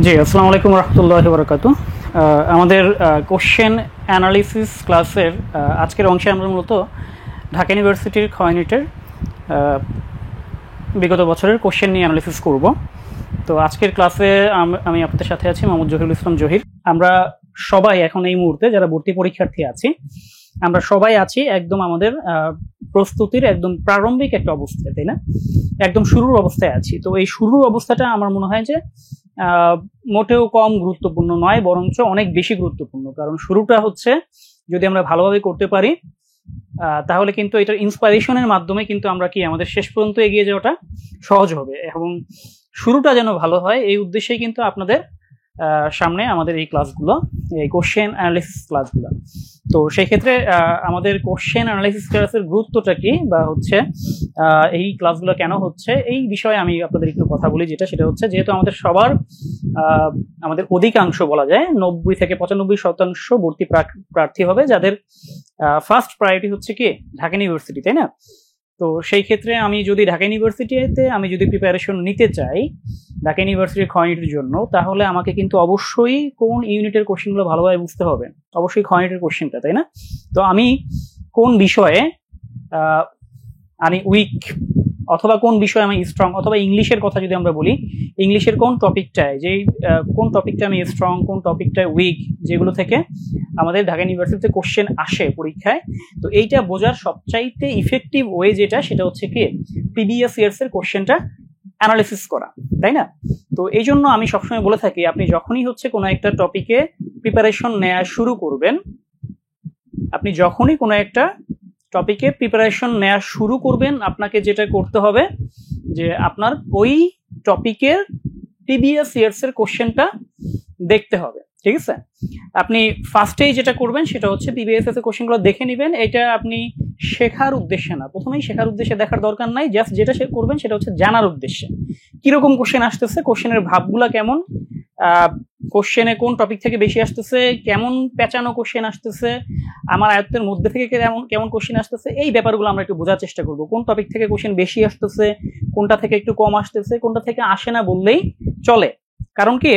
জি, আসসালামু আলাইকুম রহমতুল্লাহি বারাকাতু। আমাদের কোশ্চেন অ্যানালিসিস ক্লাসের আজকের অংশে আমরা মূলত ঢাকা ইউনিভার্সিটির খ ইউনিটের বিগত বছরের কোশ্চেন নিয়ে অ্যানালিসিস করব। তো আজকের ক্লাসে আমি আপনাদের সাথে আছি মোহাম্মদ জহিরুল ইসলাম জহির। আমরা সবাই এখন এই মুহূর্তে যারা ভর্তি পরীক্ষার্থী আছি, আমরা সবাই আছি একদম আমাদের প্রস্তুতির একদম প্রারম্ভিক একটা অবস্থায়, তাই না? একদম শুরুর অবস্থায় আছি। তো এই শুরুর অবস্থাটা আমার মনে হয় যে মোটেও কম গুরুত্বপূর্ণ নয়, বরঞ্চ অনেক বেশি গুরুত্বপূর্ণ। কারণ শুরুটা হচ্ছে যদি আমরা ভালোভাবে করতে পারি তাহলে কিন্তু এটার ইন্সপাইরেশনের মাধ্যমে কিন্তু আমরা কি আমাদের শেষ পর্যন্ত এগিয়ে যাওয়াটা সহজ হবে। এবং শুরুটা যেন ভালো হয় এই উদ্দেশ্যেই কিন্তু আপনাদের সামনে আমাদের এই ক্লাসগুলো, এই কোশ্চেন অ্যানালিসিস ক্লাসগুলো। তো সেই ক্ষেত্রে আমাদের কোশ্চেন অ্যানালিসিস ক্লাসের গুরুত্বটা কি, বা হচ্ছে এই ক্লাসগুলো কেন হচ্ছে, এই বিষয়ে আমি আপনাদের একটু কথা বলি। সেটা হচ্ছে যেহেতু আমাদের সবার আমাদের অধিকাংশ বলা যায় 90 থেকে 95% ভর্তি প্রার্থী হবে, যাদের ফার্স্ট প্রায়োরিটি হচ্ছে কি ঢাকা ইউনিভার্সিটি, তাই না? তো সেই ক্ষেত্রে আমি যদি ঢাকা ইউনিভার্সিটিতে আমি যদি প্রিপারেশন নিতে চাই ঢাকা ইউনিভার্সিটির খ ইউনিটের জন্য, তাহলে আমাকে কিন্তু অবশ্যই কোন ইউনিটের কোশ্চেনগুলো ভালোভাবে বুঝতে হবে, অবশ্যই খ ইউনিটের কোশ্চেনটা, তাই না? তো আমি কোন বিষয়ে আমি উইক অথবা কোন বিষয়ে আমি স্ট্রং, অথবা ইংলিশের কথা যদি আমরা বলি, ইংলিশের কোন টপিকটায় কোন টপিকটা আমি স্ট্রং, কোন টপিকটায় উইক, যেগুলো থেকে আমাদের ঢাকা ইউনিভার্সিটিতে কোশ্চেন আসে পরীক্ষায়। তো এইটা বোঝার সবচাইতে ইফেক্টিভ ওয়ে সেটা হচ্ছে কি প্রিভিয়াস ইয়ার্স এর কোশ্চেনটা অ্যানালিসিস করা, তাই না? তো এই জন্য আমি সবসময় বলে থাকি, আপনি যখনই হচ্ছে কোনো একটা টপিকে প্রিপারেশন নেওয়া শুরু করবেন, আপনাকে যেটা করতে হবে যে আপনার ওই টপিকের প্রিভিয়াস ইয়ার্স এর কোশ্চেনটা দেখতে হবে, ঠিক আছে? আপনি ফার্স্টেই যেটা করবেন সেটা হচ্ছে প্রিভিয়াস ইয়ার্স এর কোশ্চেনগুলো দেখে নেবেন। এটা আপনি শেখার উদ্দেশ্যে না, প্রথমেই শেখার উদ্দেশ্যে দেখার দরকার নাই। জাস্ট যেটা করবেন সেটা হচ্ছে জানার উদ্দেশ্যে কিরকম কোশ্চেন আসতেছে, কোশ্চেনের ভাবগুলা কেমন, কোশ্চেনে কোন টপিক থেকে বেশি আসতেছে, কেমন পেঁচানো কোশ্চেন আসতেছে, আমার আয়ত্তের মধ্যে থেকে কেমন কোশ্চেন আসতেছে, এই ব্যাপারগুলো আমরা একটু বোঝার চেষ্টা করব। কোন টপিক থেকে কোশ্চেন বেশি আসতেছে, কোনটা থেকে একটু কম আসতেছে, কোনটা থেকে আসে না বললেই চলে। কারণ কি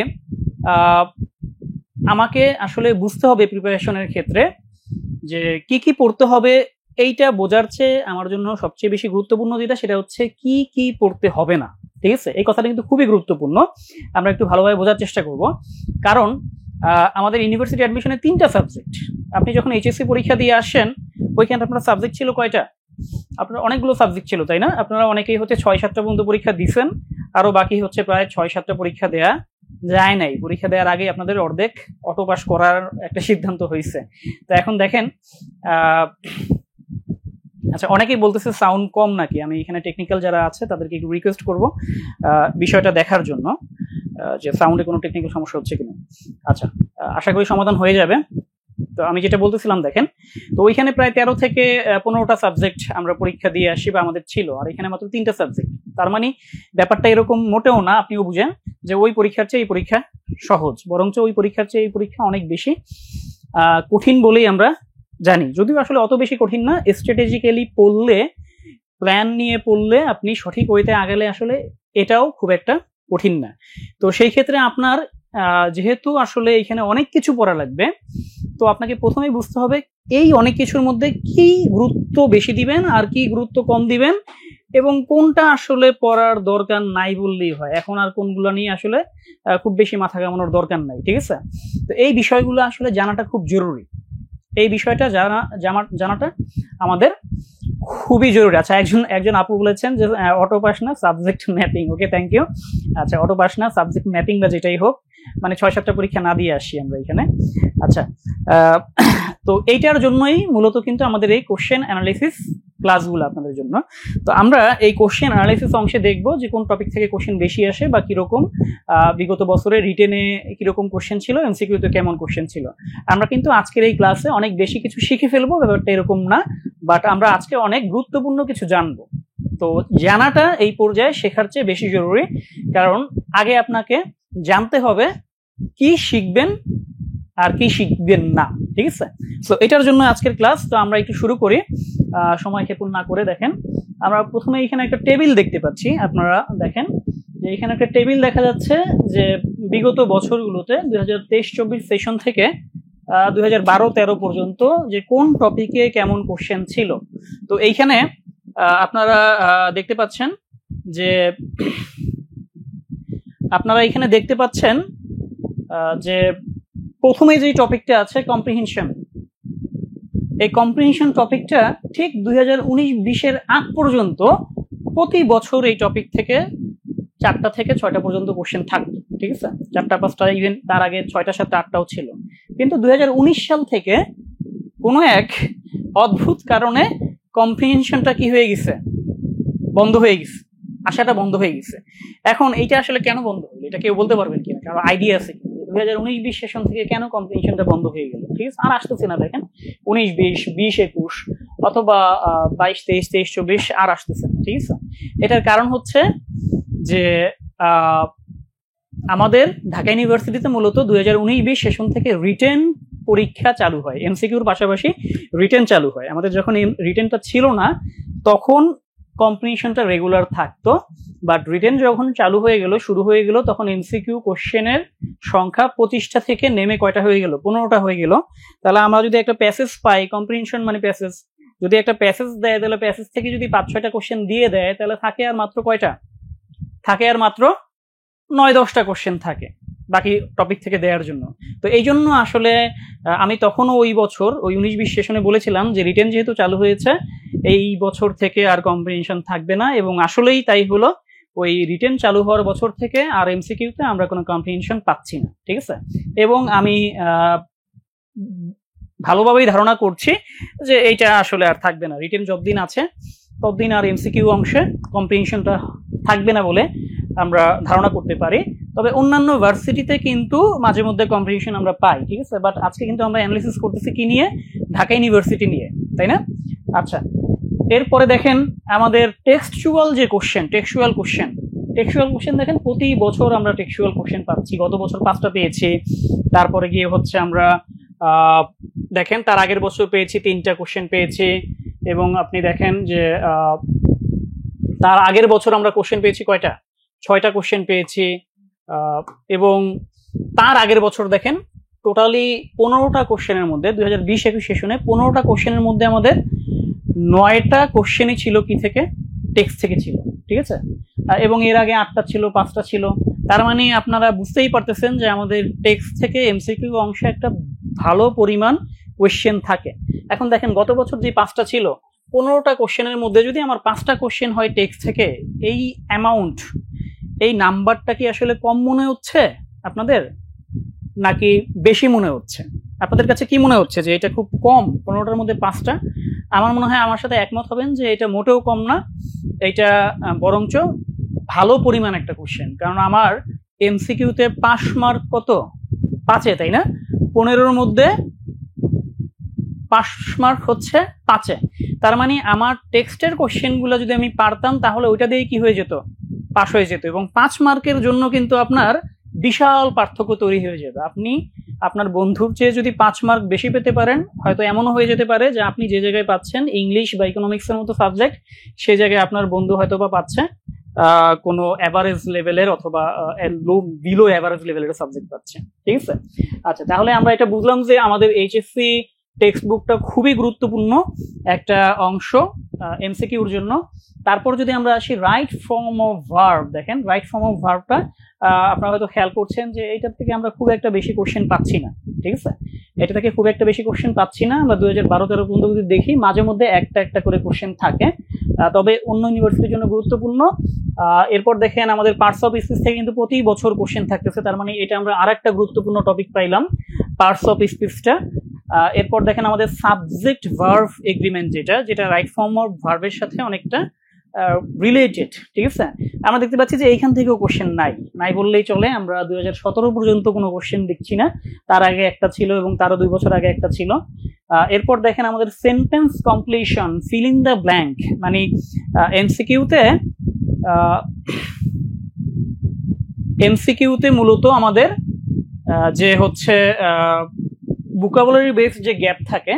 আমাকে আসলে বুঝতে হবে প্রিপারেশনের ক্ষেত্রে যে কি কি পড়তে হবে। এইটা বোঝার চেয়ে আমার জন্য সবচেয়ে বেশি গুরুত্বপূর্ণ সেটা হচ্ছে কি কি পড়তে হবে না, ঠিক আছে? এই কথাটা কিন্তু খুবই গুরুত্বপূর্ণ, আমরা একটু ভালোভাবে বোঝার চেষ্টা করব। কারণ আমাদের ইউনিভার্সিটি অ্যাডমিশনে 3টা সাবজেক্ট। আপনি যখন এইচএসসি পরীক্ষা দিয়ে আসেন, ওইখানে আপনার সাবজেক্ট ছিল কয়টা? আপনার অনেকগুলো সাবজেক্ট ছিল, তাই না? আপনারা অনেকেই হচ্ছে 6-7টা পর্যন্ত পরীক্ষা দিচ্ছেন, আরো বাকি হচ্ছে প্রায় 6-7টা পরীক্ষা দেয়া যায় নাই। পরীক্ষা দেওয়ার আগে আপনাদের অর্ধেক অটো পাস করার একটা সিদ্ধান্ত হয়েছে। তো এখন দেখেন, আচ্ছা, অনেকেই বলতেছে সাউন্ড কম নাকি। আমি এখানে টেকনিক্যাল যারা আছে তাদেরকে একটু রিকোয়েস্ট করব বিষয়টা দেখার জন্য যে সাউন্ডে কোনো টেকনিক্যাল সমস্যা হচ্ছে কিনা। আচ্ছা, আশা করি সমাধান হয়ে যাবে। তো আমি যেটা বলতেছিলাম, দেখেন, তো ওইখানে প্রায় 13 থেকে 15টা সাবজেক্ট আমরা পরীক্ষা দিয়ে আসি বা আমাদের ছিল, আর এখানে মাত্র 3টা সাবজেক্ট। তার মানে ব্যাপারটা এরকম মোটেও না, আপনিও বুঝেন যে ওই পরীক্ষার চেয়ে এই পরীক্ষা সহজ, বরঞ্চ ওই পরীক্ষার চেয়ে এই পরীক্ষা অনেক বেশি কঠিন বলেই আমরা জানি। যদিও আসলে অত বেশি কঠিন না, স্ট্র্যাটেজিক্যালি পড়লে, প্ল্যান নিয়ে পড়লে, আপনি সঠিক ওয়েতে আগেলে আসলে এটাও খুব একটা কঠিন না। তো সেই ক্ষেত্রে আপনার যেহেতু আসলে এখানে অনেক কিছু পড়া লাগবে, তো আপনাকে প্রথমেই বুঝতে হবে এই অনেক কিছুর মধ্যে কি গুরুত্ব বেশি দিবেন আর কি গুরুত্ব কম দিবেন, এবং কোনটা আসলে পড়ার দরকার নাই বললেই হয়, এখন আর কোনগুলো নিয়ে আসলে খুব বেশি মাথা ঘামানোর দরকার নাই, ঠিক আছে? তো এই বিষয়গুলো আসলে জানাটা খুব জরুরি। এই বিষয়টা জানাটা আমাদের খুবই জরুরি। আচ্ছা, একজন আপু বলেছেন যে অটো পাস না subject mapping. Okay, thank you. আচ্ছা, অটো পাস না সাবজেক্ট ম্যাপিং বা যেটাই হোক, মানে 6-7টা পরীক্ষা না দিয়ে আসি আমরা এখানে। আচ্ছা, তো এইটার জন্যই মূলত কিন্তু আমাদের এই কোশ্চেন অ্যানালিসিস ক্লাসগুলো আপনাদের জন্য। তো আমরা এই কোশ্চেন অ্যানালিসিস অংশে দেখবো যে কোন টপিক থেকে কোশ্চেন বেশি আসে, বা কিরকম বিগত বছরে রিটেনে কিরকম কোশ্চেন ছিল, এমসিকিউতে কেমন কোশ্চেন ছিল। আমরা কিন্তু আজকের এই ক্লাসে অনেক বেশি কিছু শিখে ফেলবো, ব্যাপারটা এরকম না, বাট আমরা আজকে অনেক গুরুত্বপূর্ণ কিছু জানবো। তো জানাটা এই পর্যায়ে শেখার চেয়ে বেশি জরুরি, কারণ আগে আপনাকে জানতে হবে কি শিখবেন আর কি শিখবেন না, ঠিক আছে? তো এটার জন্য আজকের ক্লাস। তো আমরা একটু শুরু করি সময় ক্ষেপণ না করে। দেখেন, আমরা প্রথমে এখানে একটা টেবিল দেখতে পাচ্ছি, আপনারা দেখেন যে এখানে একটা টেবিল দেখা যাচ্ছে যে বিগত বছরগুলোতে 2023-24 সেশন থেকে 2012-13 পর্যন্ত যে কোন টপিকে কেমন কোশ্চেন ছিল। তো এইখানে আপনারা দেখতে পাচ্ছেন যে যে প্রথমে যে টপিকটা আছে কম্প্রিহেনশন, এই কম্প্রিহেনশন টপিকটা ঠিক 2019-20 আগ পর্যন্ত প্রতি বছর এই টপিক থেকে 4টা থেকে 6টা পর্যন্ত কোশ্চেন থাকতো, ঠিক আছে, 4টা 5টা, ইভেন তার আগে 6টা 7টা 8টাও ছিল। কিন্তু 2019 সাল থেকে কোনো এক অদ্ভুত কারণে কম্প্রিহেনশনটা কি হয়ে গেছে, বন্ধ হয়ে গেছে, আশাটা বন্ধ হয়ে গেছে। এখন এইটা আসলে কেন বন্ধ হলো, এটা কেউ বলতে পারবেন কিনা, কারো আইডিয়া আছে কি? 2019-20 সেশন থেকে কেন কম্পিটিশনটা বন্ধ হয়ে গেল? ঠিক আছে, আর আসতেছে না, দেখেন 19-20, 20-21 অথবা 22-23, 23-24 আর আসতেছে না, ঠিক আছে। এটার কারণ হচ্ছে যে আমাদের ঢাকা ইউনিভার্সিটিতে মূলত 2019-20 সেশন থেকে রিটেন পরীক্ষা চালু হয়, এমসিকিউর পাশাপাশি রিটেন চালু হয়। আমাদের যখন রিটেনটা ছিল না তখন কম্পিটিশনটা রেগুলার থাকতো, বাট রিটেন যখন চালু হয়ে গেল, শুরু হয়ে গেল, তখন এমসিকিউ কোশ্চেনের সংখ্যা 25টা থেকে নেমে কয়টা হয়ে গেল, 15টা হয়ে গেল। তাহলে আমরা যদি একটা প্যাসেজ পাই, কম্প্রিহেনশন মানে প্যাসেজ, যদি একটা প্যাসেজ দেয় তাহলে প্যাসেজ থেকে যদি 5-6টা কোশ্চেন দিয়ে দেয় তাহলে থাকে আর মাত্র কয়টা, থাকে আর মাত্র 9-10টা কোশ্চেন থাকে বাকি টপিক থেকে দেওয়ার জন্য। তো এই জন্য আসলে আমি তখনও ওই বছর ওই 19-20 সেশনে বলেছিলাম যে রিটেন যেহেতু চালু হয়েছে এই বছর থেকে আর কম্প্রিহেনশন থাকবে না, এবং আসলেই তাই হলো। ওই রিটেন চালু হওয়ার বছর থেকে আর এমসিকিউতে আমরা কোনো কম্প্রিহেনশন পাচ্ছি না, ঠিক আছে। এবং আমি ভালোভাবেই ধারণা করছি যে এইটা আসলে আর থাকবে না, রিটেন যতদিন আছে ততদিন আর এমসিকিউ অংশে কম্প্রিহেনশনটা থাকবে না বলে আমরা ধারণা করতে পারি। তবে অন্যান্য ভার্সিটিতে কিন্তু মাঝে মধ্যে কম্প্রিহেনশন আমরা পাই, ঠিক আছে। বাট আজকে কিন্তু আমরা অ্যানালিসিস করতেছি কি নিয়ে, ঢাকা ইউনিভার্সিটি নিয়ে, তাই না? আচ্ছা, এরপরে দেখেন আমাদের টেক্সচুয়াল যে কোশ্চেন, টেক্সচুয়াল কোশ্চেন দেখেন প্রতি বছর আমরা টেক্সচুয়াল কোশ্চেন পাচ্ছি। গত বছর 5টা পেয়েছি, তারপরে গিয়ে হচ্ছে আমরা দেখেন তার আগের বছর পেয়েছি 3টা কোশ্চেন পেয়েছি, এবং আপনি দেখেন যে তার আগের বছর আমরা কোশ্চেন পেয়েছি কয়টা, 6টা কোশ্চেন পেয়েছি, এবং তার আগের বছর দেখেন টোটালি 15টা কোশ্চেনের মধ্যে 2020-21 সেশনে 15টা কোশ্চেনের মধ্যে আমাদের 9টা কোশ্চেনই ছিল কি থেকে, টেক্সট থেকে ছিল, ঠিক আছে। এবং এর আগে 8টা ছিল, 5টা ছিল। তার মানে আপনারা বুঝতেই পারতেছেন যে আমাদের টেক্সট থেকে এমসিকিউ অংশে একটা ভালো পরিমাণ কোশ্চেন থাকে। এখন দেখেন গত বছর যে 5টা ছিল, 15টা কোশ্চেনের মধ্যে যদি আমার 5টা কোশ্চেন হয় টেক্সট থেকে, এই অ্যামাউন্ট, এই নাম্বারটা কি আসলে কম মনে হচ্ছে আপনাদের নাকি বেশি মনে হচ্ছে? আপনাদের কাছে কি মনে হচ্ছে যে এটা খুব কম, 15টার মধ্যে 5টা? আমার মনে হয় আমার সাথে একমত হবেন যে এটা মোটেও কম না, এটা বরঞ্চ ভালো পরিমাণ একটা কোশ্চেন। কারণ আমার এমসিকিউতে পাস মার্ক কত, 5-এ, তাই না? 15-র মধ্যে পাস মার্ক হচ্ছে 5-এ। তার মানে আমার টেক্সটের কোশ্চেনগুলো যদি আমি পারতাম তাহলে ওইটা দিয়ে কি হয়ে যেত, পাস হয়ে যেত। এবং 5 মার্কের জন্য কিন্তু আপনার বিশাল পার্থক্য তৈরি হয়ে যাবে। আপনি আপনার বন্ধুর চেয়ে যদি 5 মার্ক বেশি পেতে পারেন, হয়তো এমনও হয়ে যেতে পারে যে আপনি যে জায়গায় পাচ্ছেন ইংলিশ বা ইকোনমিক্সের মতো সাবজেক্ট, সেই জায়গায় আপনার বন্ধু হয়তো বা পাচ্ছে কোনো অ্যাভারেজ লেভেলের অথবা বিলো অ্যাভারেজ লেভেলের সাবজেক্ট পাচ্ছে, ঠিক আছে। আচ্ছা, তাহলে আমরা এটা বুঝলাম যে আমাদের এইচএসসি টেক্সট বুকটা খুবই গুরুত্বপূর্ণ একটা অংশ এমসিকিউর জন্য। তারপর যদি আমরা আসি রাইট ফর্ম অফ ভার্ব, দেখেন রাইট ফর্ম অফ ভার্বটা আপনারা হয়তো খেয়াল করছেন যে এইটার থেকে আমরা খুব একটা বেশি কোশ্চেন পাচ্ছি না, ঠিক আছে। এটা থেকে খুব একটা বেশি কোশ্চেন পাচ্ছি না। আমরা 2012-13 পর্যন্ত যদি দেখি মাঝে মধ্যে একটা করে কোশ্চেন থাকে, তবে অন্য ইউনিভার্সিটির জন্য গুরুত্বপূর্ণ। এরপর দেখেন আমাদের পার্টস অফ স্পিচ থেকে কিন্তু প্রতি বছর কোশ্চেন থাকতেছে, তার মানে এটা আমরা আরেকটা গুরুত্বপূর্ণ টপিক পাইলাম, পার্টস অফ স্পিচটা। এরপর দেখেন আমাদের সাবজেক্ট ভার্ব এগ্রিমেন্ট, যেটা রাইট ফর্ম অফ ভার্বের সাথে অনেকটা রিলেটেড, ঠিক আছে। আমরা দেখতে পাচ্ছি যে এইখান থেকেও কোশ্চেন নাই বললেই চলে। আমরা 2017 পর্যন্ত কোনো কোশ্চেন দেখছি না, তার আগে একটা ছিল এবং তারও 2 বছর আগে একটা ছিল। এরপর দেখেন আমাদের sentence completion, fill in the blank, মানে এমসিকিউতে মূলত আমাদের যে হচ্ছে ভোকাবুলারি বেস যে গ্যাপ থাকে,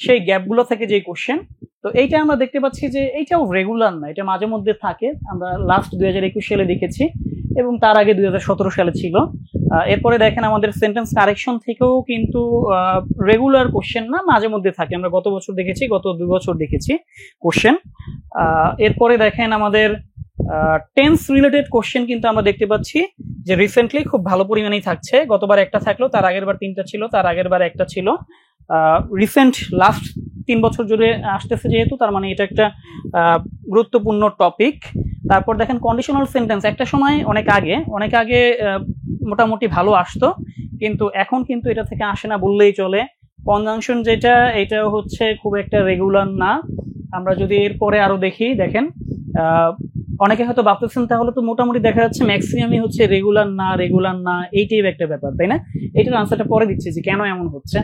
সেই গ্যাপগুলো থেকে যে কোশ্চেন, তো এইটা আমরা দেখতে পাচ্ছি যে এইটাও রেগুলার না, এটা মাঝে মধ্যে থাকে। আমরা লাস্ট 2021 সালে দেখেছি এবং তার আগে 2017 সালে ছিল। এরপরে দেখেন আমাদের সেন্টেন্স কারেকশন থেকেও কিন্তু রেগুলার কোশ্চেন না, মাঝে মধ্যে থাকে। আমরা গত বছর দেখেছি, গত 2 বছর দেখেছি কোশ্চেন। এরপরে দেখেন আমাদের টেন্স রিলেটেড কোশ্চেন কিন্তু আমরা দেখতে পাচ্ছি যে রিসেন্টলি খুব ভালো পরিমাণেই থাকছে। গতবার একটা থাকলো, তার আগের বার 3টা ছিল, তার আগের বার একটা ছিল। রিসেন্ট লাস্ট 3 বছর জুড়ে আসতেছে যেহেতু, তার মানে এটা একটা গুরুত্বপূর্ণ টপিক। তারপর দেখেন কন্ডিশনাল সেন্টেন্স, একটা সময় অনেক আগে মোটামুটি ভালো আসতো, কিন্তু এখন কিন্তু এটা থেকে আসে না বললেই চলে। কনজাংশন যেটা, এটা হচ্ছে খুব একটা রেগুলার না। আমরা যদি এরপরে আরো দেখি, দেখেন অনেকে হয়তো ভাবতেছেন তাহলে তো মোটামুটি দেখা যাচ্ছে ম্যাক্সিমামই হচ্ছে রেগুলার না এই টাইপ একটা ব্যাপার, তাই না? এটার আনসারটা পরে দিচ্ছি যে কেন এমন হচ্ছে।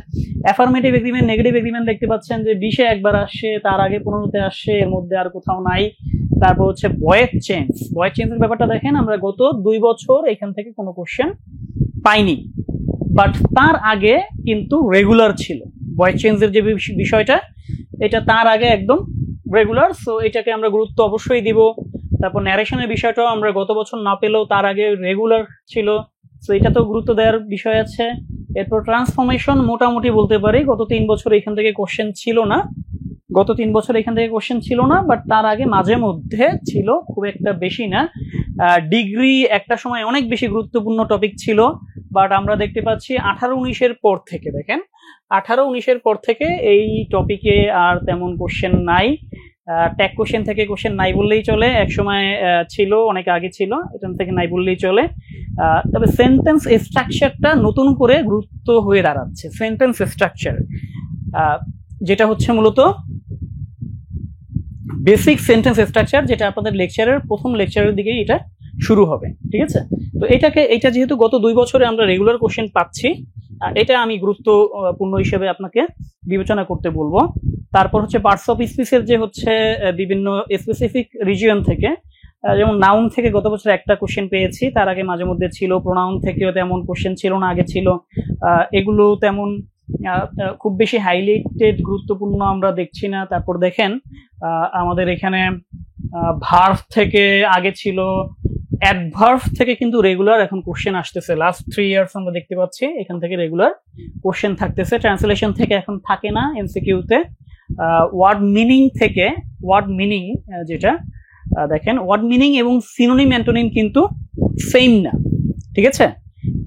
অ্যাফার্মেটিভ এগ্রিমেন্ট, নেগেটিভ এগ্রিমেন্ট দেখতে পাচ্ছেন যে 20-এ একবার আসছে, তার আগে 15-তে আসছে, এর মধ্যে আর কোথাও নাই। তারপর হচ্ছে ভয়েস চেঞ্জের ব্যাপারটা দেখেন, আমরা গত 2 বছর এখান থেকে কোনো কোশ্চেন পাইনি, বাট তার আগে কিন্তু রেগুলার ছিল। ভয়েস চেঞ্জের যে বিষয়টা, এটা তার আগে একদম রেগুলার, সো এটাকে আমরা গুরুত্ব অবশ্যই দিব। তারপর ন্যারেশনের বিষয়টাও আমরা গত বছর না পেলেও তার আগে রেগুলার ছিল, সো এটা তো গুরুত্ব দেওয়ার বিষয় আছে। এরপর ট্রান্সফরমেশন মোটামুটি বলতে পারি গত 3 বছর এখান থেকে কোশ্চেন ছিল না, বাট তার আগে মাঝে মধ্যে ছিল, খুব একটা বেশি না। ডিগ্রি একটা সময় অনেক বেশি গুরুত্বপূর্ণ টপিক ছিল, বাট আমরা দেখতে পাচ্ছি 18-19-এর পর থেকে, দেখেন 18-19-এর পর থেকে এই টপিকে আর তেমন কোশ্চেন নাই। ট্যাগ কোশ্চেন থেকে কোশ্চেন নাই বললেই চলে, এক সময় ছিল, অনেক আগে ছিল, এখান থেকে নাই বললেই চলে। তবে সেন্টেন্স স্ট্রাকচারটা নতুন করে গুরুত্ব হয়ে দাঁড়াচ্ছে। সেন্টেন্স স্ট্রাকচার যেটা হচ্ছে মূলত বেসিক সেন্টেন্স স্ট্রাকচার, যেটা আপনাদের লেকচারের প্রথম লেকচারের দিকেই এটা শুরু হবে, ঠিক আছে? তো এটা যেহেতু গত 2 বছরে আমরা রেগুলার কোশ্চেন পাচ্ছি, এটা আমি গুরুত্বপূর্ণ হিসেবে আপনাকে বিবেচনা করতে বলবো। তারপর হচ্ছে পার্টস অফ স্পিচের যে হচ্ছে বিভিন্ন স্পেসিফিক রিজিয়ন থেকে, যেমন নাউন থেকে গত বছর একটা কোশ্চেন পেয়েছি, তার আগে মাঝে মধ্যে ছিল। প্রোনাউন থেকেও তেমন কোশ্চেন ছিল না, আগে ছিল। এগুলো তেমন খুব বেশি হাইলাইটেড গুরুত্বপূর্ণ আমরা দেখছি না। তারপর দেখেন আমাদের এখানে ভার্ব থেকে আগে ছিল, অ্যাডভার্ব থেকে কিন্তু রেগুলার এখন কোশ্চেন আসতেছে। লাস্ট 3 ইয়ার্স আমরা দেখতে পাচ্ছি এখান থেকে রেগুলার কোশ্চেন থাকতেছে। ট্রান্সলেশন থেকে এখন থাকে না এমসিকিউতে। ওয়ার্ড মিনিং যেটা দেখেন, ওয়ার্ড মিনিং এবং সিনোনিম অ্যান্টোনিম কিন্তু সেম না, ঠিক আছে?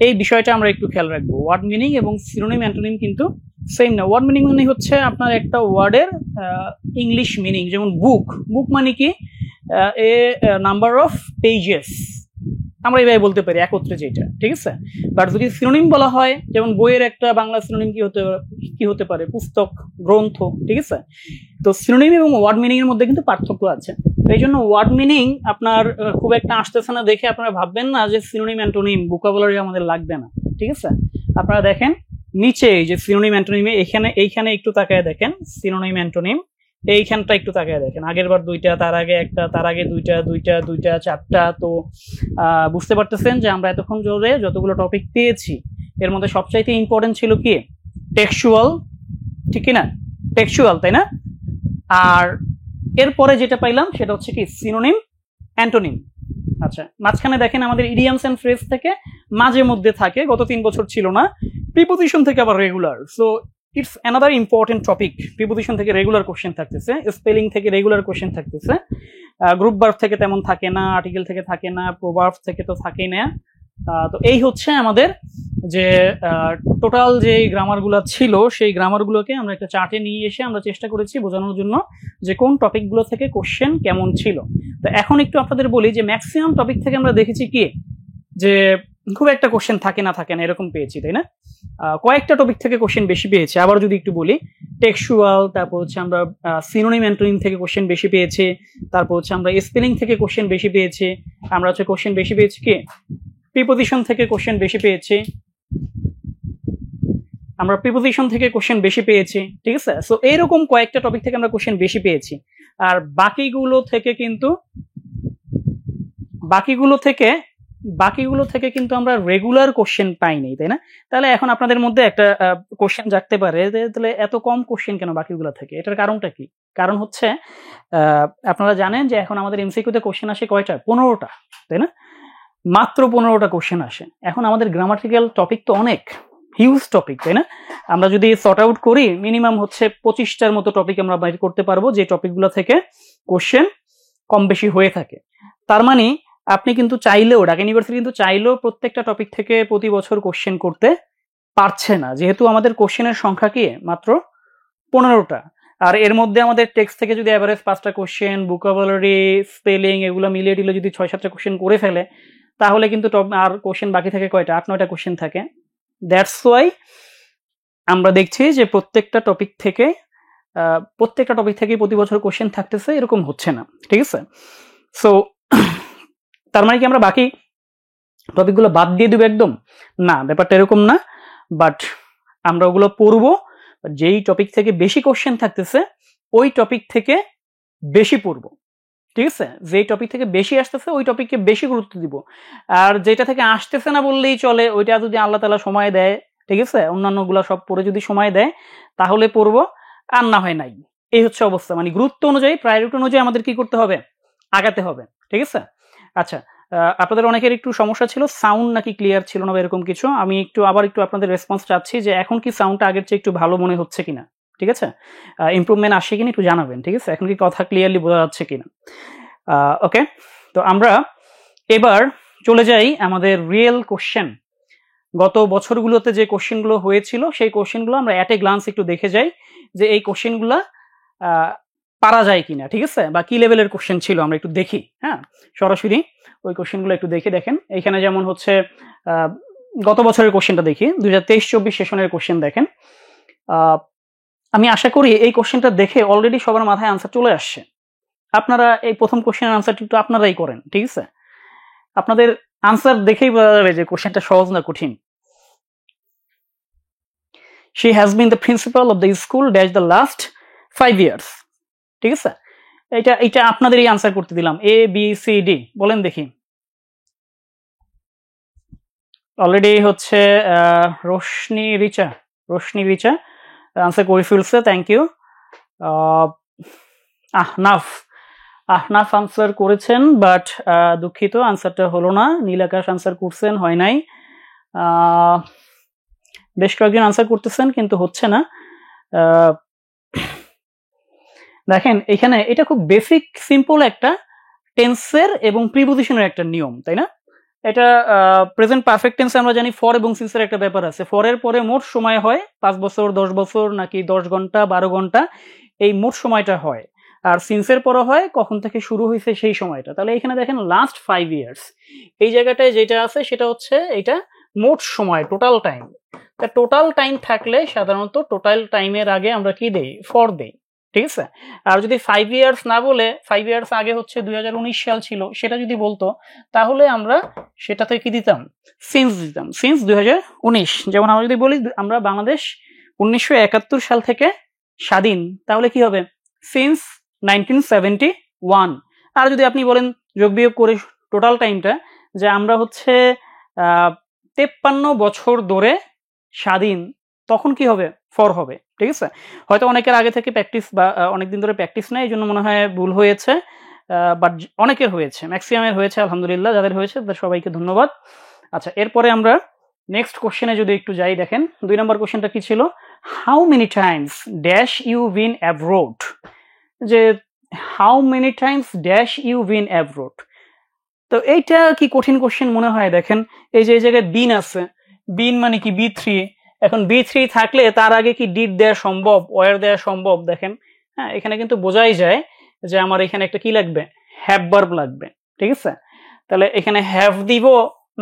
এই বিষয়টা আমরা একটু খেয়াল রাখবো। ওয়ার্ড মিনিং এবং সিনোনিম অ্যান্টোনিম কিন্তু সেম না। ওয়ার্ড মিনিং মানে হচ্ছে আপনার একটা ওয়ার্ডের ইংলিশ মিনিং, যেমন বুক মানে কি, এ নাম্বার অফ পেজেস, আমরা এইভাবে বলতে পারি একত্রে যেটা, ঠিক আছে? বাট যদি সিনোনিম বলা হয়, যেমন বইয়ের একটা বাংলা সিনোনিম কি হতে পারে, পুস্তক, গ্রন্থ, ঠিক আছে? তো সিনোনিম এবং ওয়ার্ড মিনিং এর মধ্যে কিন্তু পার্থক্য আছে। এই জন্য ওয়ার্ড মিনিং আপনার খুব একটা আসতেছে না দেখে আপনারা ভাববেন না যে সিনোনিম অ্যান্টোনিম ভোকাবুলারি আমাদের লাগবে না, ঠিক আছে? আপনারা দেখেন নিচে যে সিনোনিম অ্যান্টোনিমে এইখানে একটু তাকায় দেখেন, সিনোনিম অ্যান্টোনিম এইখানটা একটু তাকায় দেখেন। আগের বার 2টা, তার আগে একটা, তার আগে 2টা, 4টা। তো বুঝতে পারতেছেন যে আমরা এতক্ষণ ধরে যতগুলো টপিক পেয়েছি এর মধ্যে সবচাইতে ইম্পর্টেন্ট ছিল কি, টেক্সচুয়াল, ঠিক কিনা? টেক্সচুয়াল, তাই না? আর এরপরে যেটা পাইলাম সেটা হচ্ছে কি, সিনোনিম অ্যান্টোনিম। আচ্ছা, মাঝখানে দেখেন আমাদের ইডিয়ামস এন্ড ফ্রেজ থেকে মাঝে মধ্যে থাকে, গত 3 বছর ছিল না। প্রিপোজিশন থেকে আবার regular, so it's another important topic. Preposition থেকে রেগুলার কোশ্চেন থাকতেছে, স্পেলিং থেকে রেগুলার কোশ্চেন থাকতেছে, গ্রুপ ভার্ব থেকে তেমন থাকে না, আর্টিকেল থেকে থাকে না, প্রোভার্ব থেকে তো থাকেই না। তো এই হচ্ছে আমাদের যে টোটাল যে গ্রামারগুলো ছিল, সেই গ্রামারগুলোকে আমরা একটা চার্টে নিয়ে এসে আমরা চেষ্টা করেছি বোঝানোর জন্য যে কোন টপিকগুলো থেকে কোশ্চেন কেমন ছিল। তো এখন একটু আপনাদের বলি যে ম্যাক্সিমাম টপিক থেকে আমরা দেখেছি কি, যে খুব একটা কোশ্চেন থাকে না এরকম পেয়েছি, তাই না? কয়েকটা টপিক থেকে কোশ্চেন বেশি পেয়েছি। আবার যদি একটু বলি, টেক্সচুয়াল, তারপর হচ্ছে আমরা সিনোনিম অ্যান্টোনিম থেকে কোশ্চেন বেশি পেয়েছি, তারপর হচ্ছে আমরা স্পেলিং থেকে কোশ্চেন বেশি পেয়েছি, আমরা হচ্ছে কোশ্চেন বেশি পেয়েছি কি, প্রিপোজিশন থেকে কোশ্চেন বেশি পেয়েছি, আমরা প্রিপোজিশন থেকে কোশ্চেন বেশি পেয়েছি, ঠিক আছে? সো এইরকম কয়েকটা টপিক থেকে আমরা কোশ্চেন বেশি পেয়েছি। আর বাকিগুলো থেকে কিন্তু আমরা রেগুলার কোশ্চেন পাইনি, তাই না? তাহলে এখন আপনাদের মধ্যে একটা কোশ্চেন জাগতে পারে, তাহলে এত কম কোশ্চেন কেন বাকিগুলো থেকে? এটার কারণটা কি? কারণ হচ্ছে আপনারা জানেন যে এখন আমাদের এমসিকিউতে কোশ্চেন আসে কয়টা, 15টা, তাই না? মাত্র 15টা কোশ্চেন আসে। এখন আমাদের গ্রামাটিক্যাল টপিক তো অনেক হিউজ টপিক, তাই না? আমরা যদি সর্ট আউট করি মিনিমাম হচ্ছে 25টার মতো টপিক আমরা বাইর করতে পারবো, যে টপিকগুলো থেকে কোশ্চেন কম বেশি হয়ে থাকে। তার মানে আপনি কিন্তু চাইলেও, ঢাকা ইউনিভার্সিটি কিন্তু চাইলেও প্রত্যেকটা টপিক থেকে প্রতি বছর কোশ্চেন করতে পারছে না, যেহেতু আমাদের কোশ্চেনের সংখ্যা কি মাত্র 15টা। আর এর মধ্যে আমাদের টেক্সট থেকে যদি অ্যাভারেজ 5টা কোশ্চেন, ভোকাবুলারি, স্পেলিং এগুলো মিলিয়ে টিলে যদি 6-7টা কোশ্চেন করে ফেলে, তাহলে কিন্তু আর কোশ্চেন বাকি থাকে কয়টা? 8-9টা কোশ্চেন থাকে। দ্যাটস ওয়াই আমরা দেখছি যে প্রত্যেকটা টপিক থেকে প্রতি বছর কোশ্চেন থাকতেছে, এরকম হচ্ছে না, ঠিক আছে? সো তার মানে কি আমরা বাকি টপিকগুলো বাদ দিয়ে দেবো একদম? না, ব্যাপারটা এরকম না। বাট আমরা ওগুলো পড়বো, যেই টপিক থেকে বেশি কোশ্চেন থাকতেছে ওই টপিক থেকে বেশি পড়বো, ঠিক আছে? যেই টপিক থেকে বেশি আসতেছে ওই টপিককে বেশি গুরুত্ব দিব। আর যেটা থেকে আসতেছে না বললেই চলে, ওইটা যদি আল্লাহ তাআলা সময় দেয়, ঠিক আছে, অন্যান্যগুলো সব পড়ে যদি সময় দেয় তাহলে পড়বো, আর না হয় নাই। এই হচ্ছে অবস্থা। মানে গুরুত্ব অনুযায়ী, প্রায়োরিটি অনুযায়ী আমাদের কি করতে হবে? আগাতে হবে, ঠিক আছে? আচ্ছা, আপনাদের অনেকের একটু সমস্যা ছিল, সাউন্ড নাকি ক্লিয়ার ছিল না বা এরকম কিছু। আমি আবার একটু আপনাদের রেসপন্স চাচ্ছি যে এখন কি সাউন্ডটা আগের চেয়ে একটু ভালো মনে হচ্ছে কিনা, ঠিক আছে? ইমপ্রুভমেন্ট আসে কিনা একটু জানাবেন, ঠিক আছে? এখন কি কথা ক্লিয়ারলি বোঝা যাচ্ছে কিনা? ওকে, তো আমরা এবার চলে যাই আমাদের রিয়েল কোশ্চেন। গত বছরগুলোতে যে কোশ্চেনগুলো হয়েছিল সেই কোশ্চেনগুলো আমরা অ্যাট এ গ্লান্স একটু দেখে যাই যে এই কোশ্চেনগুলো পারা যায় কিনা, ঠিক আছে? বা কি লেভেলের কোশ্চেন ছিল আমরা একটু দেখি। হ্যাঁ, সরাসরি ওই কোশ্চেনগুলো একটু দেখে দেখেন। এইখানে যেমন হচ্ছে গত বছরের কোশ্চেনটা দেখি, 2023-24 সেশনের কোশ্চেন দেখেন। আমি আশা করি এই কোশ্চেনটা দেখে অলরেডি সবার মাথায় আনসার চলে আসছে। আপনারা এই প্রথম কোশ্চেনের আনসারটি একটু আপনারাই করেন, ঠিক আছে? আপনাদের আনসার দেখেই বোঝা যাবে যে কোশ্চেনটা সহজ না কঠিন। She has been the principal of the school dash the last 5 years, ঠিক আছে? এটা আপনাদেরই আনসার করতে দিলাম, A B C D বলেন দেখি। অলরেডি হচ্ছে রোশনি রিচা আনসার করে ফেলছে, থ্যাংক ইউ। আহনাফ আনসার করেছেন, বাট দুঃখিত আনসারটা হলো না। নীলাকাশ আনসার করছেন, হয় নাই। বেশ কয়েকজন আনসার করতেছেন কিন্তু হচ্ছে না। দেখেন এখানে এটা খুব বেসিক সিম্পল একটা টেন্সের এবং প্রিপোজিশনের একটা নিয়ম, তাই না? এটা প্রেজেন্ট পারফেক্ট টেন্সে আমরা জানি ফর এবং সিন্সের একটা ব্যাপার আছে। ফরের পরে মোট সময় হয় 5 বছর, 10 বছর, নাকি 10 ঘন্টা, 12 ঘন্টা, এই মোট সময়টা হয়। আর সিন্সের পরে হয় কখন থেকে শুরু হয়েছে সেই সময়টা। তাহলে এখানে দেখেন লাস্ট 5 ইয়ার্স, এই জায়গাটায় যেটা আছে সেটা হচ্ছে এটা মোট সময়, টোটাল টাইম। তা টোটাল টাইম থাকলে সাধারণত টোটাল টাইমের আগে আমরা কি দেই? ফর দেই, ঠিক আছে? আর যদি 5 ইয়ার্স না বলে 5 ইয়ার্স আগে হচ্ছে 2019 সাল ছিল সেটা যদি বলতো, তাহলে আমরা সেটাতে কি দিতাম? সিন্স দিতাম, সিন্স 2019। যেমন আমরা যদি বলি আমরা বাংলাদেশ 1971 সাল থেকে স্বাধীন, তাহলে কি হবে? সিন্স 1971। আর যদি আপনি বলেন যোগ বিয়োগ করে টোটাল টাইমটা, যে আমরা হচ্ছে 53 বছর ধরে স্বাধীন, তখন কি হবে? ফর হবে, ঠিক আছে? হয়তো অনেকের আগে থেকে প্র্যাকটিস বা অনেকদিন ধরে প্র্যাকটিস নেই, এই জন্য মনে হয় ভুল হয়েছে, বাট অনেকের হয়েছে, ম্যাক্সিমামের হয়েছে, আলহামদুলিল্লাহ। যাদের হয়েছে তাদের সবাইকে ধন্যবাদ। আচ্ছা, এরপরে আমরা নেক্সট কোশ্চেনে যদি একটু যাই, দেখেন 2 নম্বর কোশ্চেনটা কি ছিল? How many times dash you win abroad, যে how many times dash you win abroad. তো এইটা কি কঠিন কোশ্চেন মনে হয়? দেখেন এই যে এই জায়গায় বিন আছে, বিন মানে কি? B3। এখন B3 থাকলে তার আগে কি ডিড দেওয়া সম্ভব, ওয়ার দেওয়া সম্ভব? দেখেন, হ্যাঁ, এখানে কিন্তু বোঝাই যায় যে আমার এখানে একটা কি লাগবে? হ্যাভ ভার্ব লাগবে, ঠিক আছে? তাহলে এখানে হ্যাভ দিব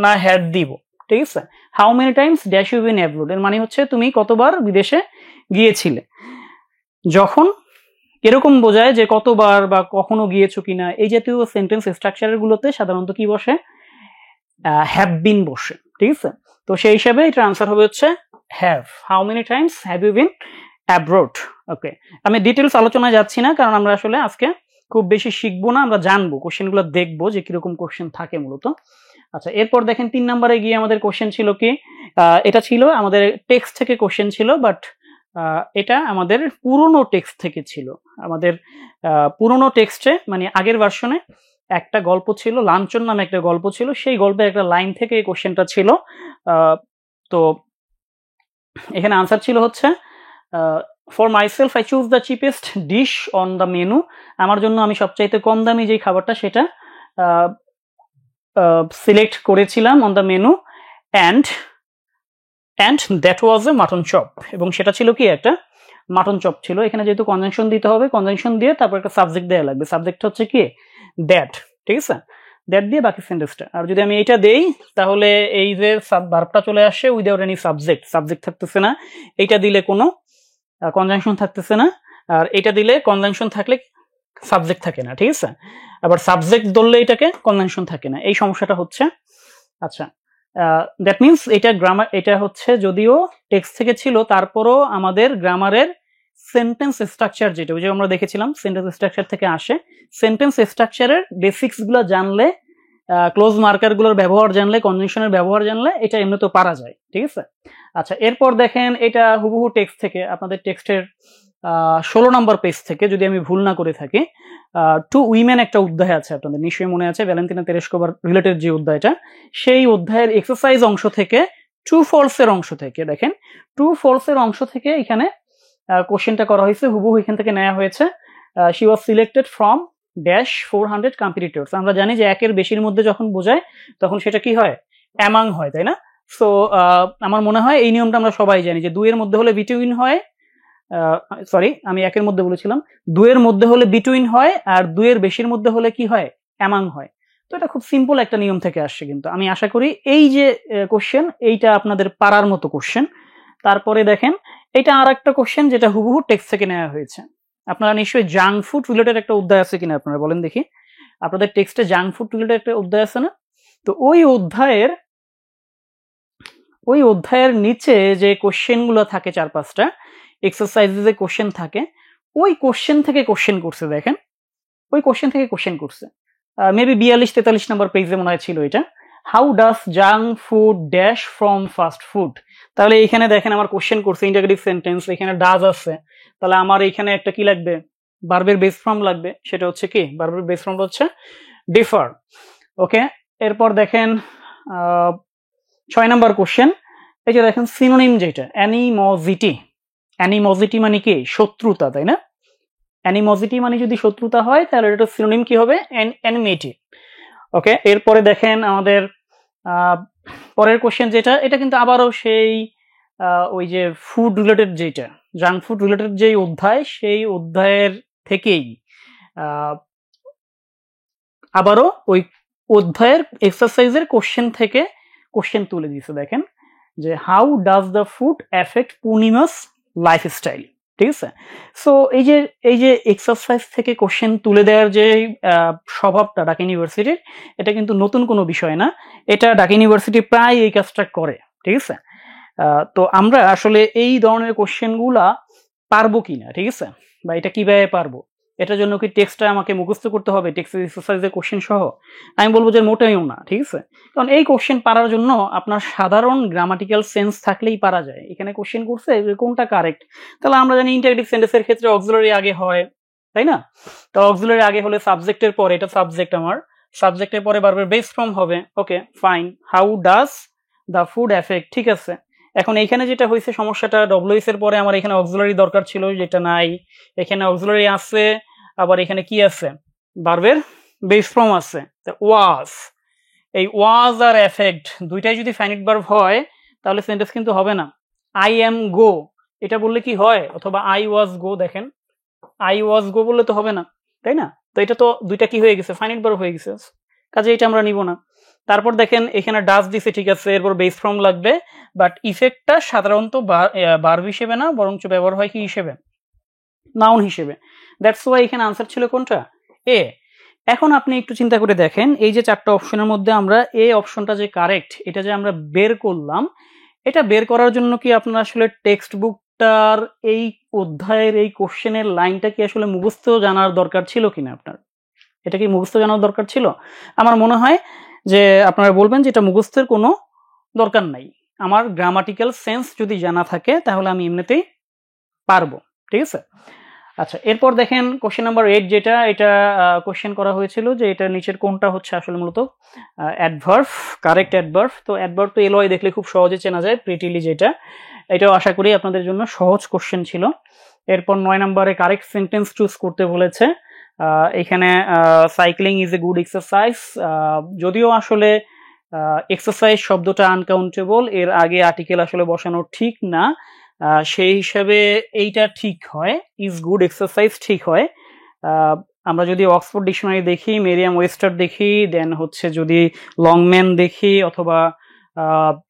না হ্যাড দিব, ঠিক আছে? How many times dash you been abroad এর মানে হচ্ছে তুমি কতবার বিদেশে গিয়েছিলে। যখন এরকম বোঝায় যে কতবার বা কখনো গিয়েছো কিনা, এই জাতীয় সেন্টেন্স স্ট্রাকচারের গুলোতে সাধারণত কি বসে? হ্যাভ বিন বসে, ঠিক আছে? তো সেই হিসাবে এটার আনসার হবে হচ্ছে have. How many times have you been abroad. Okay, আমি ডিটেলস আলোচনায় যাচ্ছি না, কারণ আমরা আসলে আজকে খুব বেশি শিখবো না, আমরা জানবো, কোশ্চেনগুলো দেখবো যে কিরকম কোশ্চেন থাকে মূলত। আচ্ছা, এরপর দেখেন 3 নম্বরে গিয়ে আমাদের কোশ্চেন ছিল কি? এটা ছিল আমাদের টেক্সট থেকে কোশ্চেন ছিল, বাট এটা আমাদের পুরনো টেক্সট থেকে ছিল। আমাদের পুরনো টেক্সটে মানে আগের ভার্সনে একটা গল্প ছিল, লাঞ্ছন নামে একটা গল্প ছিল, সেই গল্পের একটা লাইন থেকে এই কোশ্চেনটা ছিল। তো এখানে আনসার ছিল হচ্ছে for myself I choose the cheapest dish on the menu. আমার জন্য আমি সবচাইতে কম দামি যেই খাবারটা সেটা সিলেক্ট করেছিলাম on the menu, and that was A mutton chop, এবং সেটা ছিল কি একটা মাটন চপ ছিল। এখানে যেহেতু কনজাংশন দিতে হবে, কনজাংশন দিয়ে তারপর একটা সাবজেক্ট দেওয়া লাগবে, সাবজেক্টটা হচ্ছে কি দ্যাট, ঠিক আছে, দ্যাট দিয়ে বাকি সেন্টেন্সটা। আর যদি আমি এইটা দেই তাহলে এই যে ভার্বটা চলে আসে উইদাউট এনি সাবজেক্ট থাকতেছে না, এইটা দিলে কোনো কনজাংশন থাকতেছে না, আর এটা দিলে কনজাংশন থাকলে সাবজেক্ট থাকে না, ঠিক আছে, আবার সাবজেক্ট ধরলে এটাকে কনজাংশন থাকে না, এই সমস্যাটা হচ্ছে। আচ্ছা, দ্যাট মিনস এটা গ্রামার, এটা হচ্ছে যদিও টেক্সট থেকে ছিল তারপরও আমাদের গ্রামারের সেন্টেন্স স্ট্রাকচার যেটা ওই যে আমরা দেখেছিলাম সেন্টেন্স স্ট্রাকচার থেকে আসে, সেন্টেন্স স্ট্রাকচারের বেসিক্স গুলো জানলে, ক্লোজ মার্কার গুলোর ব্যবহার জানলে, কনজাংশনের ব্যবহার জানলে এটা এমনি তো পারা যায়, ঠিক আছে। আচ্ছা, এরপর দেখেন এটা হুবহু টেক্সট থেকে, আপনাদের টেক্সটের 16 নম্বর পেজ থেকে যদি আমি ভুল না করে থাকি, টু উইমেন একটা অধ্যায় আছে, আপনাদের নিশ্চয়ই মনে আছে, ভ্যালেন্টিনা তেরেস্কোভার রিলেটেড যে অধ্যায়টা, সেই অধ্যায়ের এক্সারসাইজ অংশ থেকে ট্রু ফলস এর অংশ থেকে দেখেন, ট্রু ফলস এর অংশ থেকে এখানে কোশ্চেনটা করা হয়েছে, হুবহু এখান থেকে নেওয়া হয়েছে। She was selected from dash 400 competitors. আমরা জানি যে একের বেশির মধ্যে যখন বোঝায় তখন সেটা কি হয়, অ্যামাং হয়, তাই না? সো আমার মনে হয় এই নিয়মটা আমরা সবাই জানি যে দুইয়ের মধ্যে হলে বিটুইন হয়, সরি আমি একের মধ্যে বলেছিলাম, দুইয়ের মধ্যে হলে বিটুইন হয়, আর দুইয়ের বেশির মধ্যে হলে কি হয়, অ্যামাং হয়। তো এটা খুব সিম্পল একটা নিয়ম থেকে আসছে, কিন্তু আমি আশা করি এই যে কোশ্চেন এইটা আপনাদের পারার মতো কোশ্চেন। তারপরে দেখেন এটা আর একটা কোশ্চেন যেটা হুবহু টেক্সট থেকে নেওয়া হয়েছে। আপনারা নিশ্চয়ই জাঙ্ক ফুড রিলেটেড একটা অধ্যায় আছে কিনা আপনারা বলেন দেখি, আপনাদের টেক্সটে জাঙ্ক ফুড রিলেটেড একটা অধ্যায় আছে না? তো ওই অধ্যায়ের নিচে যে কোশ্চেন গুলো থাকে 4-5টা এক্সারসাইজে যে কোশ্চেন থাকে, ওই কোশ্চেন থেকে কোশ্চেন করছে, দেখেন ওই কোশ্চেন থেকে কোশ্চেন করছে, মেবি 42-43 নম্বর পেজে মনে হয় ছিল এটা। How does junk food dash from fast food. তাহলে এখানে দেখেন আমার কোশ্চেন করছে ইন্টারগেটিভ সেন্টেন্স, এখানে ডাজ আছে, তাহলে আমার এখানে একটা কি লাগবে, ভার্বের বেস ফর্ম লাগবে, সেটা হচ্ছে কি, ভার্বের বেস ফর্ম হচ্ছে ডিফার। ওকে, এরপর দেখেন 6 নম্বর কোশ্চেন, এই যে দেখেন সিনোনিম যেটা অ্যানিমোজিটি মানে কি, শত্রুতা, তাই না? অ্যানিমোজিটি মানে যদি শত্রুতা হয় তাহলে এটা সিনোনিম কি হবে, এনিমিটি। ওকে, এরপরে দেখেন আমাদের পরের কোশ্চেন যেটা, এটা কিন্তু আবারও সেই ওই যে ফুড রিলেটেড যেটা জাঙ্ক ফুড রিলেটেড যেই অধ্যায়, সেই অধ্যায়ের থেকেই আবারও ওই অধ্যায়ের এক্সারসাইজের কোশ্চেন থেকে কোশ্চেন তুলে দিয়েছে। দেখেন যে how does the food effect Purnima's lifestyle, ঠিক আছে। সো এই যে এক্সারসাইজ থেকে কোশ্চেন তুলে দেওয়ার যে স্বভাবটা ঢাকা ইউনিভার্সিটির, এটা কিন্তু নতুন কোনো বিষয় না, এটা ঢাকা ইউনিভার্সিটি প্রায় এই কাজটা করে, ঠিক আছে। তো আমরা আসলে এই ধরনের কোশ্চেনগুলা পারবো কিনা, ঠিক আছে, বা এটা কিভাবে পারবো, এটার জন্য কি টেক্সটটা আমাকে মুখস্থ করতে হবে, টেক্সট এক্সারসাইজের কোশ্চেন সহ? আমি বলবো যে মোটেও না, ঠিক আছে। কারণ এই কোশ্চেন পারার জন্য আপনার সাধারণ গ্রামাটিক্যাল সেন্স থাকলেই পারা যায়। এখানে কোশ্চেন করছে কোনটা কারেক্ট, তাহলে আমরা জানি ইন্টারগেটিভ সেন্টেন্সের ক্ষেত্রে অক্সিলারি আগে হয়, তাই না? তো অক্সিলারি আগে হলে সাবজেক্টের পরে, এটা সাবজেক্ট, আমার সাবজেক্টের পরে ভার্বের বেস ফর্ম হবে। Okay fine, how does the food effect, ঠিক আছে। এখন এইখানে যেটা হয়েছে সমস্যাটা, ডব্লিউএস এর পরে আমার এখানে অক্সিলারি দরকার ছিল, যেটা নাই। এখানে অক্সিলারি আছে, আবার এখানে কি আছে, ভার্বের বেস ফর্ম আছে, ওয়াজ। এই ওয়াজ আর এফেক্ট দুইটাই যদি ফাইনাইট ভার্ব হয় তাহলে সেন্টেন্স কিন্তু হবে না। আই এম গো এটা বললে কি হয়, অথবা আই ওয়াজ গো, দেখেন আই ওয়াজ গো বললে তো হবে না, তাই না? তো এটা তো দুইটা কি হয়ে গেছে, ফাইনাইট ভার্ব হয়ে গেছে, কাজে এটা আমরা নিব না। তারপর দেখেন এখানে ডাজ দিছে, ঠিক আছে, এরপর বেস ফর্ম লাগবে, বাট ইফেক্টটা সাধারণত ভার্ব হিসেবে না, বরঞ্চ ব্যবহার হয় কি হিসেবে, নাউন হিসেবে। দ্যাটস ওয়াই এখানে আনসার ছিল কোনটা, এ। এখন আপনি একটু চিন্তা করে দেখেন, এই যে 4টা অপশনের মধ্যে আমরা এ অপশনটা যে কারেক্ট, এটা যে আমরা বের করলাম, এটা বের করার জন্য কি আপনার আসলে টেক্সট বুকটার এই অধ্যায়ের এই কোশ্চেনের লাইনটা কি আসলে মুখস্থ জানার দরকার ছিল কিনা আপনার? এটা কি মুখস্থ জানার দরকার ছিল? আমার মনে হয় যে আপনারা বলবেন যে এটা মুখস্থের কোনো দরকার নাই, আমার গ্রামাটিক্যাল সেন্স যদি জানা থাকে তাহলে আমি এমনিতেই পারবো, ঠিক আছে। আচ্ছা, এরপর দেখেন কোশ্চেন নাম্বার 8 যেটা, এটা কোশ্চেন করা হয়েছিল যে এটা নিচের কোনটা হচ্ছে আসলে মূলত অ্যাডভার্ব, কারেক্ট অ্যাডভার্ব। তো অ্যাডভার্ব তো এলওয়াই দেখলে খুব সহজে চেনা যায়, প্রিটিলি যেটা, এটাও আশা করি আপনাদের জন্য সহজ কোশ্চেন ছিল। এরপর 9 নম্বরে কারেক্ট সেন্টেন্স চুজ করতে বলেছে। এখানে cycling is a good exercise, যদিও আসলে এক্সারসাইজ শব্দটা আনকাউন্টেবল, এর আগে আর্টিকেল আসলে বসানো ঠিক না, সেই হিসাবে এইটা ঠিক হয়, ইজ গুড এক্সারসাইজ ঠিক হয়। আমরা যদি অক্সফোর্ড ডিকশনারি দেখি, মেরিয়াম ওয়েস্টার দেখি, দেন হচ্ছে যদি লংম্যান দেখি অথবা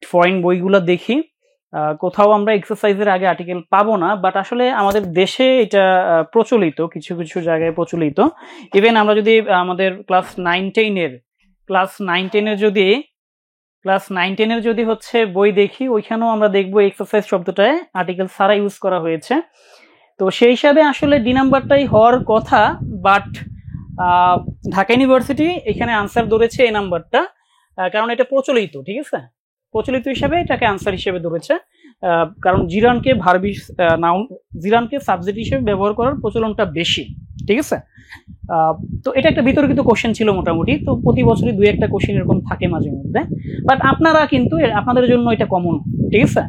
ফরেন বইগুলো দেখি, কোথাও আমরা এক্সারসাইজের আগে আর্টিকেল পাবো না। বাট আসলে আমাদের দেশে এটা প্রচলিত, কিছু কিছু জায়গায় প্রচলিত। ইভেন আমরা যদি আমাদের ক্লাস 9-10-এর যদি হচ্ছে বই দেখি, ওইখানেও আমরা দেখবো এক্সারসাইজ শব্দটায় আর্টিকেল ছাড়া ইউজ করা হয়েছে। তো সেই হিসাবে আসলে ডি নাম্বারটাই হওয়ার কথা, বাট ঢাকা ইউনিভার্সিটি এখানে আনসার ধরেছে এই নাম্বারটা, কারণ এটা প্রচলিত, ঠিক আছে, প্রচলিত হিসাবে এটাকে আনসার হিসেবে ধরেছে। কারণ জিরানকে জিরানকে সাবজেক্ট হিসেবে ব্যবহার করার প্রচলনটা বেশি, ঠিক আছে। তো এটা একটা বিতর্কিত কোশ্চেন ছিল মোটামুটি, তো প্রতি বছরই 2-1টা কোশ্চেন এরকম থাকে মাঝে মধ্যে, বাট আপনারা কিন্তু আপনাদের জন্য এটা কমন, ঠিক আছে।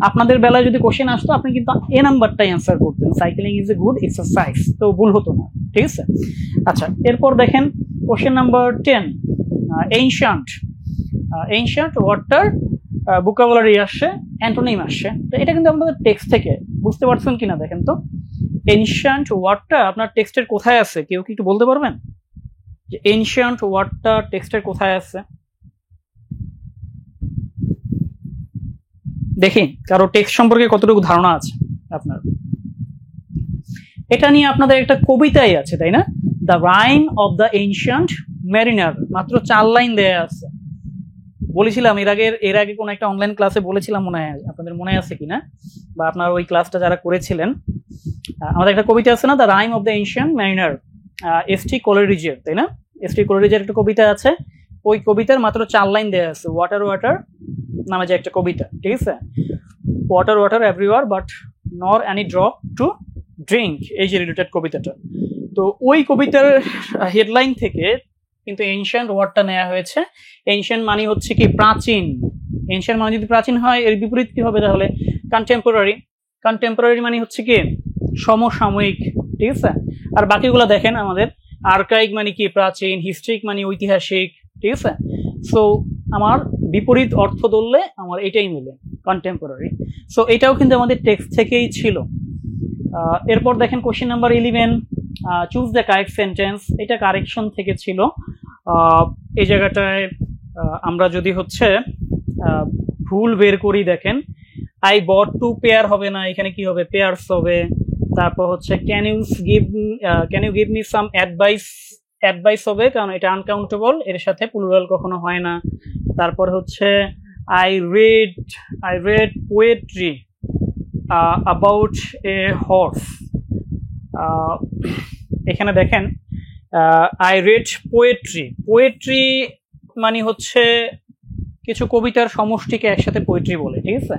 আপনাদের বেলায় যদি কোশ্চেন আসতো, আপনি কিন্তু এ নাম্বারটাই অ্যান্সার করতেন, cycling is a good exercise, তো ভুল হতো না, ঠিক আছে। আচ্ছা, এরপর দেখেন কোশ্চেন নাম্বার 10, এনশিয়েন্ট ওয়ার্ডটার ভোকাবুলারি আসছে, অ্যান্টোনিম আসছে। তো এটা কিন্তু আপনাদের টেক্সট থেকে, বুঝতে পারছেন কিনা দেখেন তো, এনশিয়েন্ট ওয়ার্ডটা আপনার টেক্সটের কোথায় আছে, কেউ কি একটু বলতে পারবেন যে এনশিয়েন্ট ওয়ার্ডটা টেক্সটের কোথায় আছে? দেখি কারো টেক্সট সম্পর্কে কতটুকু ধারণা আছে আপনার। এটা নিয়ে আপনাদের একটা কবিতাই আছে, তাই না? The rime of the ancient mariner, মাত্র 4 লাইন দেয়া আছে। বলেছিলাম এর আগে কোন একটা অনলাইন ক্লাসে বলেছিলাম, মনে হয় আপনাদের মনে আছে কিনা, বা আপনার ওই ক্লাসটা যারা করেছিলেন, আমাদের একটা কবিতা আছে না, the rime of the ancient mariner, S T. কোলেরিজের, তাই না? এস.টি. কোলেরিজের একটা কবিতা আছে, ওই কবিতার মাত্র 4 লাইন দেয়া আছে, ওয়াটার ওয়াটার নামে যে একটা কবিতা, ঠিক আছে, ওয়াটার ওয়াটার এভরিওয়ার বাট নর এনি ড্রপ টু ড্রিঙ্ক, এই যে রিলেটেড কবিতাটা। তো ওই কবিতার হেডলাইন থেকে কিন্তু এনশিয়েন্ট ওয়ার্ডটা নেওয়া হয়েছে। এনশিয়েন্ট মানে হচ্ছে কি প্রাচীন, এনশিয়েন্ট মানে যদি প্রাচীন হয়, এর বিপরীত কি হবে তাহলে? কন্টেম্পোরারি। কন্টেম্পোরারি মানে হচ্ছে কি সমসাময়িক, ঠিক আছে। আর বাকিগুলো দেখেন আমাদের, আর্কাইক মানে কি প্রাচীন, হিস্ট্রিক মানে ঐতিহাসিক, ঠিক আছে। সো আমার বিপরীত অর্থ ধরলে আমার এটাই মিলে, কন্টেম্পোরারি। সো এটাও কিন্তু আমাদের টেক্সট থেকেই ছিল। এরপর দেখেন question number 11, choose the correct sentence, এটা কারেকশন থেকে ছিল। এই জায়গাটায় আমরা যদি হচ্ছে ভুল বের করি, দেখেন আই বট টু পেয়ার হবে না, এখানে কি হবে? পেয়ার্স হবে। তারপর হচ্ছে can you give me some advice হবে, কারণ এটা আনকাউন্টেবল, এর সাথে প্লুরাল কখনো হয় না। তারপর হচ্ছে I red poetry about a horse, এখানে দেখেন আই রেড পোয়েট্রি মানে হচ্ছে কিছু কবিতার সমষ্টিকে একসাথে পোয়েট্রি বলে, ঠিক আছে।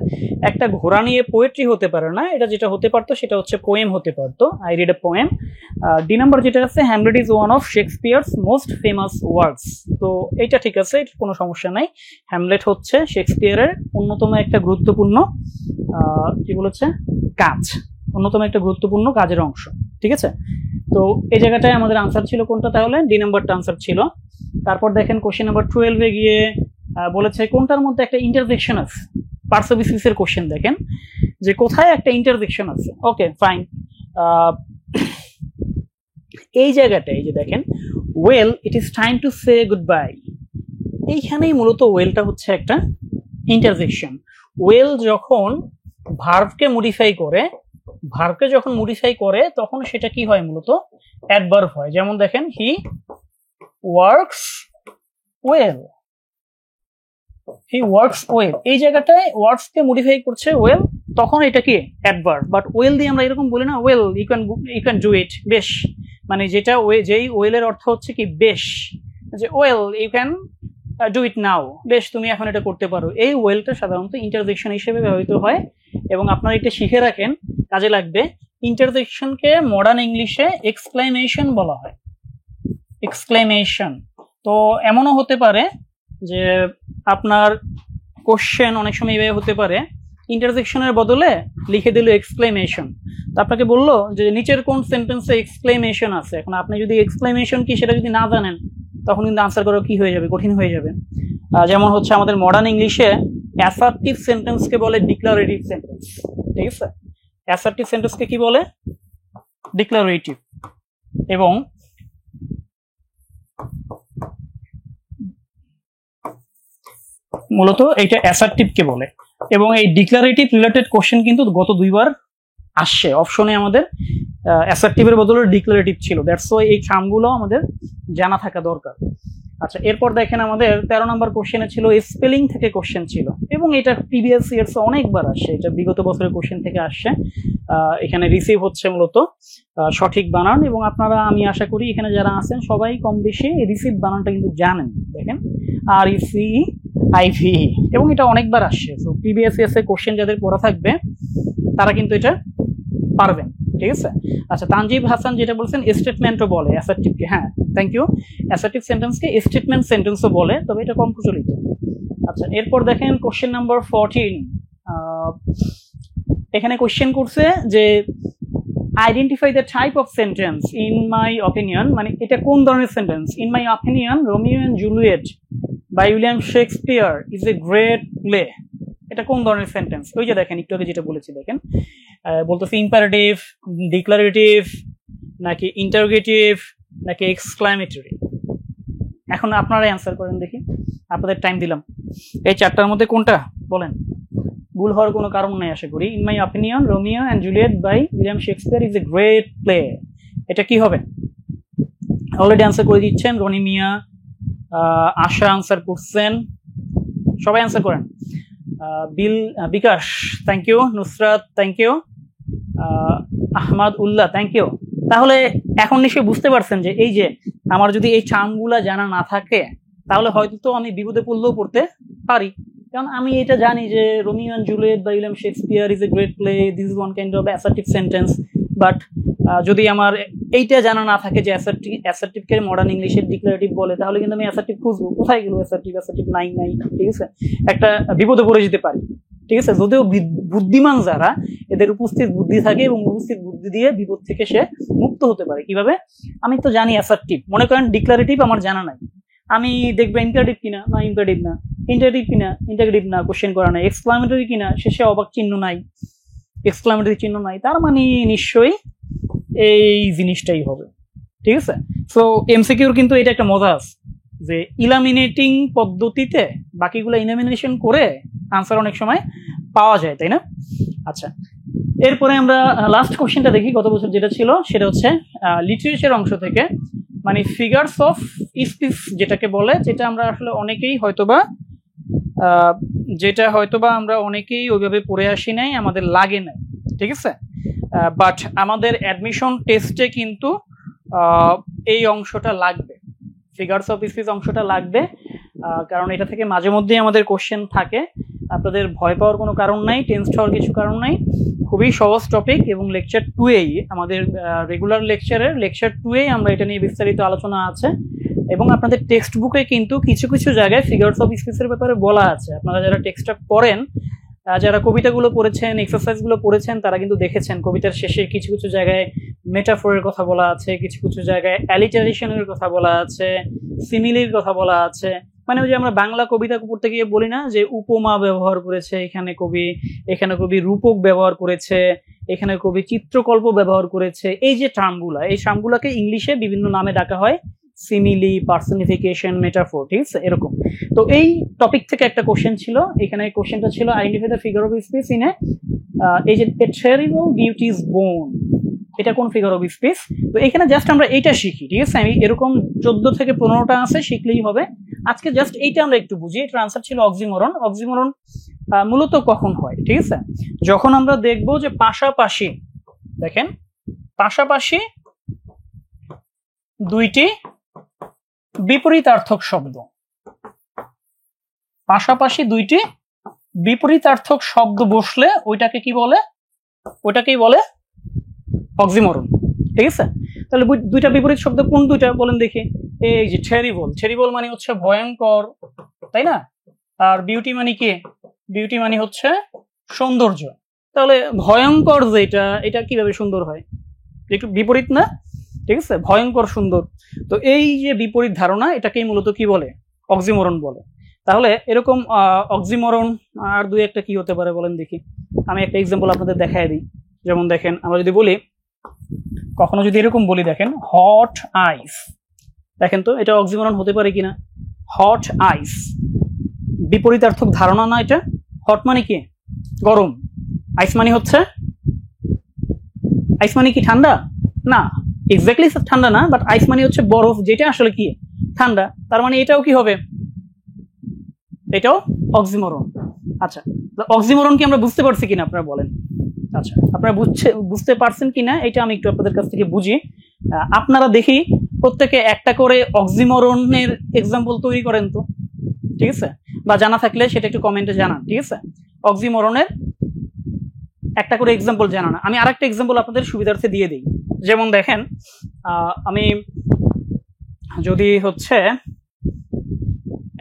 একটা ঘোড়া নিয়ে পোয়েট্রি হতে পারে না, এটা যেটা হতে পারতো সেটা হচ্ছে পোয়েম হতে পারতো, I read a poem. D number যেটা আছে, Hamlet is one of Shakespeare's most famous works, তো এটা ঠিক আছে, এটা কোনো সমস্যা নাই। হ্যামলেট হচ্ছে শেক্সপিয়ারের অন্যতম একটা গুরুত্বপূর্ণ কি বলেছে কাজ, অন্যতম একটা গুরুত্বপূর্ণ কাজের অংশ, ঠিক আছে। তো এই জায়গাটায় আমাদের আনসার ছিল কোনটা? তাহলে ডি নাম্বারটা আনসার ছিল। তারপর দেখেন কোশ্চেন নাম্বার 12-এ গিয়ে বলেছে কোনটার মধ্যে একটা ইন্টারজেকশন আছে, পার্সোবিসিস এর কোশ্চেন দেখেন যে কোথায় একটা ইন্টারজেকশন আছে। ওকে ফাইন, এই জায়গাটা এই যে দেখেন, well it is time to say good bye, এইখানেই মূলত ওয়েলটা হচ্ছে একটা ইন্টারজেকশন। ওয়েল যখন ভার্বকে মডিফাই করে তখন সেটা কি হয়? মূলত অ্যাডভার্ব হয়। যেমন দেখেন হি ওয়ার্কস ওয়েল, এই জায়গাটায় ওয়ার্কস কে মডিফাই করছে ওয়েল, তখন এটা কি অ্যাডভার্ব। বাট ওয়েল দিয়ে আমরা এরকম বলি না, well you can do it, বেশ, মানে যেটা যেই ওয়েলের অর্থ হচ্ছে কি বেশ, যে well you can do it now, বেশ তুমি এখন এটা করতে পারো। এই ওয়েলটা সাধারণত ইন্টারজেকশন হিসেবে ব্যবহৃত হয়, এবং আপনারা এটা শিখে রাখেন, কাজে লাগবে। ইন্টারজেকশনকে মডার্ন ইংলিশে এক্সক্লেমেশন বলা হয়, এক্সক্লেমেশন। তো এমনও হতে পারে যে আপনার কোশ্চেন অনেক সময় এইভাবে হতে পারে, ইন্টারজেকশনের বদলে লিখে দিল এক্সক্লেমেশন। তো আপনাকে বললো যে নিচের কোন সেন্টেন্সে এক্সক্লেমেশন আছে, এখন আপনি যদি এক্সক্লেমেশন কি সেটা যদি না জানেন তখন কিন্তু আনসার করা কি হয়ে যাবে, কঠিন হয়ে যাবে। যেমন হচ্ছে আমাদের মডার্ন ইংলিশে অ্যাসার্টিভ সেন্টেন্সকে বলে ডিক্লারেটিভ সেন্টেন্স, ঠিক আছে? অ্যাসার্টিভ সেন্টেন্সকে কি বলে? ডিক্লারেটিভ। এবং মূলত এটা অ্যাসার্টিভকে বলে। এবং এই ডিক্লারেটিভ রিলেটেড কোশ্চেন কিন্তু গত 2 বার আসছে অপশনে, আমাদের অ্যাসার্টিভের বদলে ডিক্লারেটিভ ছিল। দ্যাটস ওয়াই এই টার্মগুলো আমাদের জানা থাকা দরকার। আচ্ছা, এরপর দেখেন আমাদের 13 নম্বর কোশ্চেনে ছিল স্পেলিং থেকে কোশ্চেন ছিল, এবং এটা প্রিভিয়াস ইয়ার্স অনেকবার আসছে, এটা বিগত বছরের কোশ্চেন থেকে আসছে। এখানে রিসিভ হচ্ছে মূলত সঠিক বানান, এবং আপনারা, আমি আশা করি এখানে যারা আছেন সবাই কম বেশি রিসিভ বানানটা কিন্তু জানেন। দেখেন RECIVE, এবং এটা অনেকবার আসছে। তো প্রিভিয়াস ইয়ার্সে কোশ্চেন যাদের পড়া থাকবে তারা কিন্তু এটা পারবেন, ঠিক আছে? আচ্ছা, তানজিব হাসান যেটা বলছেন স্টেটমেন্টও বলে অ্যাসার্টিভকে, হ্যাঁ থ্যাংক ইউ। অ্যাসার্টিভ সেন্টেন্সকে স্টেটমেন্ট সেন্টেন্সও বলে, তবে এটা কম প্রচলিত। আচ্ছা, এরপর দেখেন কোশ্চেন নাম্বার 14। এখানে কোশ্চেন করছে যে identify the type of sentence in my opinion, মানে এটা কোন ধরনের sentence? In my opinion Romeo and Juliet by William Shakespeare is a great play. এটা কোন ধরনের সেন্টেন্স? ওই যে দেখেন একটু আগে যেটা বলেছি, দেখেন বলতেছে ইম্পারেটিভ, ডিক্লারেটিভ, নাকি ইন্টারোগেটিভ, নাকি এক্সক্লামেটরি। এখন আপনারাই অ্যান্সার করেন দেখি, আপনাদের টাইম দিলাম। এই চারটার মধ্যে কোনটা বলেন? ভুল হওয়ার কোনো কারণ নেই আশা করি। In my opinion Romeo and Juliet by William Shakespeare is a great play, এটা কি হবে? অলরেডি অ্যান্সার করে দিচ্ছেন রনি মিয়া, আশা অ্যান্সার করছেন, সবাই অ্যান্সার করেন। Bikash thank you, Nusrat thank you, Ahmad Ullah thank you. তাহলে এখন নিশ্চয়ই বুঝতে পারছেন যে এই যে আমার যদি এই টার্মগুলা জানা না থাকে তাহলে হয়তো তো আমি বিপদে পড়লেও পড়তে পারি, কারণ আমি এটা জানি যে Romeo and Juliet by William Shakespeare is a great play, this is one kind of assertive sentence. But যদি আমার এইটা জানা না থাকে যে অ্যাসার্টিভকে মডার্ন ইংলিশের ডিক্লারেটিভ বলে, তাহলে কিন্তু আমি অ্যাসার্টিভ খুঁজবো, কোথায় গেল অ্যাসার্টিভ নাই, ঠিক আছে? একটা বিপদে পড়ে যেতে পারি, ঠিক আছে? যদিও বুদ্ধিমান যারা, এদের উপস্থিত বুদ্ধি থাকে এবং উপস্থিত বুদ্ধি দিয়ে বিপদ থেকে সে মুক্ত হতে পারে। কিভাবে? আমি তো জানি অ্যাসার্টিভ, মনে করেন ডিক্লারেটিভ আমার জানা নাই, আমি দেখবো ইম্পারেটিভ কিনা, না ইম্পারেটিভ না, ইন্টারেটিভ কিনা, ইন্টারেটিভ না, কোশ্চেন করা নাই, এক্সক্লামেটরি কিনা, শেষে অবাক চিহ্ন নাই, এক্সক্লামেটরি চিহ্ন নাই, তার মানে নিশ্চয়ই এই জিনিসটাই হবে, ঠিক আছে? সো এমসিকিউর কিন্তু এটা একটা মজা আছে যে ইলামিনেটিং পদ্ধতিতে বাকিগুলো ইলামিনেশন করে আনসার অনেক সময় পাওয়া যায়, তাই না? আচ্ছা, এরপরে আমরা লাস্ট কোশ্চেনটা দেখি গত বছর যেটা ছিল, সেটা হচ্ছে লিটারেচার অংশ থেকে, মানে ফিগারস অফ স্পিচ যেটাকে বলে, যেটা আমরা আসলে অনেকেই হয়তোবা আমরা অনেকেই ওইভাবে পড়ে আসি নাই, আমাদের লাগে নাই, ঠিক আছে? বাট আমাদের অ্যাডমিশন টেস্টে কিন্তু এই অংশটা লাগবে, ফিগারস অফ স্পিচ অংশটা লাগবে, কারণ এটা থেকে মাঝে মধ্যেই আমাদের কোশ্চেন থাকে। আপনাদের ভয় পাওয়ার কোনো কারণ নাই, টেনসড হওয়ার কিছু কারণ নাই, খুবই সহজ টপিক। এবং লেকচার 2-এই আমাদের রেগুলার লেকচার 2-এই আমরা এটা নিয়ে বিস্তারিত আলোচনা আছে, এবং আপনাদের টেক্সট বুকে কিন্তু কিছু কিছু জায়গায় ফিগারস অফ স্পিচের ব্যাপারে বলা আছে। আপনারা যারা টেক্সটটা পড়েন, যারা কবিতাগুলো পড়েছেন, এক্সারসাইজগুলো পড়েছেন, তারা কিন্তু দেখেছেন কবিতার শেষে কিছু কিছু জায়গায় মেটাফোরের কথা বলা আছে, কিছু কিছু জায়গায় অ্যালিটারেশনের কথা বলা আছে, সিমিলির কথা বলা আছে। মানে ওই যে আমরা বাংলা কবিতা পড়তে গিয়ে বলি না যে উপমা ব্যবহার করেছে এখানে কবি রূপক ব্যবহার করেছে, এখানে কবি চিত্রকল্প ব্যবহার করেছে। এই যে টার্মগুলাকে ইংলিশে বিভিন্ন নামে ডাকা হয়, সিমিলি, পার্সনিফিকেশন, মেটাফোর, ঠিক আছে? এরকম। তো এই টপিক থেকে একটা কোশ্চেন ছিল, এখানে কোশ্চেনটা ছিল identify the figure of speech in এই যে a terrible beauty is born, এটা কোন ফিগার অফ স্পিচ? তো এখানে জাস্ট আমরা এইটা শিখি, ঠিক আছে? আমি এরকম 14 থেকে 15টা আছে, শিখলেই হবে। আজকে জাস্ট এইটা আমরা একটু বুঝি। এটার আনসার ছিল অক্সিমরন। অক্সিমরন মূলত কখন হয়, ঠিক আছে? যখন আমরা দেখবো যে পাশাপাশি, দেখেন পাশাপাশি দুইটি বিপরীতার্থক শব্দ, পাশাপাশি দুইটি বিপরীতার্থক শব্দ বসলে ওইটাকেই বলে অক্সিমরন, ঠিক আছে? তাহলে দুইটা বিপরীত শব্দ কোন দুইটা বলেন দেখি? এই যে টেরিবল, টেরিবল মানে হচ্ছে ভয়ঙ্কর, তাই না? আর বিউটি মানে কি? বিউটি মানে হচ্ছে সৌন্দর্য। তাহলে ভয়ঙ্কর যেটা, এটা কিভাবে সুন্দর হয়? একটু বিপরীত না, ঠিক আছে? ভয়ঙ্কর সুন্দর। তো এই যে বিপরীত ধারণা, এটাকেই মূলত কি বলে? অক্সিমরন বলে। তাহলে এরকম অক্সিমরন আর দুই একটা কি হতে পারে বলেন দেখি? আমি একটা এক্সাম্পল আপনাদের দেখায় দিই। যেমন দেখেন, আমরা যদি বলি, কখনো যদি এরকম বলি, দেখেন হট আইস, দেখেন তো এটা অক্সিমরন হতে পারে কিনা? হট আইস বিপরীতার্থক ধারণা না এটা? হট মানে কি? গরম। আইস মানে হচ্ছে, আইস মানে কি ঠান্ডা? না, এক্স্যাক্টলি ঠান্ডা না, বাট আইস মানে হচ্ছে বরফ, যেটা আসলে কি ঠান্ডা। তার মানে এটাও কি হবে? এটাও অক্সিমরন। আচ্ছা, অক্সিমরন কি আমরা বুঝতে পারছি কিনা আপনারা বলেন? আচ্ছা, আপনারা বুঝতে পারছেন কিনা এটা আমি একটু আপনাদের কাছ থেকে বুঝি। আপনারা দেখি প্রত্যেকে একটা করে অক্সিমরনের এক্সাম্পল তৈরি করেন তো, ঠিক আছে? বা জানা থাকলে সেটা একটু কমেন্টে জানান, ঠিক আছে? অক্সিমরনের একটা করে এক্সাম্পল জানান। আমি আরেকটা এক্সাম্পল আপনাদের সুবিধার্থে দিয়ে দিই। যেমন দেখেন, আমি যদি হচ্ছে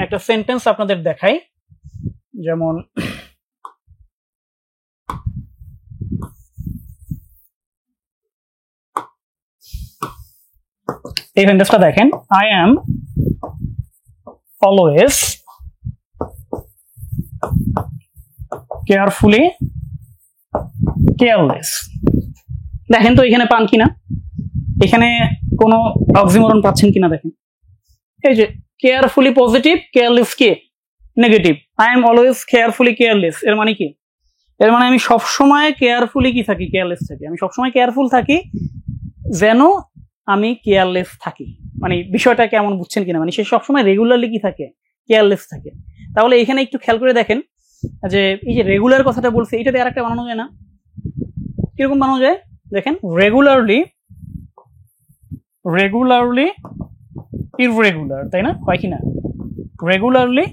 একটা সেন্টেন্স আপনাদের দেখাই, যেমন এই সেন্টেন্সটা দেখেন, I am always carefully careless. দেখেন তো এখানে পান কিনা? এখানে কোনো অক্সিমরন পাচ্ছেন কিনা দেখেন। এই যে carefully positive, careless K negative. I am always carefully careless, এর মানে কি? এর মানে আমি সবসময় কেয়ারফুলি কি থাকি? কেয়ারলেস থাকি। আমি সবসময় কেয়ারফুল থাকি যেন আমি কেয়ারলেস থাকি। মানে বিষয়টা কেমন বুঝছেন কিনা? মানে সে সবসময় রেগুলারলি কি থাকে? কেয়ারলেস থাকে। তাহলে এখানে একটু খেয়াল করে দেখেন যে এই যে রেগুলার কথাটা বলছে, এটাতে আর একটা বানানো যায় না? কিরকম বানানো যায় দেখেন, রেগুলারলি, রেগুলারলি ইররেগুলার, তাই না? হয় কিনা? রেগুলারলি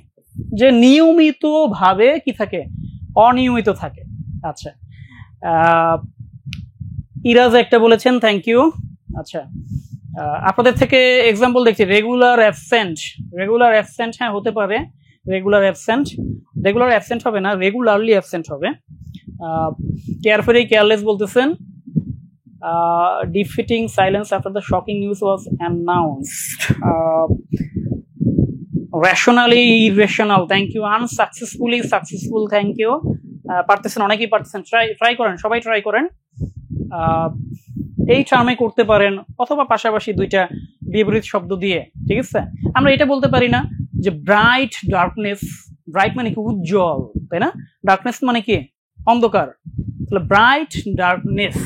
যে নিয়মিত ভাবে কি থাকে? অনিয়মিত থাকে। আচ্ছা, ইরাজ একটা বলেছেন, থ্যাংক ইউ। আচ্ছা, আপনাদের থেকে এক্সাম্পল দেখছি, রেগুলার অ্যাবসেন্ট। রেগুলার অ্যাবসেন্ট হ্যাঁ হতে পারে, রেগুলার অ্যাবসেন্ট। রেগুলার অ্যাবসেন্ট হবে না, রেগুলারলি অ্যাবসেন্ট হবে। কেয়ারফুলি কেয়ারলেস বলতেছেন। Defeating silence after the shocking news was announced. Rationally irrational, thank you. Unsuccessfully successful, thank you. পারতেছেন, অনেকেই পারতেছেন। ট্রাই করেন, সবাই ট্রাই করেন। এই টার্মে করতে পারেন, অথবা পাশাপাশি দুইটা বিপরীত শব্দ দিয়ে, ঠিক আছে? আমরা এটা বলতে পারি না যে ব্রাইট ডার্কনেস। ব্রাইট মানে কি? উজ্জ্বল, তাই না? ডার্কনেস মানে কি? অন্ধকার। তাহলে ব্রাইট ডার্কনেস,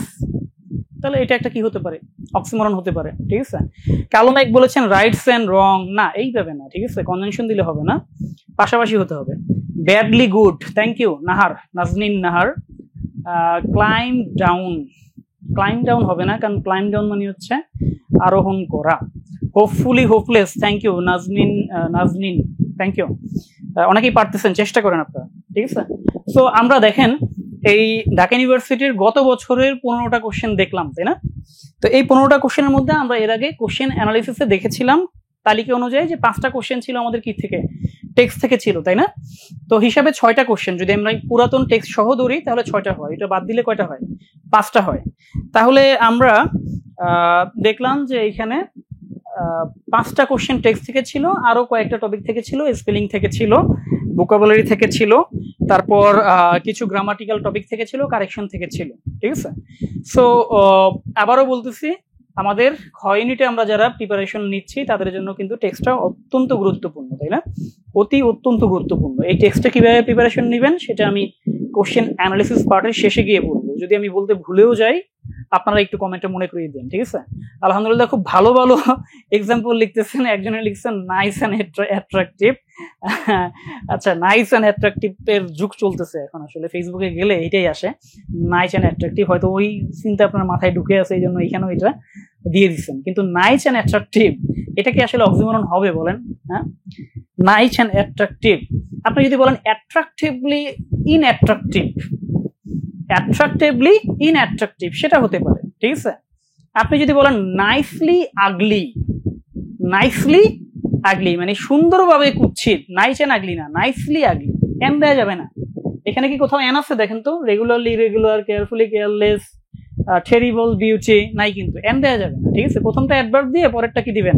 তাহলে এটা একটা কি হতে পারে? অক্সিমরন হতে পারে, ঠিক আছে? কালো মেঘ বলেছেন রাইটস এন্ড রং, না এইভাবে না, ঠিক আছে? কনজাংশন দিলে হবে না, পাশাপাশি হতে হবে। Badly good, thank you Nahar, Nazneen Nahar. Climb down, climb down হবে না, কারণ ক্লাইম ডাউন মানে হচ্ছে আরোহণ করা। Hopefully hopeless, thank you Nazneen, thank you. অনেকেই পারতেছেন, চেষ্টা করেন আপনারা, ঠিক আছে? সো আমরা দেখেন এই ঢাকা ইউনিভার্সিটির গত বছরের 15টা কোশ্চেন দেখলাম, তাই না? তো এই 15টা কোশ্চেনের মধ্যে আমরা এর আগে কোশ্চেন অ্যানালিসিসে দেখেছিলাম তালিকা অনুযায়ী যে 5টা কোশ্চেন ছিল আমাদের কি থেকে? টেক্সট থেকে ছিল, তাই না? তো হিসাবে 6টা কোশ্চেন, যদি আমরা পুরাতন টেক্সট সহ ধরি তাহলে 6টা হয়, এটা বাদ দিলে কয়টা হয়? 5টা হয়। তাহলে আমরা দেখলাম যে এখানে 5টা কোশ্চেন টেক্সট থেকে ছিল, আরো কয়েকটা টপিক থেকে ছিল, স্পেলিং থেকে ছিল, ভোকাবুলারি থেকে ছিল, তারপর কিছু গ্রামাটিক্যাল টপিক থেকে ছিল, কারেকশন থেকে ছিল, ঠিক আছে? সো আবারও বলতেছি, আমাদের খ ইউনিটে আমরা যারা প্রিপারেশন নিচ্ছি তাদের জন্য কিন্তু টেক্সটটা অত্যন্ত গুরুত্বপূর্ণ, তাই না? অত্যন্ত গুরুত্বপূর্ণ। এই টেক্সটটা কিভাবে প্রিপারেশন নেবেন সেটা আমি কোশ্চেন অ্যানালিসিস পার্টের শেষে গিয়ে বলবো। যদি আমি বলতে ভুলেও যাই, আপনারা একটু কমেন্টে মনে করিয়ে দিন, ঠিক আছে? আলহামদুলিল্লাহ, খুব ভালো ভালো এক্সাম্পল লিখতেছেন। একজনে লিখছেন নাইস অ্যান্ড অ্যাট্রাকটিভ। আচ্ছা, নাইস অ্যান্ড অ্যাট্রাকটিভ এর যুগ চলতেছে এখন, আসলে ফেসবুকে গেলে এটাই আসে, নাইস অ্যান্ড অ্যাট্রাকটিভ। হয়তো ওই চিন্তা আপনার মাথায় ঢুকে আছে, এই জন্য এখানেও এটা দিয়ে দিচ্ছেন। কিন্তু নাইস অ্যান্ড অ্যাট্রাকটিভ এটা কি আসলে অক্সিমরন হবে বলেন? হ্যাঁ, নাইস অ্যান্ড অ্যাট্রাকটিভ। আপনি যদি বলেন অ্যাট্রাকটিভলি ইনঅ্যাট্রাকটিভ, অ্যাট্রাকটিভলি ইনঅ্যাট্রাকটিভ, সেটা হতে পারে, ঠিক আছে। আপনি যদি বলেন নাইসলি আগলি, নাইসলি আগলি মানে সুন্দরভাবে কুৎসিত, নাইস এন্ড আগলি না, নাইসলি আগলি, এন দেওয়া যাবে না। এখানে কি কোথাও এন আছে দেখেন তো? Regularly irregular, carefully careless, terrible, beauty নাই, কিন্তু এন দেওয়া যাবে না। ঠিক আছে, প্রথমটা অ্যাডভার্ব দিয়ে পরেরটা কি দিবেন?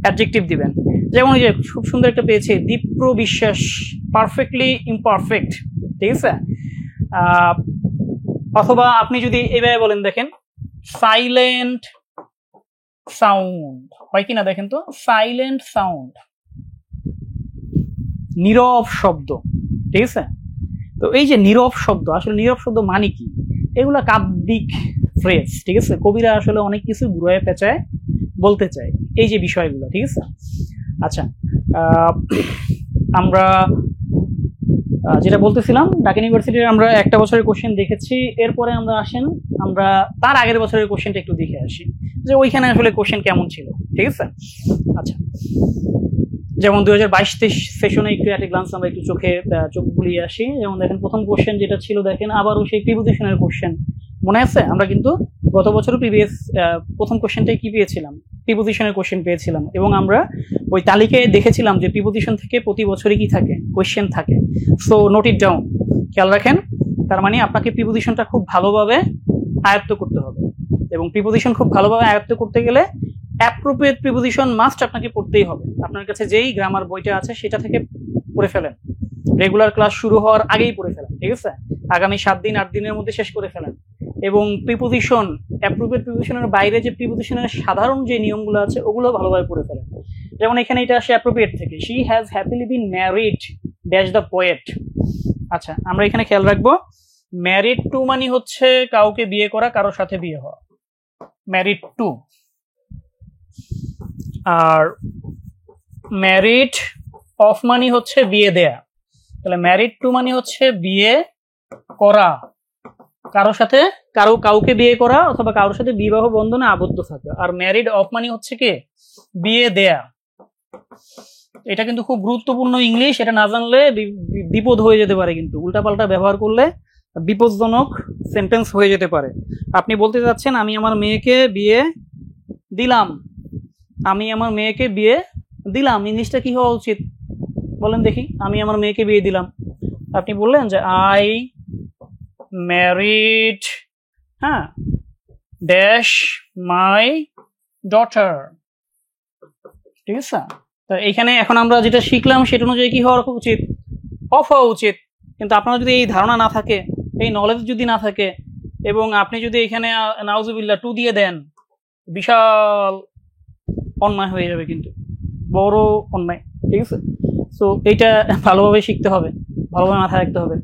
অ্যাডজেক্টিভ দিবেন। যেমন এই যে খুব সুন্দর একটা পেয়েছে, দীপ্র বিশ্বাস, পারফেক্টলি ইমপারফেক্ট। ঠিক আছে, অথবা আপনি যদি এইভাবে বলেন, দেখেন সাইলেন্ট সাউন্ড, হয় কিনা দেখেন তো? সাইলেন্ট সাউন্ড, নীরব শব্দ। ঠিক আছে, তো এই যে নীরব শব্দ, আসলে নীরব শব্দ মানে কি? এগুলা কাব্যিক ফ্রেজ। ঠিক আছে, কবিরা আসলে অনেক কিছু ঘুরায় পেঁচায় বলতে চায়, এই যে বিষয়গুলো। ঠিক আছে, আচ্ছা, আমরা যেটা বলতেছিলাম, ঢাকা ইউনিভার্সিটির আমরা একটা বছরের কোশ্চেন দেখেছি। এরপরে আমরা আসেন, আমরা তার আগের বছরের কোশ্চেনটা একটু দেখে আসি যে ওইখানে আসলে কোশ্চেন কেমন ছিল। ঠিক আছে, আচ্ছা, যেমন 2022-23 সেশনে একটু একটা গ্লান্স আমরা একটু চোখ বুলিয়ে আসি। যেমন দেখেন প্রথম কোশ্চেন যেটা ছিল, দেখেন আবারও সেই প্রিপোজিশনের কোশ্চেন। মনে আছে আমরা কিন্তু গত বছরও প্রিভিয়াস প্রথম কোশ্চেনটাই কি পেয়েছিলাম? প্রিপোজিশনের কোশ্চেন পেয়েছিলাম, এবং আমরা ওই তালিকায় দেখেছিলাম যে প্রিপোজিশন থেকে প্রতি বছরই কি থাকে? কোশ্চেন থাকে। সো নোট ইট ডাউন, খেয়াল রাখেন। তার মানে আপনাকে প্রিপোজিশনটা খুব ভালোভাবে আয়ত্ত করতে হবে, এবং প্রিপোজিশন খুব ভালোভাবে আয়ত্ত করতে গেলে অ্যাপ্রোপ্রিয়েট প্রিপোজিশন মাস্ট আপনাকে পড়তেই হবে। আপনার কাছে যেই গ্রামার বইটা আছে সেটা থেকে পড়ে ফেলেন, রেগুলার ক্লাস শুরু হওয়ার আগেই পড়ে ফেলেন। ঠিক আছে, আগামী 7 দিন 8 দিনের মধ্যে শেষ করে ফেলেন। এবং প্রিপোজিশন, অ্যাপ্রোপ্রিয়েট প্রিপোজিশনের বাইরে যে প্রিপোজিশনের সাধারণ যে নিয়মগুলো আছে ওগুলো ভালোভাবে পড়ে ফেলেন। যেমন এখানে এটা আসে অ্যাপ্রোপ্রিয়েট থেকে, she has happily been married dash the poet. আচ্ছা, আমরা এখানে খেয়াল রাখবো, ম্যারিড টু মানে হচ্ছে কাউকে বিয়ে করা, কারোর সাথে বিয়ে হওয়া, married to. R married of মানে হচ্ছে বিয়ে দেয়া। তাহলে ম্যারিড টু মানে হচ্ছে বিয়ে করা, কারোর সাথে, কাউকে বিয়ে করা অথবা কারোর সাথে বিবাহ বন্ধনে আবদ্ধ থাকা। আর ম্যারিড অফ মানে হচ্ছে কি? বিয়ে দেয়া। এটা কিন্তু খুব গুরুত্বপূর্ণ ইংলিশ, এটা না জানলে বিপদ হয়ে যেতে পারে, কিন্তু উল্টাপাল্টা ব্যবহার করলে বিপজ্জনক সেন্টেন্স হয়ে যেতে পারে। আপনি বলতে চাচ্ছেন আমি আমার মেয়েকে বিয়ে দিলাম, আমি আমার মেয়েকে বিয়ে দিলাম, ইংলিশটা কি হওয়া উচিত বলেন দেখি? আমি আমার মেয়েকে বিয়ে দিলাম, আপনি বললেন যে I married dash my daughter. ঠিক আছে, তো এইখানে এখন আমরা যেটা শিখলাম সেটা অনুযায়ী কি হওয়া উচিত? অফ হওয়া উচিত। কিন্তু আপনার যদি এই ধারণা না থাকে, এই নলেজ যদি না থাকে, এবং আপনি যদি এখানে নাউজুবিল্লাহ টু দিয়ে দেন, বিশাল অন্যায় হয়ে যাবে, কিন্তু বড় অন্যায়। ঠিক আছে, সো এইটা ভালোভাবে শিখতে হবে, ভালোভাবে মাথায় রাখতে হবে,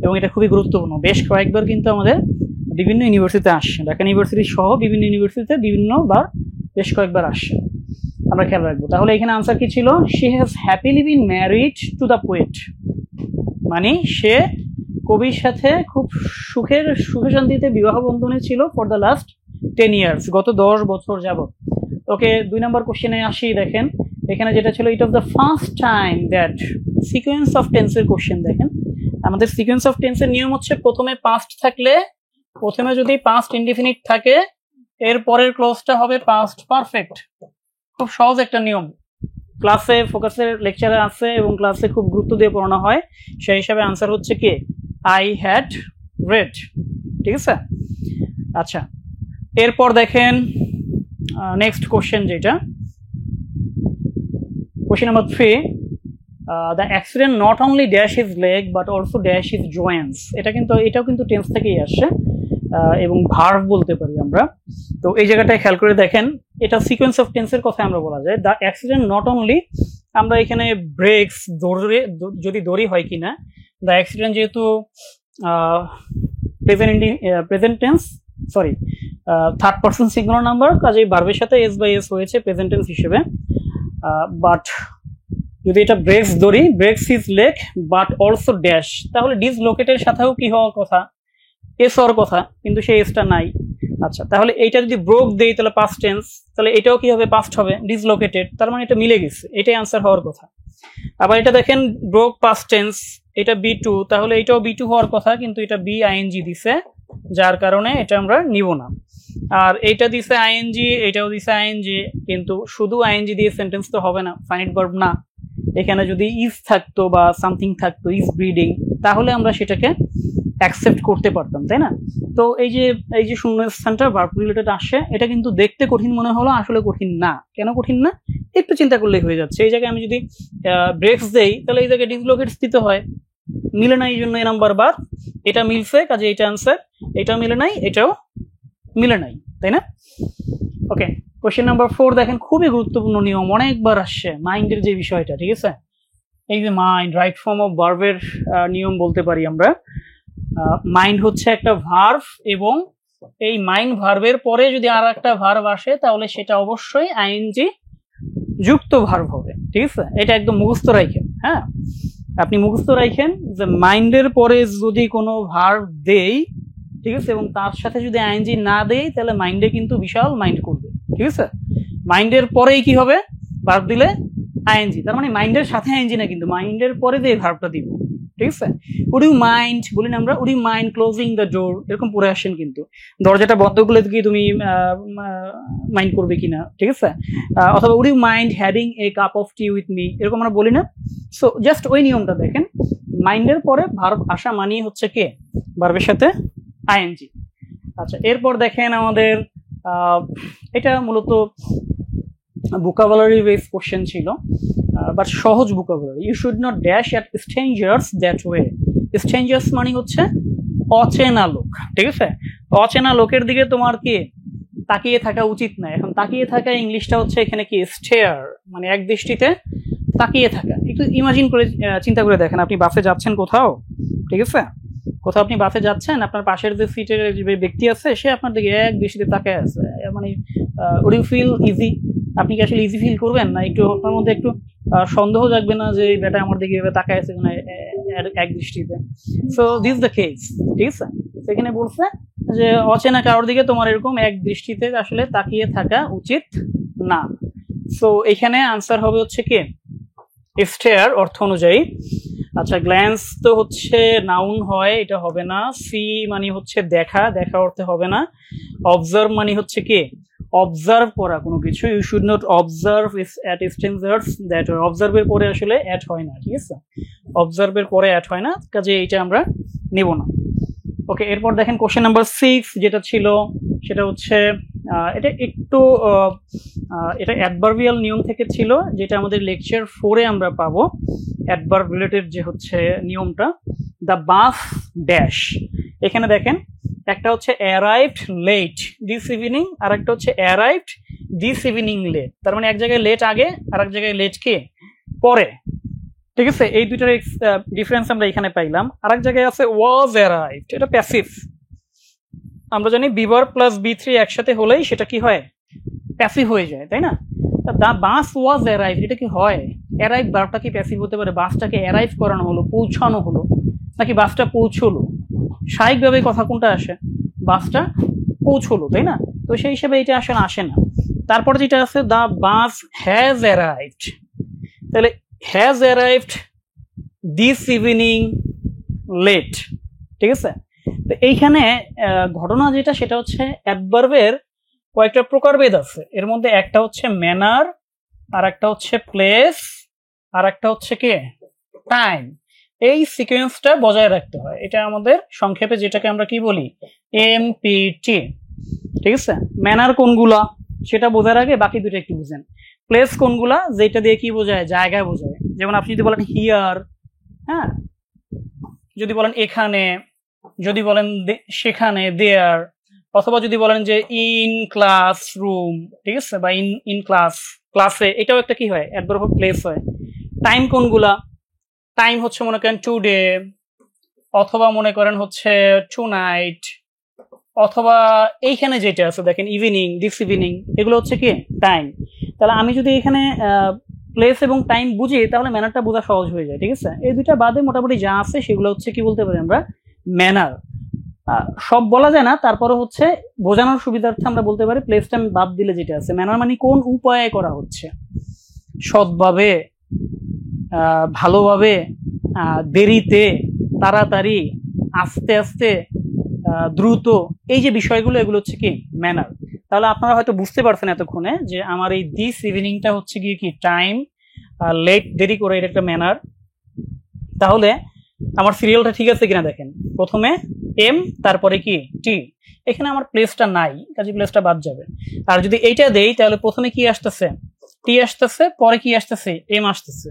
এবং এটা খুবই গুরুত্বপূর্ণ। বেশ কয়েকবার কিন্তু আমাদের বিভিন্ন ইউনিভার্সিটিতে আসছে, ঢাকা ইউনিভার্সিটি সহ বিভিন্ন ইউনিভার্সিটিতে বিভিন্নবার বেশ কয়েকবার আসছে, আমরা খেয়াল রাখবো। তাহলে এখানে আনসার কি ছিল? She has happily been married to the poet, মানে সে কবির সাথে খুব সুখে শান্তিতে বিবাহ বন্ধনে ছিল ফর দ্য লাস্ট 10 years, গত 10 বছর যাবত। ওকে, 2 নম্বর কোশ্চেনে আসি। দেখেন এখানে যেটা ছিল, it of the first time that, sequence of টেন্সের কোশ্চেন। দেখেন আমাদের সিকোয়েন্স অফ টেন্সের নিয়ম হচ্ছে, প্রথমে পাস্ট থাকলে, প্রথমে যদি পাস্ট ইনডিফিনিট থাকে, এর পরের ক্লোজটা হবে পাস্ট পারফেক্ট। খুব সহজ একটা নিয়ম, ক্লাসে ফোকাসের লেকচারে আছে এবং ক্লাসে খুব গুরুত্ব দিয়ে পড়ানো হয়। সেই হিসাবে আনসার হচ্ছে কি? I had red. ঠিক আছে, আচ্ছা, এরপর দেখেন নেক্সট কোশ্চেন, যেটা question number 3, the accident not only dash his leg but also dash his Joints. এটাও কিন্তু টেন্স থেকেই আসছে, এবং ভার্ব বলতে পারি আমরা। তো এই জায়গাটায় খেয়াল করে দেখেন, এটা সিকোয়েন্স অফ টেন্সের কথা আমরা বলা যায়। দ্য অ্যাক্সিডেন্ট নট অনলি, আমরা এখানে ব্রেকস যদি দড়ি হয় কিনা, দ্য অ্যাক্সিডেন্ট যেহেতু present tense, sorry third person singular number, কাজেই ভার্বের সাথে এস বাই এস হয়েছে প্রেজেন্ট টেন্স হিসেবে। বাট যদি এটা ব্রেকস দড়ি, ব্রেকস his leg but also dash, তাহলে ডিসলোকেটের সাথেও কি হওয়ার কথা? এস হওয়ার কথা, কিন্তু সেই এসটা নাই। আচ্ছা, তাহলে এইটা যদি ব্রোক দেই তাহলে পাস্ট টেন্স, তাহলে এটাও কি হবে? পাস্ট হবে, ডিসলোকেটেড, তার মানে এটা মিলে গেছে, এটাই আনসার হওয়ার কথা। আবার এটা দেখেন ব্রোক পাস্ট টেন্স, এটা B2, তাহলে এটাও B2 হওয়ার কথা, কিন্তু এটা BING দিছে, যার কারণে এটা আমরা নিব না। আর এটা দিছে আইএনজি, এটাও দিছে আইএনজি, কিন্তু শুধু আইএনজি দিয়ে সেন্টেন্স তো হবে না, ফাইনাইট ভার্ব না। এখানে যদি ইজ থাকতো বা সামথিং থাকতো, ইজ ব্রিডিং, তাহলে আমরা সেটাকে অ্যাকসেপ্ট করতে পারতাম, তাই না? তো এই যে শূন্যস্থানটা ভার্ব রিলেটেড আসে, এটা কিন্তু দেখতে কঠিন মনে হলো, আসলে কঠিন না। কেন কঠিন না? একটু চিন্তা করলেই হয়ে যাচ্ছে। এই জায়গায় আমি যদি ব্রেকস দেই, তাহলে এই জায়গায় ডিসলোকেটস দিতে হয়, মিলে নাই, এই জন্য এ নাম্বার বার। এটা মিলছে, কাজে এটা আনসার। এটাও মিলে নাই, এটাও মিলে নাই, তাই না? ওকে, কোশ্চেন নাম্বার 4 দেখেন, খুবই গুরুত্বপূর্ণ নিয়ম, অনেকবার আসছে, মাইন্ডের যে বিষয়টা, ঠিক আছে? এই যে মাইন্ড, রাইট ফর্ম অফ ভার্বের নিয়ম বলতে পারি আমরা। মাইন্ড হচ্ছে একটা ভার্ব, এবং এই মাইন্ড ভার্বের পরে যদি আর একটা ভার্ব আসে, তাহলে সেটা অবশ্যই আইএনজি যুক্ত ভার্ব হবে, ঠিক আছে? এটা একদম মুখস্থ রাখেন। হ্যাঁ, আপনি মুখস্থ রাখেন যে মাইন্ডের পরে যদি কোনো ভার্ব দেই, ঠিক আছে, এবং তার সাথে যদি আইএনজি না দেই, তাহলে মাইন্ডে কিন্তু বিশাল মাইন্ড করবে, ঠিক আছে? মাইন্ডের পরেই কি হবে? ভার্ব দিলে আইএনজি, তার মানে মাইন্ডের সাথে আইএনজি না, কিন্তু মাইন্ডের পরে যে ভার্বটা দিব, ঠিক আছে? উড ইউ মাইন্ড বলি না আমরা, would you mind closing the door, এরকম পড়ে আসেন, কিন্তু দরজাটা বন্ধ করলে কি তুমি মাইন্ড করবে কিনা, ঠিক আছে? অথবা would you mind having a cup of tea with me, এরকম আমরা বলি না? সো জাস্ট ওই নিয়মটা দেখেন, মাইন্ডের পরে ভার্ব আসা মানেই হচ্ছে কে? ভার্বের সাথে আইএনজি। আচ্ছা, এরপর দেখেন আমাদের এটা মূলত vocabulary বেস কোশ্চেন ছিল, বাট সহজ vocabulary। You should not dash at strangers that way. Strangers মানে হচ্ছে অচেনা লোক, ঠিক আছে? অচেনা লোকের দিকে তোমার কি তাকিয়ে থাকা উচিত না। এখন তাকিয়ে থাকা ইংলিশটা হচ্ছে এখানে কি? স্টেয়ার, মানে এক দৃষ্টিতে তাকিয়ে থাকা। একটু ইমাজিন করে চিন্তা করে দেখেন, আপনি বাসে যাচ্ছেন কোথাও, ঠিক আছে? কোথাও আপনি বাসে যাচ্ছেন, আপনার পাশের যে সিটের যে ব্যক্তি আছে, সে আপনার দিকে এক দৃষ্টিতে তাকায় আছে, মানে উড ইউ ফিল ইজি? আপনি কি আসলে ইজি ফিল করবেন না? একটু আপনার মধ্যে একটু সন্দেহ জাগবে না যে বেটা আমার দিকে এভাবে তাকায় আছে এক দৃষ্টিতে? সো দিস দ্য কেস, ঠিক আছে? সেখানে বলছে যে অচেনা কারোর দিকে তোমার এরকম এক দৃষ্টিতে আসলে তাকিয়ে থাকা উচিত না। সো এখানে আনসার হবে হচ্ছে কি? স্টেয়ার অর্থ অনুযায়ী। আচ্ছা, গ্ল্যান্স তো হচ্ছে নাউন হয়, এটা হবে না। সি মানে হচ্ছে দেখা, দেখা অর্থে হবে না। অবজার্ভ মানে হচ্ছে কি? অবজার্ভ করা কোনো কিছু। You should not observe at strangers that way. অবজার্ভের পরে আসলে অ্যাড হয় না, ঠিক আছে? অবজার্ভের পরে অ্যাড হয় না, কাজে এইটা আমরা নিব না। ওকে, এরপর দেখেন কোশ্চেন নাম্বার 6 যেটা ছিল, সেটা হচ্ছে এটা একটু এটা অ্যাডভার্বিয়াল নিয়ম থেকে ছিল, যেটা আমাদের লেকচার 4-এ আমরা পাবো। অ্যাডভার্ব রিলেটেড যে হচ্ছে নিয়মটা, দ্য বাস ড্যাশ। এখানে দেখেন, একটা হচ্ছে অ্যারাইভড লেট দিস ইভিনিং, আর একটা হচ্ছে অ্যারাইভড দিস ইভিনিং লেট। তার মানে এক জায়গায় লেট আগে, আর এক জায়গায় লেট কে পরে, ঠিক আছে? এই দুইটার ডিফারেন্স আমরা এখানে পাইলাম। আর এক জায়গায় আছে ওয়াজ অ্যারাইভড, এটা প্যাসিভ। আমরা জানি বিভার প্লাস বি3 একসাথে হলেই সেটা কি হয়? প্যাসিভ হয়ে যায়, তাই না? দ্য বাস ওয়াজ অ্যারাইভড, এটা কি হয়? অ্যারাইভ ভার্বটা কি প্যাসিভ হতে পারে? বাসটাকে অ্যারাইভ করানো হলো, পৌঁছানো হলো, নাকি বাসটা পৌঁছলো? স্বাভাবিকভাবে কথা কোনটা আসে? বাসটা পৌঁছলো, তাই না? তো সেই হিসেবে এটা আসলে আসে না। তারপরে যেটা আছে, দ্য বাস হ্যাজ অ্যারাইভড, তাহলে has arrived this evening late, ঠিক আছে? তো এইখানে ঘটনা যেটা, সেটা হচ্ছে অ্যাডভার্বের কয়েকটা প্রকারভেদ আছে। এর মধ্যে একটা হচ্ছে ম্যানার, আর একটা হচ্ছে প্লেস, আর একটা হচ্ছে কি টাইম। এই সিকোয়েন্সটা বজায় রাখতে হয়। এটা আমাদের সংক্ষেপে যেটাকে আমরা কি বলি? এমপিটি, ঠিক আছে? ম্যানার কোনগুলা সেটা বোঝার আগে বাকি দুটো একটু বুঝেন। প্লেস কোনগুলা, যেটা দিয়ে কি বোঝায়? জায়গা বোঝায়। যেমন আপনি যদি বলেন হিয়ার, হ্যাঁ, যদি বলেন এখানে, যদি বলেন সেখানে দেয়ার, অথবা যদি বলেন যে ইন ক্লাস রুম, ঠিক আছে, বা ইন ক্লাস, ক্লাসে, এটাও একটা কি হয়? অ্যাডভার্ব অফ প্লেস হয়। টাইম কোনগুলা? টাইম হচ্ছে মনে করেন টুডে, অথবা মনে করেন হচ্ছে টু নাইট, অথবা এইখানে যেটা আছে দেখেন ইভিনিং, দিস ইভিনিং, এগুলো হচ্ছে কি টাইম। তাহলে আমি যদি এখানে প্লেস এবং টাইম বুঝি, তাহলে ম্যানারটা বোঝা সহজ হয়ে যায়, ঠিক আছে? এই দুইটা বাদে মোটামুটি যা আছে সেগুলো হচ্ছে কি বলতে পারি আমরা? ম্যানার। সব বলা যায় না, তারপরে হচ্ছে বোঝানোর সুবিধার্থে আমরা বলতে পারি প্লেসটা বাদ দিলে যেটা আছে। ম্যানার মানে কোন উপায়ে করা হচ্ছে, সৎভাবে, ভালোভাবে, দেরিতে, তাড়াতাড়ি, আস্তে আস্তে, দ্রুত, এই যে বিষয়গুলো এগুলো হচ্ছে কি ম্যানার। তাহলে আপনারা হয়তো বুঝতে পারছেন এতক্ষণে যে আমার এই দিস ইভিনিংটা হচ্ছে গিয়ে কি টাইম, লেট দেরি করে এটা একটা ম্যানার। তাহলে আমার সিরিয়ালটা ঠিক আছে কিনা দেখেন, প্রথমে এম তারপরে কি টি, এখানে আমার প্লেসটা নাই, কাজে প্লেসটা বাদ যাবে। আর যদি এইটা দেই তাহলে প্রথমে কি আসতেছে, টি আসতেছে, পরে কি আসতেছে, এম আসতেছে।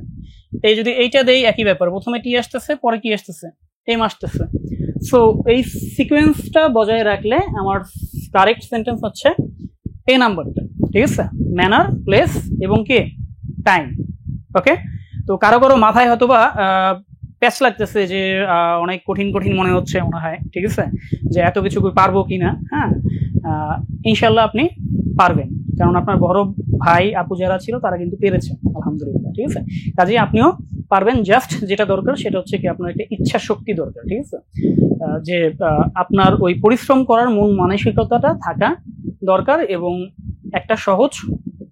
এই যদি এইটা দেই একই ব্যাপার, প্রথমে টি আসতেছে, পরে কি আসতেছে, এম আসতেছে। সো এই সিকোয়েন্সটা বজায় রাখলে আমার কারেক্ট সেন্টেন্স হচ্ছে এ নাম্বারটা, ঠিক আছে, ম্যানার, প্লেস এবং কি টাইম। ওকে, তো কারো কারো মাথায় হয়তো বা প্যাচ লাগতেছে যে অনেক কঠিন কঠিন মনে হচ্ছে মনে হয়, ঠিক আছে, যে এত কিছু পারবো কিনা। হ্যাঁ, ইনশাল্লাহ আপনি পারবেন, কারণ আপনার বড় ভাই আপু যারা ছিল তারা কিন্তু পেরেছে আলহামদুলিল্লাহ, ঠিক আছে। কাজেই আপনিও পারবেন, জাস্ট যেটা দরকার সেটা হচ্ছে কি আপনার একটা ইচ্ছা শক্তি দরকার, ঠিক আছে, যে আপনার ওই পরিশ্রম করার মন মানসিকতাটা থাকা দরকার এবং একটা সহজ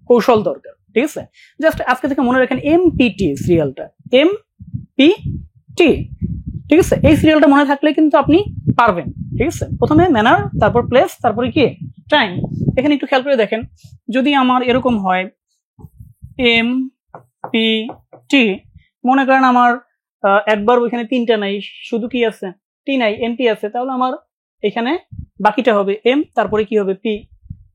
কৌশল দরকার, ঠিক আছে। জাস্ট আজকে থেকে মনে রাখেন এমপিটি সিরিয়ালটা, এমপিটি, ঠিক আছে, এই সিরিয়ালটা মনে থাকলে কিন্তু আপনি পারবেন, ঠিক আছে। প্রথমে ম্যানার, তারপর প্লেস, তারপরে কি টাইম। এখানে একটু খেয়াল করে দেখেন, যদি আমার এরকম হয় এম পি টি, মনে করেন আমার একবার ওইখানে তিনটা নাই, শুধু কি আছে টি নাই, এমপি আছে, তাহলে আমার এখানে বাকিটা হবে এম তারপরে কি হবে পি,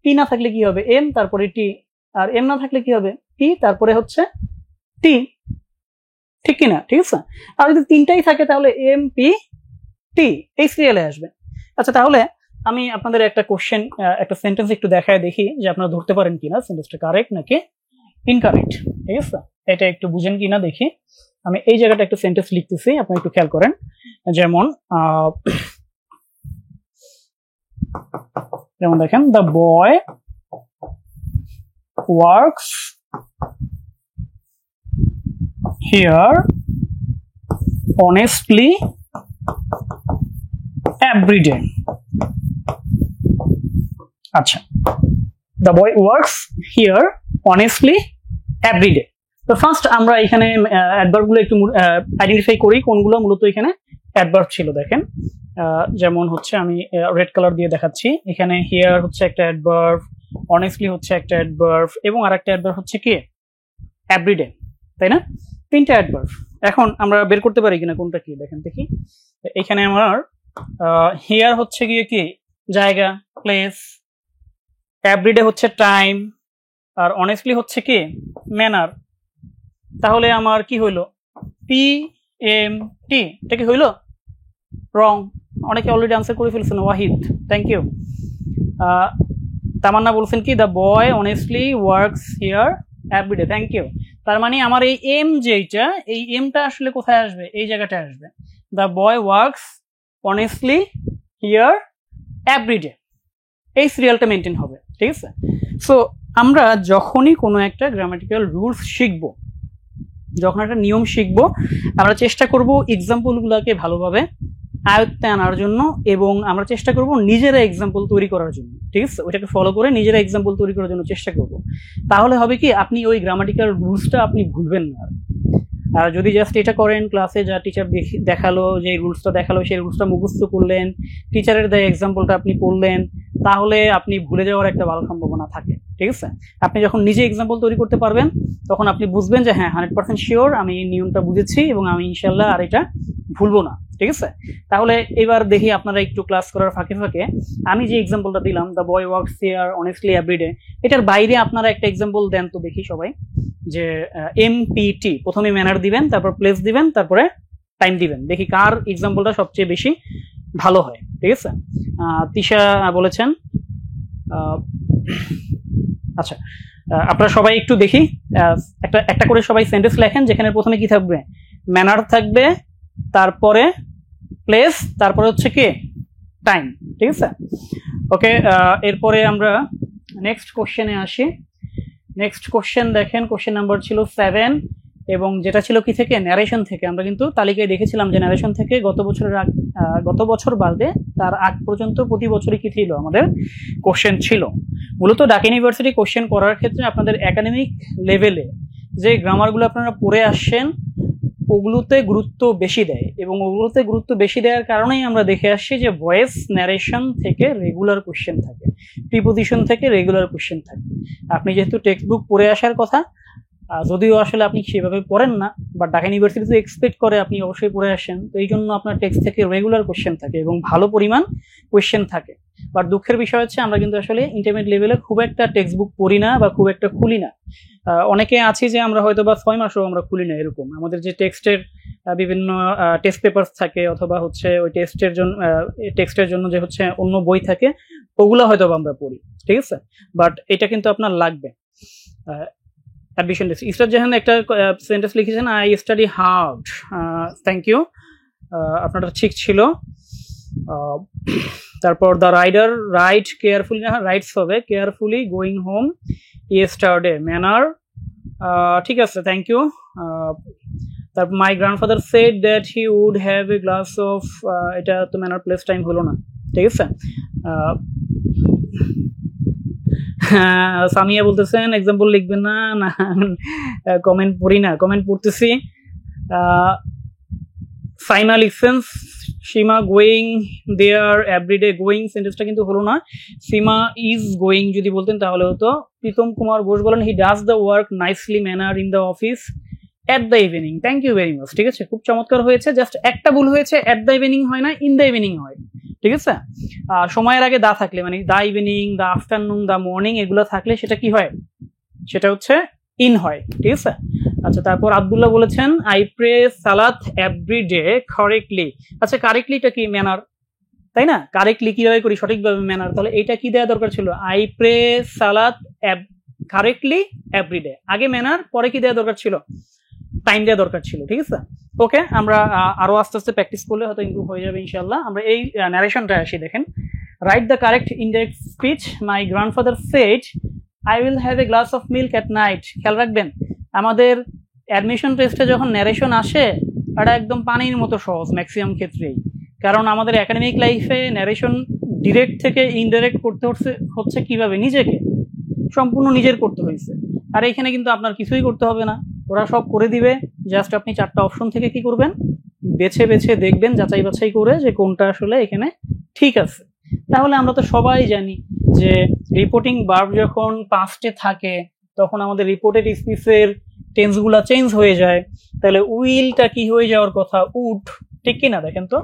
পি না থাকলে কি হবে এম তারপরে টি, আর এম না থাকলে কি হবে পি তারপরে হচ্ছে টি, ঠিক কিনা, ঠিক আছে। আর যদি তিনটাই থাকে তাহলে এম পি টি এই সিরিয়ালে আসবে। আচ্ছা, তাহলে আমি আপনাদের একটা কোশ্চেন, একটা সেন্টেন্স একটু দেখায় দেখি যে আপনারা ধরতে পারেন কিনা সেন্টেন্সটা কারেক্ট নাকি ইনকারেক্ট, ঠিক আছে, এটা একটু বুঝেন কিনা দেখি। আমি এই জায়গাটা একটা সেন্টেন্স লিখতেছি, আপনি একটু খেয়াল করেন। যেমন দেখেন, the boy works here honestly every day. আচ্ছা, the boy works here honestly every day. তো ফার্স্ট আমরা এখানে অ্যাডভার্ব গুলো একটু আইডেন্টিফাই করি কোনগুলো মূলত এখানে অ্যাডভার্ব ছিল। দেখেন, যেমন হচ্ছে আমি রেড কালার দিয়ে দেখাচ্ছি, এখানে হিয়ার হচ্ছে একটা অ্যাডভার্ব, honestly হচ্ছে একটা অ্যাডভার্ব এবং আরেকটা অ্যাডভার্ব হচ্ছে কি এভরিডে, তাই না? তিনটা অ্যাডভার্ব। এখন আমরা বের করতে পারি কিনা কোনটা কি, দেখেন দেখি। এখানে আমার হিয়ার হচ্ছে গিয়ে কি জায়গা, প্লেস, এভরিডে হচ্ছে টাইম, আর অনেস্টলি হচ্ছে কি ম্যানার। তাহলে আমার কি হইলো পি এম টি, এটা কি হইলো রং? অনেকে অলরেডি আনসার করে ফেলছেন, ওয়াহিদ থ্যাংক ইউ। তামান্না বলছেন কি the boy honestly works here every day, thank you. তার মানে আমার এই এম যেটা, এই এমটা আসলে কোথায় আসবে, এই জায়গাটায় আসবে। The boy works honestly here every day, এই সিরিয়ালটা মেনটেন হবে, ঠিক আছে। সো আমরা যখনই কোনো একটা গ্রামাটিক্যাল রুলস শিখবো, যখন একটা নিয়ম শিখবো, আমরা চেষ্টা করব এক্সাম্পলগুলোকে ভালোভাবে আয়ত্তে আনার জন্য এবং আমরা চেষ্টা করব নিজেরা এক্সাম্পল তৈরি করার জন্য, ঠিক আছে, ওইটাকে ফলো করে নিজেরা এক্সাম্পল তৈরি করার জন্য চেষ্টা করব। তাহলে হবে কি আপনি ওই গ্রামাটিক্যাল রুলসটা আপনি ভুলবেন না। আর যদি জাস্ট এটা করেন, ক্লাসে যা টিচার দেখালো, যে রুলসটা দেখালো সেই রুলসটা মুখস্থ করলেন, টিচারের দেয় এক্সাম্পলটা আপনি পড়লেন, তাহলে আপনি ভুলে যাওয়ার একটা ভালো সম্ভাবনা থাকে, ঠিক আছে। আপনি যখন নিজে এক্সাম্পল তৈরি করতে পারবেন তখন আপনি বুঝবেন যে হ্যাঁ 100% শিওর আমি এই নিয়মটা বুঝেছি এবং আমি ইনশাল্লাহ আর এটা ভুলবো না, ঠিক আছে। তাহলে এবার দেখি আপনারা একটু ক্লাস করার ফাঁকে ফাঁকে আমি যে এক্সাম্পলটা দিলাম, the boy works here honestly every day, এটার বাইরে আপনারা একটা এক্সাম্পল দেন তো দেখি সবাই। যে এমপিটি, প্রথমে ম্যানার দিবেন, তারপর প্লেস দিবেন, তারপরে টাইম দিবেন, দেখি কার এক্সাম্পলটা সবচেয়ে বেশি ভালো হয়, ঠিক আছে। তিশা বলেছেন। আচ্ছা, আপনারা সবাই একটু দেখি একটা একটা করে সবাই সেন্টেন্স লেখেন, যেখানে প্রথমে কি থাকবে ম্যানার থাকবে, তারপরে প্লেস, তারপরে হচ্ছে কি টাইম, ঠিক আছে। ওকে, এরপরে আমরা নেক্সট কোশ্চেনে আসি। নেক্সট কোশ্চেন দেখেন, কোশ্চেন নাম্বার ছিল 7 এবং যেটা ছিল কি থেকে ন্যারেশন থেকে। আমরা কিন্তু তালিকায় দেখেছিলাম যে ন্যারেশন থেকে গত বছর বাদে তার আগ পর্যন্ত প্রতি বছরই কি ছিল আমাদের কোশ্চেন ছিল। মূলত ঢাকা ইউনিভার্সিটি কোশ্চেন করার ক্ষেত্রে আপনাদের একাডেমিক লেভেলে যে গ্রামারগুলো আপনারা পড়ে আসছেন ওগুলোতে গুরুত্ব বেশি দেয়, এবং ওগুলোতে গুরুত্ব বেশি দেওয়ার কারণেই আমরা দেখে আসছি যে ভয়েস ন্যারেশন থেকে রেগুলার কোশ্চেন থাকে, প্রিপোজিশন থেকে রেগুলার কোশ্চেন থাকে। আপনি যেহেতু টেক্সট বুক পড়ে আসার কথা, যদিও আসলে আপনি সেভাবে পড়েন না, বাট ঢাকা ইউনিভার্সিটি তো এক্সপেক্ট করে আপনি অবশ্যই পড়ে আসেন, তো এই জন্য আপনার টেক্সট থেকে রেগুলার কোশ্চেন থাকে এবং ভালো পরিমাণ কোশ্চেন থাকে। বাট দুঃখের বিষয় হচ্ছে আমরা কিন্তু আসলে ইন্টারমিডিয়েট লেভেলে খুব একটা টেক্সট বুক পড়ি না বা খুব একটা খুলি না। অনেকে আছি যে আমরা হয়তো বা 6 মাসও আমরা খুলি না, এরকম আমাদের যে টেক্সটের বিভিন্ন টেস্ট পেপার থাকে অথবা হচ্ছে ওই টেক্সটের জন্য যে হচ্ছে অন্য বই থাকে, ওগুলো হয়তো আমরা পড়ি, ঠিক আছে। বাট এটা কিন্তু আপনার লাগবে। অ্যাডমিশন টেস্ট ইসরাত জাহান একটা সেন্টেন্স লিখেছেন, I study hard. Thank you, আপনারটা ঠিক ছিল। তারপর the rider ride carefully, rides হবে carefully going home yesterday, manner, ঠিক আছে, থ্যাংক ইউ। তারপর my grandfather said that he would have a glass of, এটা তো ম্যানার প্লেস টাইম হলো না, ঠিক আছে। সামিয়া বলতেছেন এক্সাম্পল লিখবেন না, না কমেন্ট পড়ি না, কমেন্ট পড়তেছি। সাইমা লিখছেন সীমা গোয়িং দেয়ার এভরিডে, গোয়িং সেন্টেন্সটা কিন্তু হলো না, সীমা ইজ গোয়িং যদি বলতেন তাহলে হতো। প্রীতম কুমার ঘোষ বলেন he does the work nicely manner in the office at the evening, thank you very much, ঠিক আছে, খুব চমৎকার হয়েছে। জাস্ট একটা ভুল হয়েছে, এট দ্য ইভিনিং হয় না, ইন দ্য ইভিনিং হয়, ঠিক আছে। সময়ের আগে দা থাকলে মানে the evening, the afternoon, the morning এগুলো থাকলে সেটা কি হয়, সেটা হচ্ছে ইন হয়, ঠিক আছে। আচ্ছা, তারপর আব্দুল্লাহ বলেছেন আই প্রে সালাত এভরি ডে কারেক্টলি। আচ্ছা, কারেক্টলিটা কি ম্যানার, তাই না? কারেক্টলি কিভাবে করি, সঠিকভাবে ম্যানার, তাহলে এটা কি দেওয়া দরকার ছিল, আই প্রে সালাত কারেক্টলি এভরি ডে, আগে ম্যানার, পরে কি দেওয়া দরকার ছিল, টাইম দেওয়া দরকার ছিল, ঠিক আছে। ওকে, আমরা আরো আস্তে আস্তে প্র্যাকটিস করলে হয়তো ইমপ্রুভ হয়ে যাবে ইনশাআল্লাহ। আমরা এই ন্যারেশনটা আসি, দেখেন, write the correct indirect speech, my grandfather said I will have a glass of milk at night. খেয়াল রাখবেন, আমাদের অ্যাডমিশন টেস্টে যখন ন্যারেশন আসে, এটা একদম পানির মতো সহজ ম্যাক্সিমাম ক্ষেত্রেই, কারণ আমাদের একাডেমিক লাইফে ন্যারেশন ডিরেক্ট থেকে ইনডাইরেক্ট করতে হচ্ছে কিভাবে, নিজেকে সম্পূর্ণ নিজের করতে হয়েছে। আর এখানে কিন্তু আপনার কিছুই করতে হবে না, ওরা সব করে দিবে, জাস্ট আপনি 4টা অপশন থেকে কি করবেন, বেছে বেছে দেখবেন, যাচাই বাছাই করে যে কোনটা আসলে এখানে ঠিক আছে। তাহলে আমরা তো সবাই জানি যে রিপোর্টিং ভার্ব যখন পাস্টে থাকে তখন আমাদের রিপোর্টেড স্পিচের টেন্সগুলো চেঞ্জ হয়ে যায়, তাহলে উইলটা কি হয়ে যাওয়ার কথা, উড, ঠিক কিনা দেখেন তো।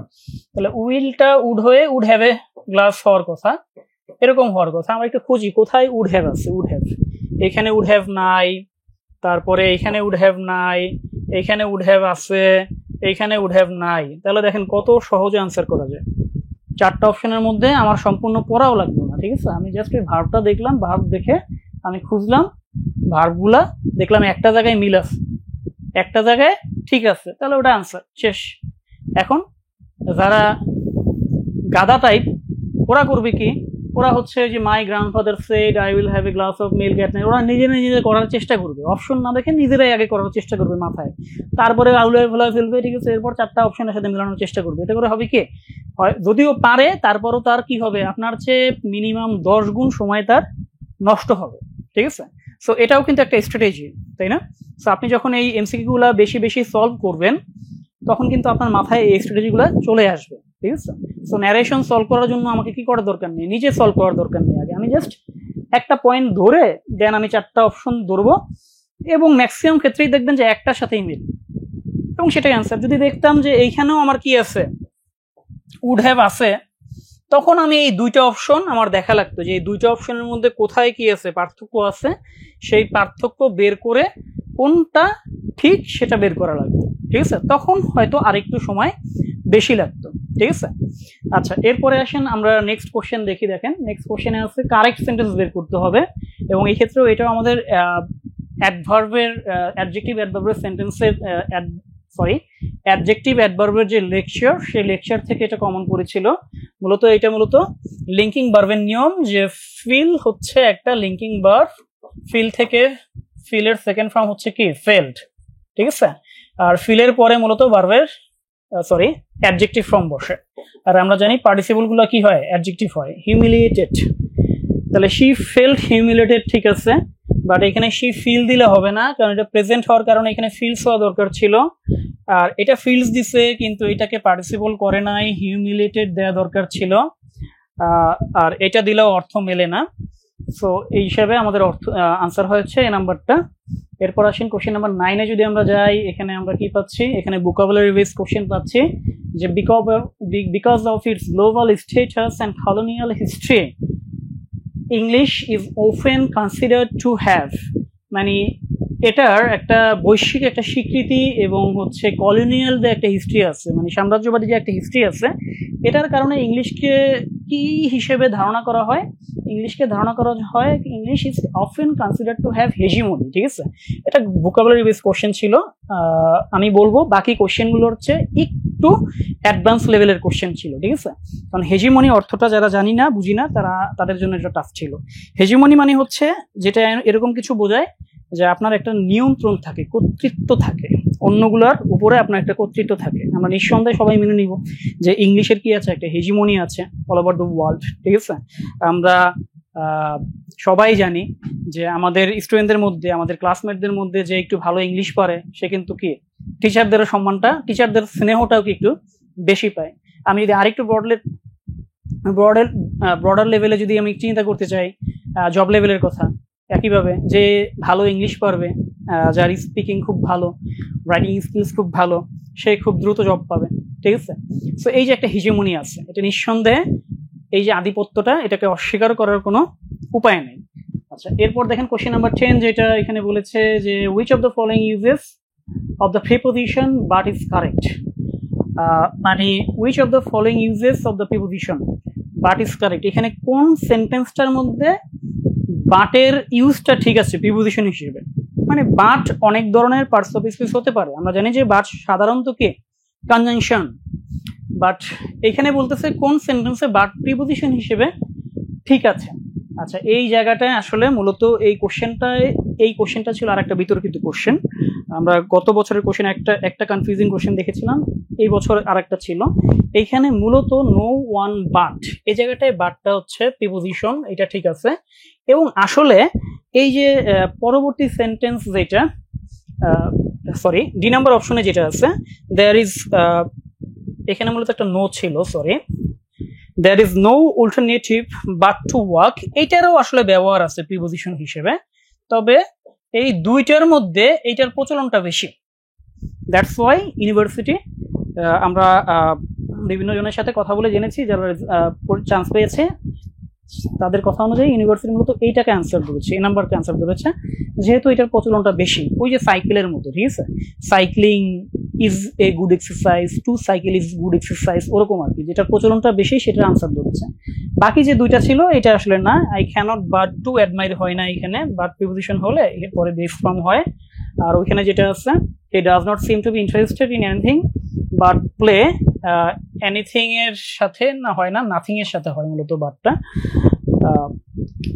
তাহলে উইলটা উড হয়ে উড হ্যাভ এ গ্লাস হওয়ার কথা, এরকম হওয়ার কথা। আমরা একটু খুঁজি কোথায় উড হ্যাভ আছে, উড হ্যাভ, এখানে উড হ্যাভ নাই, তারপরে এখানে উড হ্যাভ নাই, এখানে উড হ্যাভ আছে, এখানে উড হ্যাভ নাই। তাহলে দেখেন কত সহজে আনসার করা যায়। 4টা অপশনের মধ্যে আমার সম্পূর্ণ পড়াও লাগলো না, ঠিক আছে, আমি জাস্ট ওই ভার্বটা দেখলাম, ভার্ব দেখে আমি খুঁজলাম, ভার্বগুলা দেখলাম একটা জায়গায় মিল আছে, একটা জায়গায় ঠিক আছে, তাহলে ওটা আনসার শেষ। এখন যারা গাদা টাইপ, ওরা করবে কি, ওরা হচ্ছে যে মাই grandfather said I will have a glass of milk at night, ওরা নিজে নিজে করার চেষ্টা করবে, অপশন না দেখে নিজেরাই আগে করার চেষ্টা করবে মাথায়, তারপরে আউলে ফেলা ফেলবে, ঠিক আছে, এরপর 4টা অপশনের সাথে মেলানোর চেষ্টা করবে। এতে করে হবে কি, যদিও পারে তারপরও তার কি হবে, আপনার চেয়ে মিনিমাম 10 গুণ সময় তার নষ্ট হবে, ঠিক আছে। সো এটাও কিন্তু একটা স্ট্র্যাটেজি, তাই না? সো আপনি যখন এই এমসিকিউ গুলা বেশি বেশি সলভ করবেন তখন কিন্তু আপনার মাথায় এই স্ট্র্যাটেজি গুলা চলে আসবে, ঠিক আছে। সো ন্যারেশন সলভ করার জন্য আমাকে কি করার দরকার নেই, নিজে সলভ করার দরকার নেই, আগে আমি জাস্ট একটা পয়েন্ট ধরে দেন আমি 4টা অপশন ধরবো, এবং ম্যাক্সিমাম ক্ষেত্রেই দেখবেন যে একটার সাথেই মিল, এবং সেটাই আনসার। যদি দেখতাম যে এইখানেও আমার কি আছে, উড হ্যাভ আছে, তখন আমি এই 2টা অপশন আমার দেখা লাগতো যে এই 2টা অপশনের মধ্যে কোথায় কি আছে, পার্থক্য আছে, সেই পার্থক্য বের করে কোনটা ঠিক সেটা বের করা লাগতো, ঠিক আছে। তখন হয়তো আরেকটু সময় বেশি লাগতো, ঠিক আছে। আচ্ছা, এরপরে আসেন আমরা নেক্সট কোশ্চেন দেখি। দেখেন, নেক্সট কোশ্চেনে আছে কারেক্ট সেন্টেন্স বের করতে হবে, এবং এই ক্ষেত্রেও এটাও আমাদের অ্যাডভার্বের অ্যাডজেক্টিভ অ্যাডভার্বের সেন্টেন্সের অ্যাডজেক্টিভ অ্যাডভার্বের যে লেকচার, সেই লেকচার থেকে এটা কমন পড়েছিল। এটা মূলত লিঙ্কিং ভার্বের নিয়ম, যে ফিল হচ্ছে একটা লিঙ্কিং ভার্ব, ফিল থেকে ফিলের সেকেন্ড ফর্ম হচ্ছে কি, ফেল্ড, ঠিক আছে। আর ফিলের পরে মূলত ভার্বের অ্যাডজেক্টিভ ফর্ম বসে, আর আমরা জানি পার্টিসিপল গুলো কি হয়, অ্যাডজেক্টিভ হয়। হিউমিলিয়েটেড, তাহলে শি ফেল্ট হিউমিলিয়েটেড, ঠিক আছে, বাট এখানে শি ফিল দিলে হবে না, কারণ এটা প্রেজেন্ট হওয়ার কারণে এখানে ফিলস হওয়া দরকার ছিল। আর এটা ফিল্ডস দিছে কিন্তু এটাকে পার্টিসিপল করে নাই, হিউমিলেটেড দেওয়া দরকার ছিল, আর এটা দিলেও অর্থ মেলে না। সো এই হিসাবে আমাদের অর্থ আনসার হয়েছে এই নাম্বারটা। এরপর আসেন কোশ্চেন নাম্বার 9-এ যদি আমরা যাই, এখানে আমরা কি পাচ্ছি, এখানে ভোকাবুলারি বেস কোশ্চেন পাচ্ছি যে because of its global status and colonial history English is often considered to have, মানে এটার একটা বৈশ্বিক একটা স্বীকৃতি এবং হচ্ছে কলোনিয়াল যে একটা হিস্ট্রি আছে, মানে সাম্রাজ্যবাদী যে একটা হিস্ট্রি আছে, এটার কারণে ইংলিশকে কি হিসেবে ধারণা করা হয়, ইংলিশকে ধারণা করা হয় English is often considered to have hegemony. ঠিক আছে, এটা ভোকাবুলারি বেস কোশ্চেন ছিল। আমি বলবো বাকি কোশ্চেনগুলো হচ্ছে একটু অ্যাডভান্স লেভেলের কোশ্চেন ছিল। ঠিক আছে, কারণ হেজিমনি অর্থটা যারা জানি না বুঝি না তাদের জন্য এটা টাফ ছিল। হেজিমনি মানে হচ্ছে যেটা এরকম কিছু বোঝায় যে আপনার একটা নিয়ন্ত্রণ থাকে, কর্তৃত্ব থাকে, অন্যগুলোর উপরে আপনার একটা কর্তৃত্ব থাকে। আমরা নিঃসন্দেহে সবাই মেনে নিব যে ইংলিশের কি আছে, একটা হেজিমনি আছে অল ওভার দ্য ওয়ার্ল্ড। ঠিক আছে, আমরা সবাই জানি যে আমাদের স্টুডেন্টদের মধ্যে, আমাদের ক্লাসমেটদের মধ্যে যে একটু ভালো ইংলিশ পারে সে কিন্তু কি টিচারদের সম্মানটা, টিচারদের স্নেহটাও কি একটু বেশি পায়। আমি যদি আরেকটু ব্রডার লেভেলে যদি আমি চিন্তা করতে চাই জব লেভেলের কথা, একইভাবে যে ভালো ইংলিশ পারবে, যার স্পিকিং খুব ভালো, রাইটিং স্কিলস খুব ভালো, সে খুব দ্রুত জব পাবে। ঠিক আছে, সো এই যে একটা হিজেমনি আছে, এটা নিঃসন্দেহে এই যে আধিপত্যটা, এটাকে অস্বীকার করার কোনো উপায় নেই। আচ্ছা, এরপর দেখেন কোশ্চেন নাম্বার 10, যেটা এখানে বলেছে যে which of the following uses of the preposition but is correct, মানে which of the following uses of the preposition but is correct, এখানে কোন সেন্টেন্সটার মধ্যে বাটের ইউজটা ঠিক আছে প্রিপোজিশন হিসেবে। মানে বাট অনেক ধরনের পার্টস অফ স্পিচ হতে পারে, আমরা জানি যে বাট সাধারণত কি কনজাংশন, বাট এখানে বলতেছে কোন সেন্টেন্সে বাট প্রিপোজিশন হিসেবে ঠিক আছে। আচ্ছা, এই জায়গাটায় আসলে মূলত এই কোশ্চেনটা ছিল আর একটা বিতর্কিত কোশ্চেন। আমরা গত বছরের কোশ্চেন একটা কনফিউজিং কোশ্চেন দেখেছিলাম, এই বছর আর একটা ছিল। এইখানে মূলত নো ওয়ান বাট, এই জায়গাটায় বাটটা হচ্ছে প্রিপোজিশন, এটা ঠিক আছে। এবং আসলে এই যে পরবর্তী সেন্টেন্স যেটা সরি ডি নাম্বার অপশনে যেটা আছে, দেয়ার ইজ, এখানে মূলত একটা নো ছিল, sorry, there is no alternative but to walk, এইটারও আসলে ব্যবহার আছে প্রিপোজিশন হিসেবে, তবে এই দুইটার মধ্যে এইটার প্রচলনটা বেশি। দ্যাটস ওয়াই ইউনিভার্সিটি, আমরা বিভিন্ন জনের সাথে কথা বলে জেনেছি যারা চান্স পেয়েছে, তাদের কথা অনুযায়ী ইউনিভার্সিটি মূলত এইটাকে অ্যান্সার ধরেছে, এই নাম্বারকে অ্যান্সার ধরেছে, যেহেতু এটার প্রচলনটা বেশি। ওই যে সাইকেলের মতো, ঠিক আছে, cycling is a good exercise, to cycle is good exercise, ওরকম আর কি, যেটার প্রচলনটা বেশি সেটার আনসার ধরেছে। বাকি যে দুইটা ছিল এটা আসলে না, I can't but to admire হয় না, এখানে বাট প্রিপোজিশন হলে এরপরে বেস ফর্ম হয়। আর ওইখানে যেটা আছে, he does not seem to be interested in anything but play, anything এর সাথে না হয় না, নাথিং এর সাথে হয় মূলত বাটটা।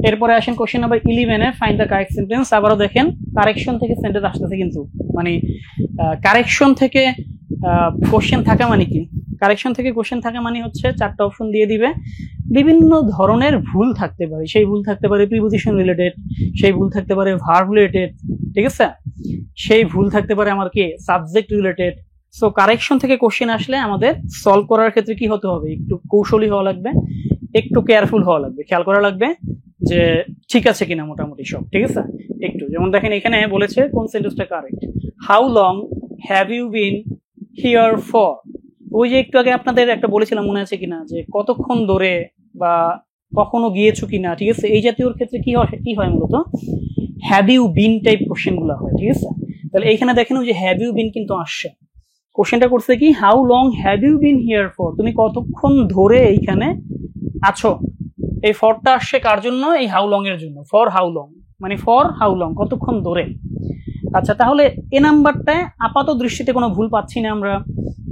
এরপরে আসেন কোশ্চেন নাম্বার 11-এ, ফাইন্ড দ্য কারেক্ট সেন্টেন্স। আবারও দেখেন কারেকশন থেকে সেন্টেন্স আসতেছে, কিন্তু মানে কারেকশন থেকে কোশ্চেন থাকা মানে কি, কারেকশন থেকে কোশ্চেন থাকা মানে হচ্ছে চারটা অপশন দিয়ে দিবে, বিভিন্ন ধরনের ভুল থাকতে পারে, সেই ভুল থাকতে পারে প্রিপোজিশন রিলেটেড, সেই ভুল থাকতে পারে ভার্ব রিলেটেড, ঠিক আছে, সেই ভুল থাকতে পারে আমার কি সাবজেক্ট রিলেটেড। সো কারেকশন থেকে কোশ্চেন আসলে আমাদের সলভ করার ক্ষেত্রে কি হতে হবে, একটু কৌশলী হওয়া লাগবে, একটু কেয়ারফুল হওয়া লাগবে, খেয়াল করা লাগবে যে ঠিক আছে কিনা মোটামুটি সব, ঠিক আছে। একটু যেমন দেখেন এখানে বলেছে কোন সেন্টেন্সটা correct, how long have you been here for, ওই যে একটু আগে আপনাদের একটা বলেছিলাম মনে আছে কিনা, যে কতক্ষণ ধরে বা কখনো গিয়েছো কিনা, ঠিক আছে, এই জাতীয়র ক্ষেত্রে কি হয় মূলত have you been type question গুলো হয়, ঠিক আছে। তাহলে এইখানে দেখেন ওই যে হ্যাভ ইউ বিন কিন্তু আসছে, কোশ্চেনটা করছে কি how long have you been here for, তুমি কতক্ষণ ধরে এইখানে আছো। এই ফরটা আসছে কার জন্য, এই হাউ লং এর জন্য, ফর হাউ লং, মানে ফর হাউ লং, কতক্ষণ ধরে। আচ্ছা, তাহলে এ নাম্বারটায় আপাত দৃষ্টিতে কোনো ভুল পাচ্ছি না আমরা।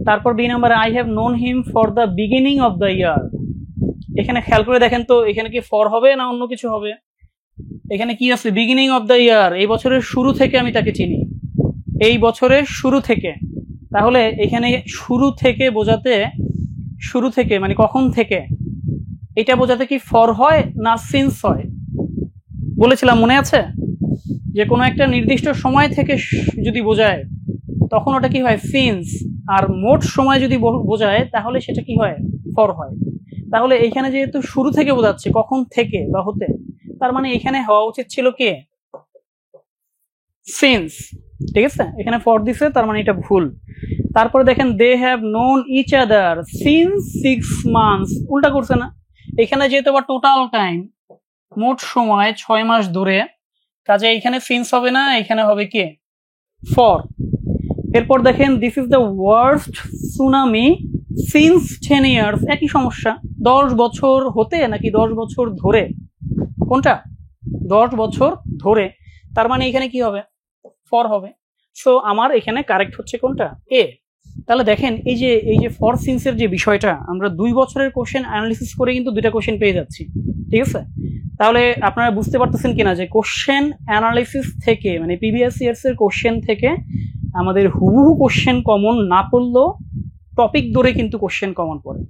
তারপর বি নাম্বারে I have known him for the beginning of the year, এখানে খেয়াল করে দেখেন তো এখানে কি ফর হবে না অন্য কিছু হবে, এখানে কি আছে বিগিনিং অফ দ্য ইয়ার, এই বছরের শুরু থেকে আমি তাকে চিনি, এই বছরের শুরু থেকে। তাহলে এখানে শুরু থেকে বোঝাতে, শুরু থেকে মানে কখন থেকে, এটা বোঝাতে কি ফর হয় না সিন্স হয়, বলেছিলাম মনে আছে যে কোনো একটা নির্দিষ্ট সময় থেকে যদি বোঝায় তখন ওটা কি হয় সিন্স, আর মোট সময় যদি বোঝায় তাহলে সেটা কি হয় ফর হয়। তাহলে এখানে যেহেতু শুরু থেকে বোঝাচ্ছে কখন থেকে বা হতে, তার মানে এখানে হওয়া উচিত ছিল কি সিন্স, ঠিক আছে, এখানে ফর দিছে তার মানে এটা ভুল। তারপরে দেখেন they have known each other since 6 months, উল্টা করছে না, এখানে যেহেতু আবার টোটাল টাইম মোট সময় 6 মাস ধরে, কাজে এখানে সিন্স হবে না, এখানে হবে কি ফর। এরপর দেখেন this is the worst tsunami since 10 years, একই সমস্যা, 10 বছর হতে নাকি 10 বছর ধরে, কোনটা 10 বছর ধরে, তার মানে এখানে কি হবে ফর হবে। সো আমার এখানে কারেক্ট হচ্ছে কোনটা এ। তাহলে দেখেন এই যে ফর সিন্সের যে বিষয়টা, আমরা 2 বছরের কোশ্চেন অ্যানালিসিস করে কিন্তু 2টা কোশ্চেন পেয়ে যাচ্ছি, ঠিক আছে। তাহলে আপনারা বুঝতে পারতেছেন কিনা যে কোশ্চেন অ্যানালিসিস থেকে মানে প্রিভিয়াস ইয়ার্স এর কোশ্চেন থেকে আমাদের হুবহু কোশ্চেন কমন না পড়লেও টপিক ধরে কিন্তু কোশ্চেন কমন পড়ে,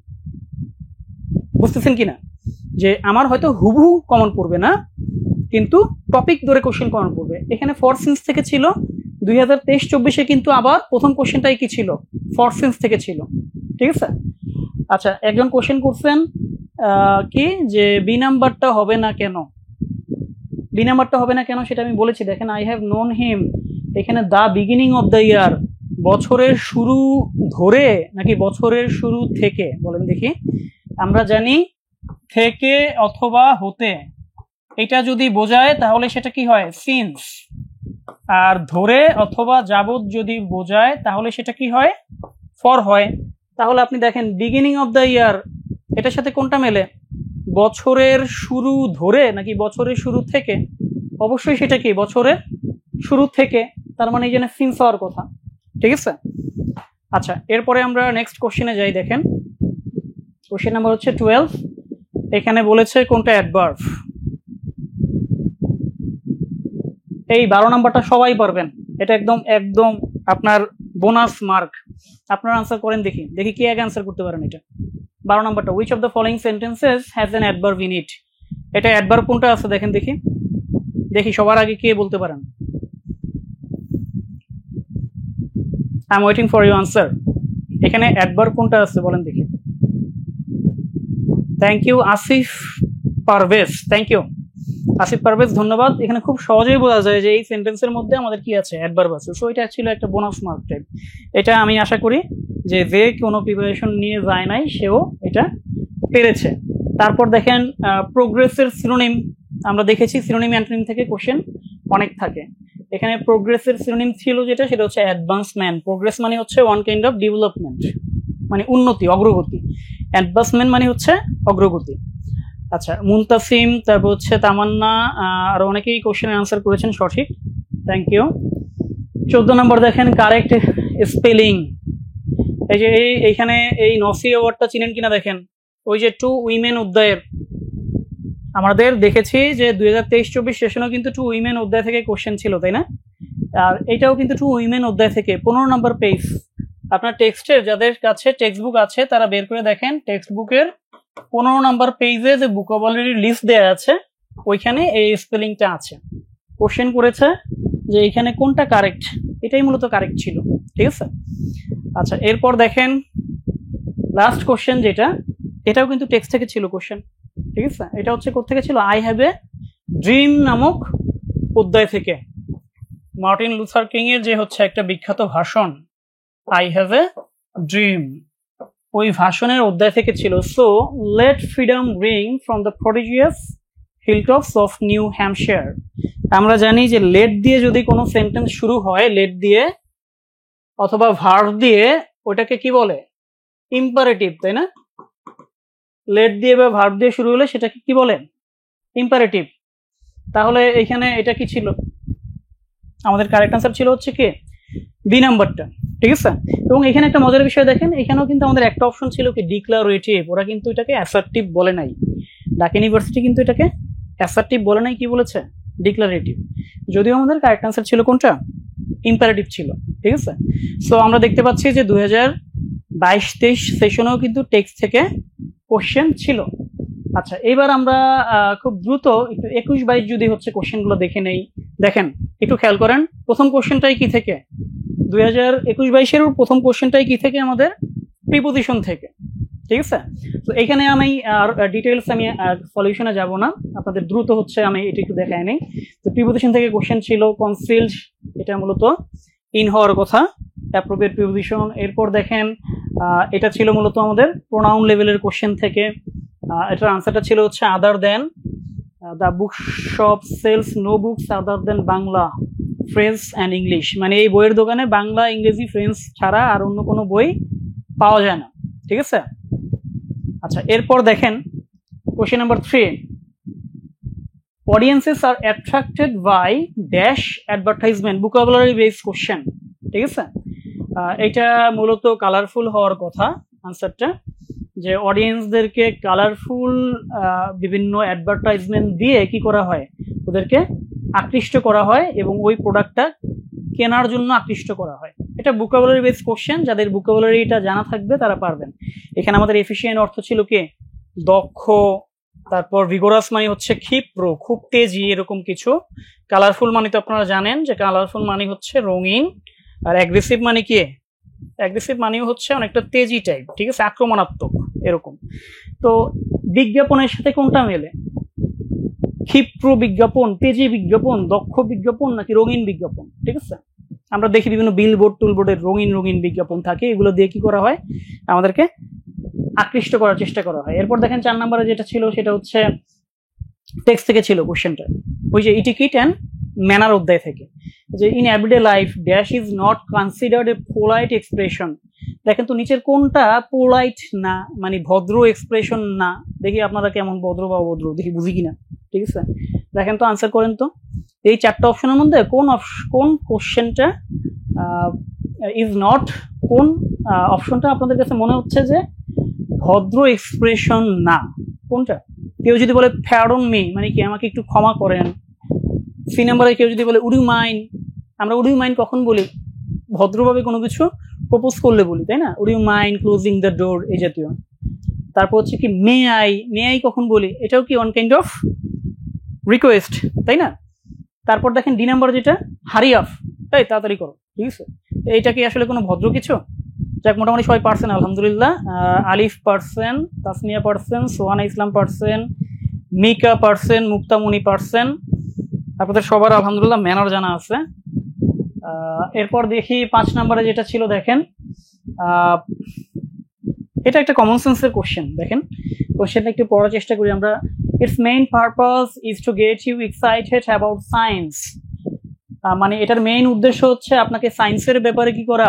বুঝতেছেন কিনা, যে আমার হয়তো হুবহু কমন পড়বে না কিন্তু টপিক ধরে কোশ্চেন কমন পড়বে। এখানে ফর সিন্স থেকে ছিল 2023-24-এ, কিন্তু আবার প্রথম কোশ্চেনটাই কি ছিল ফর সিন্স থেকে ছিল, ঠিক আছে। আচ্ছা, একজন কোশ্চেন করছেন কি যে বি নাম্বারটা হবে না কেন, বি নাম্বারটা হবে না কেন সেটা আমি বলেছি। দেখেন আই হ্যাভ নোন হিম, এখানে দা বিগিনিং অফ দ্য ইয়ার, বছরের শুরু ধরে নাকি বছরের শুরু থেকে, বলেন দেখি। আমরা জানি থেকে অথবা হতে, এটা যদি বোঝায় তাহলে সেটা কি হয় সিন্স, আর ধরে অথবা যাবত যদি বোঝায় তাহলে সেটা কি হয় ফর হয়। তাহলে আপনি দেখেন বিগিনিং অফ দ্য ইয়ার, এটার সাথে কোনটা মেলে, বছরের শুরু ধরে নাকি বছরের শুরু থেকে, অবশ্যই সেটা কি বছরের শুরু থেকে, তার মানে এই জন্য সিন্স হওয়ার কথা, ঠিক আছে। আচ্ছা, এরপরে আমরা নেক্সট কোশ্চেনে যাই। দেখেন কোশ্চেন নাম্বার হচ্ছে 12, এখানে বলেছে কোনটা অ্যাডভার্ব। এই 12 নাম্বারটা সবাই পারবেন, এটা একদম একদম আপনার বোনাস মার্ক। আপনারা আনসার করেন দেখি, দেখি কি আগে আনসার করতে পারেন এটা। 12 নাম্বারটা, which of the following sentences has an adverb in it, এটা অ্যাডভার্ব কোনটা আছে দেখেন দেখি, দেখি সবার আগে কে বলতে পারেন। I am waiting for you answer, এখানে অ্যাডভার্ব কোনটা আছে বলেন দেখি। Thank you Asif Parvez, thank you Asif Parvez, ধন্যবাদ। এখানে খুব সহজেই বোঝা যায় যে এই সেন্টেন্সের মধ্যে আমাদের কি আছে অ্যাডভার্ব আছে, সো এটা ছিল একটা বোনাস মার্ক টাইপ। এটা আমি আশা করি যে কোনো প্রিপারেশন নিয়ে যায় নাই সেও এটা পেরেছে। তারপর দেখেন প্রোগ্রেসের সিনোনিম, আমরা দেখেছি সিনোনিম অ্যান্টোনিম থেকে কোশ্চেন অনেক থাকে। এখানে প্রোগ্রেসের সিনোনিম ছিল যেটা, সেটা হচ্ছে অ্যাডভান্সমেন্ট। প্রোগ্রেস মানে হচ্ছে ওয়ান কাইন্ড অফ ডেভেলপমেন্ট, মানে উন্নতি, অগ্রগতি। অ্যাডভান্সমেন্ট মানে হচ্ছে অগ্রগতি। আচ্ছা, মুনতাসিম, তারপর হচ্ছে তামান্না, আর অনেকেই কোশ্চেনের আনসার করেছেন সঠিক, থ্যাংক ইউ। 14 নম্বর দেখেন কারেক্ট স্পেলিং। এই যে এইখানে এই নসি অ্যাওয়ার্ডটা চিনেন কিনা দেখেন, ওই যে টু উইমেন অধ্যায়ের আমাদের দেখেছি যে 2023-24 সেশনেও কিন্তু টু উইমেন অধ্যায় থেকে কোশ্চেন ছিল, তাই না? আর এটাও কিন্তু টু উইমেন অধ্যায় থেকে 15 নম্বর পেজ। আপনার টেক্সটের যাদের কাছে টেক্সট বুক আছে তারা বের করে দেখেন, টেক্সট বুকের 15 নম্বর পেজে যে ভোকাবুলারি লিস্ট দেওয়া আছে ওইখানে এই স্পেলিংটা আছে। কোশ্চেন করেছে যে এখানে কোনটা কারেক্ট, এটাই মূলত কারেক্ট ছিল, ঠিক আছে। আচ্ছা, এরপর দেখেন লাস্ট কোশ্চেন যেটা, এটাও কিন্তু টেক্সট থেকে ছিল কোশ্চেন, ঠিক আছে। এটা হচ্ছে কোত্থেকে ছিল, আই হ্যাভ এ ড্রিম নামক অধ্যায় থেকে। মার্টিন লুথার কিং এর যে হচ্ছে একটা বিখ্যাত ভাষণ আই হ্যাভ এ ড্রিম, ওই ভাষণের অধ্যায় থেকে ছিল। So let freedom ring from the prodigious hilltops of New Hampshire. আমরা জানি যে লেট দিয়ে যদি কোনো সেন্টেন্স শুরু হয়, লেট দিয়ে অথবা ভার্ব দিয়ে, ওটাকে কি বলে ইম্পারেটিভ, তাই না? লেট দিয়ে বা ভার্ব দিয়ে শুরু হলে সেটাকে কি বলে ইম্পারেটিভ। তাহলে এখানে এটা কি ছিল, আমাদের কারেক্ট আনসার ছিল হচ্ছে কি বি নাম্বারটা, ঠিক আছে। এবং এখানে একটা মজার বিষয় দেখেন, এখানেও কিন্তু আমাদের একটা অপশন ছিল কি ডিক্লারেটিভ, ওরা কিন্তু এটাকে অ্যাসার্টিভ বলে নাই। ঢাকা ইউনিভার্সিটি কিন্তু এটাকে অ্যাসার্টিভ বলে নাই, কি বলেছে ডিক্লারেটিভ, যদিও আমাদের কারেক্ট আনসার ছিল কোনটা ইম্পারেটিভ ছিল, ঠিক আছে। সো আমরা দেখতে পাচ্ছি যে 2022-23 সেশনেও কিন্তু টেক্সট থেকে কোশ্চেন ছিল। আচ্ছা, এবার আমরা খুব দ্রুত একটু 21-22 যদি হচ্ছে কোশ্চেনগুলো দেখে নেই। দেখেন একটু খেয়াল করেন, প্রথম কোশ্চেনটাই কি থেকে 2021-22-এর প্রথম কোশ্চেনটাই কি থেকে আমাদের প্রিপোজিশন থেকে, ঠিক আছে। তো এখানে আমি আর ডিটেলস আমি সলিউশনে যাব না, আপনাদের দ্রুত হচ্ছে আমি এটা একটু দেখাই নেই। তো প্রিপোজিশন থেকে কোশ্চেন ছিল কনসিলড, এটা মূলত ইন হওয়ার কথা, অ্যাপ্রোপ্রিয়েট প্রিপোজিশন। এরপর দেখেন এটা ছিল মূলত আমাদের প্রোনাউন লেভেলের কোশ্চেন থেকে, এটার আনসারটা ছিল হচ্ছে other than the book shop sells no books other than Bangla French and English, মানে এই বইয়ের দোকানে বাংলা ইংরেজি ফ্রেঞ্চ ছাড়া আর অন্য কোনো বই পাওয়া যায় না, ঠিক আছে। আচ্ছা, এরপর দেখেন question number 3, audiences are attracted by dash advertisement, vocabulary based question, ঠিক আছে। এটা মূলত কালারফুল হওয়ার কথা আনসারটা, যে অডিয়েন্সদেরকে কালারফুল বিভিন্ন অ্যাডভার্টাইজমেন্ট দিয়ে কি করা হয়, ওদেরকে আকৃষ্ট করা হয় এবং ওই প্রোডাক্টটা কেনার জন্য আকৃষ্ট করা হয়। এটা ভোকাবুলারি বেসড কোশ্চেন, যাদের ভোকাবুলারিটা জানা থাকবে তারা পারবেন। এখানে আমাদের এফিশিয়েন্ট অর্থ ছিল কি দক্ষ, তারপর ভিগোরাস মানে হচ্ছে ক্ষিপ্র, খুব তেজি, এরকম কিছু। কালারফুল মানে তো আপনারা জানেন যে কালারফুল মানে হচ্ছে রঙিন, আর অ্যাগ্রেসিভ মানে কি, অ্যাগ্রেসিভ মানেও হচ্ছে অনেকটা তেজি টাইপ, ঠিক আছে, আক্রমণাত্মক এরকম। তো বিজ্ঞাপনের সাথে কোনটা মেলে, ক্ষিপ্র বিজ্ঞাপন, তেজি বিজ্ঞাপন, দক্ষ বিজ্ঞাপন নাকি রঙিন বিজ্ঞাপন, ঠিক আছে। আমরা দেখি বিভিন্ন বিলবোর্ড টুলবোর্ডের রঙিন রঙিন বিজ্ঞাপন থাকে, এগুলো দিয়ে কি করা হয়, আমাদেরকে আকৃষ্ট করার চেষ্টা করা হয়। এরপর দেখেন 4 নম্বরে যেটা ছিল সেটা হচ্ছে টেক্সট থেকে ছিল কোশ্চেনটা, ওই যে ইটিকেট অ্যান্ড ম্যানার অধ্যায় থেকে, যে in everyday life dash is not considered a polite expression. দেখেন তো নিচের কোনটা পোলাইট না, মানে ভদ্র এক্সপ্রেশন না, দেখি আপনারা কেমন ভদ্র বা অভদ্র, দেখি বুঝি কিনা, ঠিক আছে। দেখেন তো আনসার করেন তো, এই 4টা অপশনের মধ্যে কোন কোশ্চেনটা ইজ নট, কোন অপশনটা আপনাদের কাছে মনে হচ্ছে যে ভদ্র এক্সপ্রেশন না, কোনটা? কেউ যদি বলে প্যারন মি, মানে কি আমাকে একটু ক্ষমা করেন। সি নাম্বারে কেউ যদি বলে উড ইউ মাইন্ড, আমরা উড ইউ মাইন্ড কখন বলি, ভদ্রভাবে কোনো কিছু প্রপোজ করলে বলি, তাই না, would you mind closing the door, এই জাতীয়। তারপর হচ্ছে কি মে আই কখন বলি, এটাও কি ওয়ান কাইন্ড অফ রিকোয়েস্ট, তাই না। তারপর দেখেন ডি নাম্বার যেটা হারি আফ, তাই তাড়াতাড়ি করো, ঠিক আছে। এইটা কি আসলে কোনো ভদ্র কিছু? যাক, মোটামুটি সবাই পারছেন আলহামদুলিল্লাহ। আলিফ পারছেন, তাসমিয়া পারছেন, সোহানা ইসলাম পারছেন, মিকা পারছেন, মুক্তামণি পারছেন, আপনাদের সবার আলহামদুলিল্লাহ ম্যানার জানা আছে। এরপর দেখি 5 নম্বরে যেটা ছিল, দেখেন এটা একটা কমন সেন্সের কোশ্চেন। দেখেন কোশ্চেনটা একটু পড়ার চেষ্টা করি আমরা। Its main purpose is to get you excited about science, মানে এটার মেইন উদ্দেশ্য হচ্ছে আপনাকে সায়েন্সের ব্যাপারে কি করা,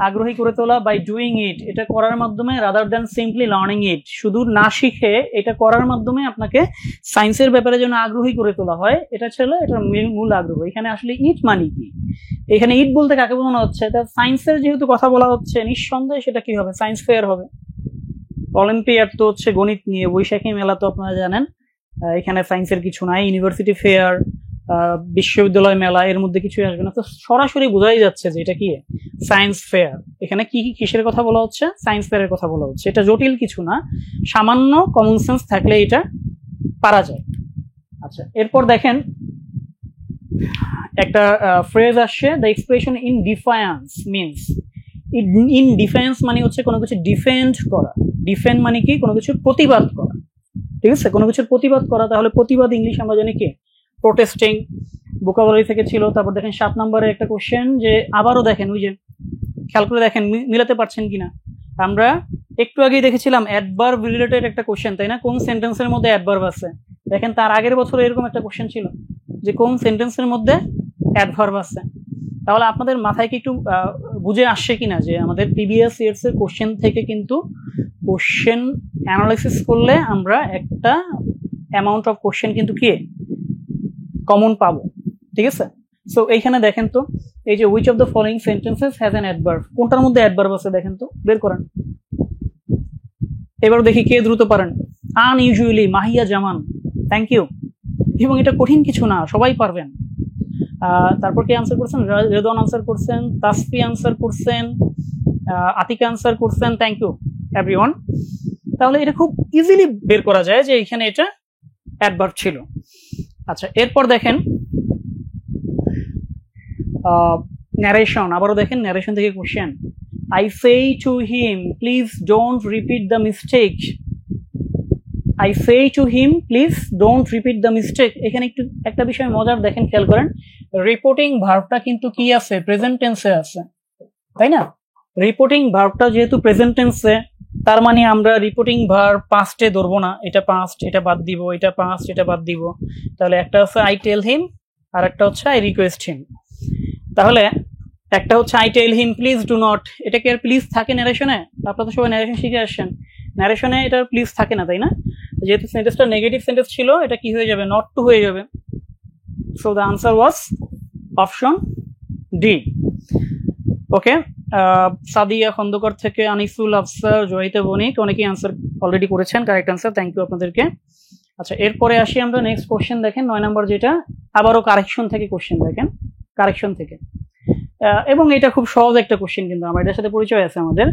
আগ্রহী করে তোলা, বাই ডুইং ইট, এটা করার মাধ্যমে, রাদার দ্যান সিম্পলি লার্নিং ইট, শুধু না শিখে এটা করার মাধ্যমে আপনাকে সায়েন্সের ব্যাপারে যেন আগ্রহী করে তোলা হয়, এটা ছিল এটার মূল আগ্রহ। এখানে আসলে ইট মানে কি, এখানে ইট বলতে কাকে বোঝানো হচ্ছে, তা সায়েন্সের যেহেতু কথা বলা হচ্ছে, নিঃসন্দেহে সেটা কি হবে, সায়েন্স ফেয়ার হবে। অলিম্পিয়াড তো হচ্ছে গণিত নিয়ে, বৈশাখী মেলা তো আপনারা জানেন, এখানে সায়েন্সের কিছু নাই। ইউনিভার্সিটি ফেয়ার, বিশ্ববিদ্যালয় মেলা, এর মধ্যে কিছুই আসবে না। তো সরাসরি বোঝাই যাচ্ছে যে এটা কি সায়েন্স ফেয়ার। এখানে কি কিসের কথা বলা হচ্ছে, সায়েন্স ফেয়ারের কথা বলা হচ্ছে। এটা জটিল কিছু না, সামান্য কমন সেন্স থাকলে এটা পারা যায়। আচ্ছা, এরপর দেখেন একটা ফ্রেজ আসছে, the expression in defiance means, in defence মানে হচ্ছে কোনো কিছু ডিফেন্ড করা, ডিফেন্ড মানে কি কোনো কিছুর প্রতিবাদ করা, ঠিক আছে, কোনো কিছুর প্রতিবাদ করা। তাহলে প্রতিবাদ ইংলিশ আমরা জানি কি প্রোটেস্টিং, ভোকাবুলারি থেকে ছিল। তারপর দেখেন 7 নম্বরে একটা কোশ্চেন, যে আবারও দেখেন, ওই যে খেয়াল করে দেখেন মিলাতে পারছেন কিনা। আমরা একটু আগেই দেখেছিলাম অ্যাডভার্ব রিলেটেড একটা কোশ্চেন, তাই না, কোন সেন্টেন্সের মধ্যে অ্যাডভার্ব আছে। দেখেন তার আগের বছরে এরকম একটা কোশ্চেন ছিল যে কোন সেন্টেন্সের মধ্যে অ্যাডভার্ব আছে। তাহলে আপনাদের মাথায় কি একটু বুঝে আসছে কিনা যে আমাদের প্রিভিয়াস ইয়ার্স এর কোশ্চেন থেকে কিন্তু কোশ্চেন অ্যানালাইসিস করলে আমরা একটা অ্যামাউন্ট অফ কোশ্চেন কিন্তু কি কমন পাবো, ঠিক আছে। সো এইখানে দেখেন তো, এই যে which of the following sentences has an adverb, কোনটার মধ্যে অ্যাডভার্ব আছে দেখেন তো, বের করেন। এবার দেখি কে দ্রুত পারেন। Unusually, Mahiya Zaman, thank you. এবং এটা কঠিন কিছু না, সবাই পারবেন। তারপর কে আনসার করছেন, রেদওয়ান আনসার করছেন, তাসফি আনসার করছেন, আতিকা আনসার করছেন, থ্যাংক ইউ এভরিওয়ান। তাহলে এটা খুব ইজিলি বের করা যায় যে এখানে এটা অ্যাডভার্ব ছিল। আচ্ছা, এরপর দেখেন ন্যারেশন, আবারও দেখেন ন্যারেশন থেকে question. I say to him please don't repeat the mistake. I say to him please don't repeat the mistake. এখানে একটু একটা বিষয় মজার দেখেন, খেয়াল করেন, রিপোর্টিং ভার্বটা কিন্তু কি আছে, প্রেজেন্ট টেন্সে আছে, তাই না? রিপোর্টিং ভার্বটা যেহেতু প্রেজেন্ট টেন্সে, তার মানে আমরা রিপোর্টিং ভার্ব পাস্টে ধরবো না, এটা পাস্ট, এটা বাদ দিব, এটা পাস্ট, এটা বাদ দিব। তাহলে একটা হচ্ছে আই টেল হিম, আর একটা হচ্ছে আই রিকোয়েস্ট হিম। তাহলে একটা হচ্ছে I tell him please do not, এটা কি আর প্লিজ থাকে ন্যারেশনে? আপনারা তো সবাই ন্যারেশন শিখে আসছেন, ন্যারেশনে এটা প্লিজ থাকে না, তাই না? যেহেতু সেন্টেন্সটা নেগেটিভ সেন্টেন্স ছিল, এটা কি হয়ে যাবে, নট টু হয়ে যাবে। So the answer was option D. Okay, Sadia Khandaker থেকে আনিসুল আফসার, জয়িতা বণিক, অনেকেই আনসার অলরেডি করেছেন, কারেক্ট আনসার, থ্যাংক ইউ আপনাদেরকে। আচ্ছা, এরপরে আসি আমরা নেক্সট কোশ্চেন, দেখেন 9 নম্বর, যেটা আবারও কারেকশন থেকে কোশ্চেন, দেখেন কারেকশন থেকে। এবং এটা খুব সহজ একটা কোশ্চেন, কিন্তু আমার এটার সাথে পরিচয় আছে আমাদের,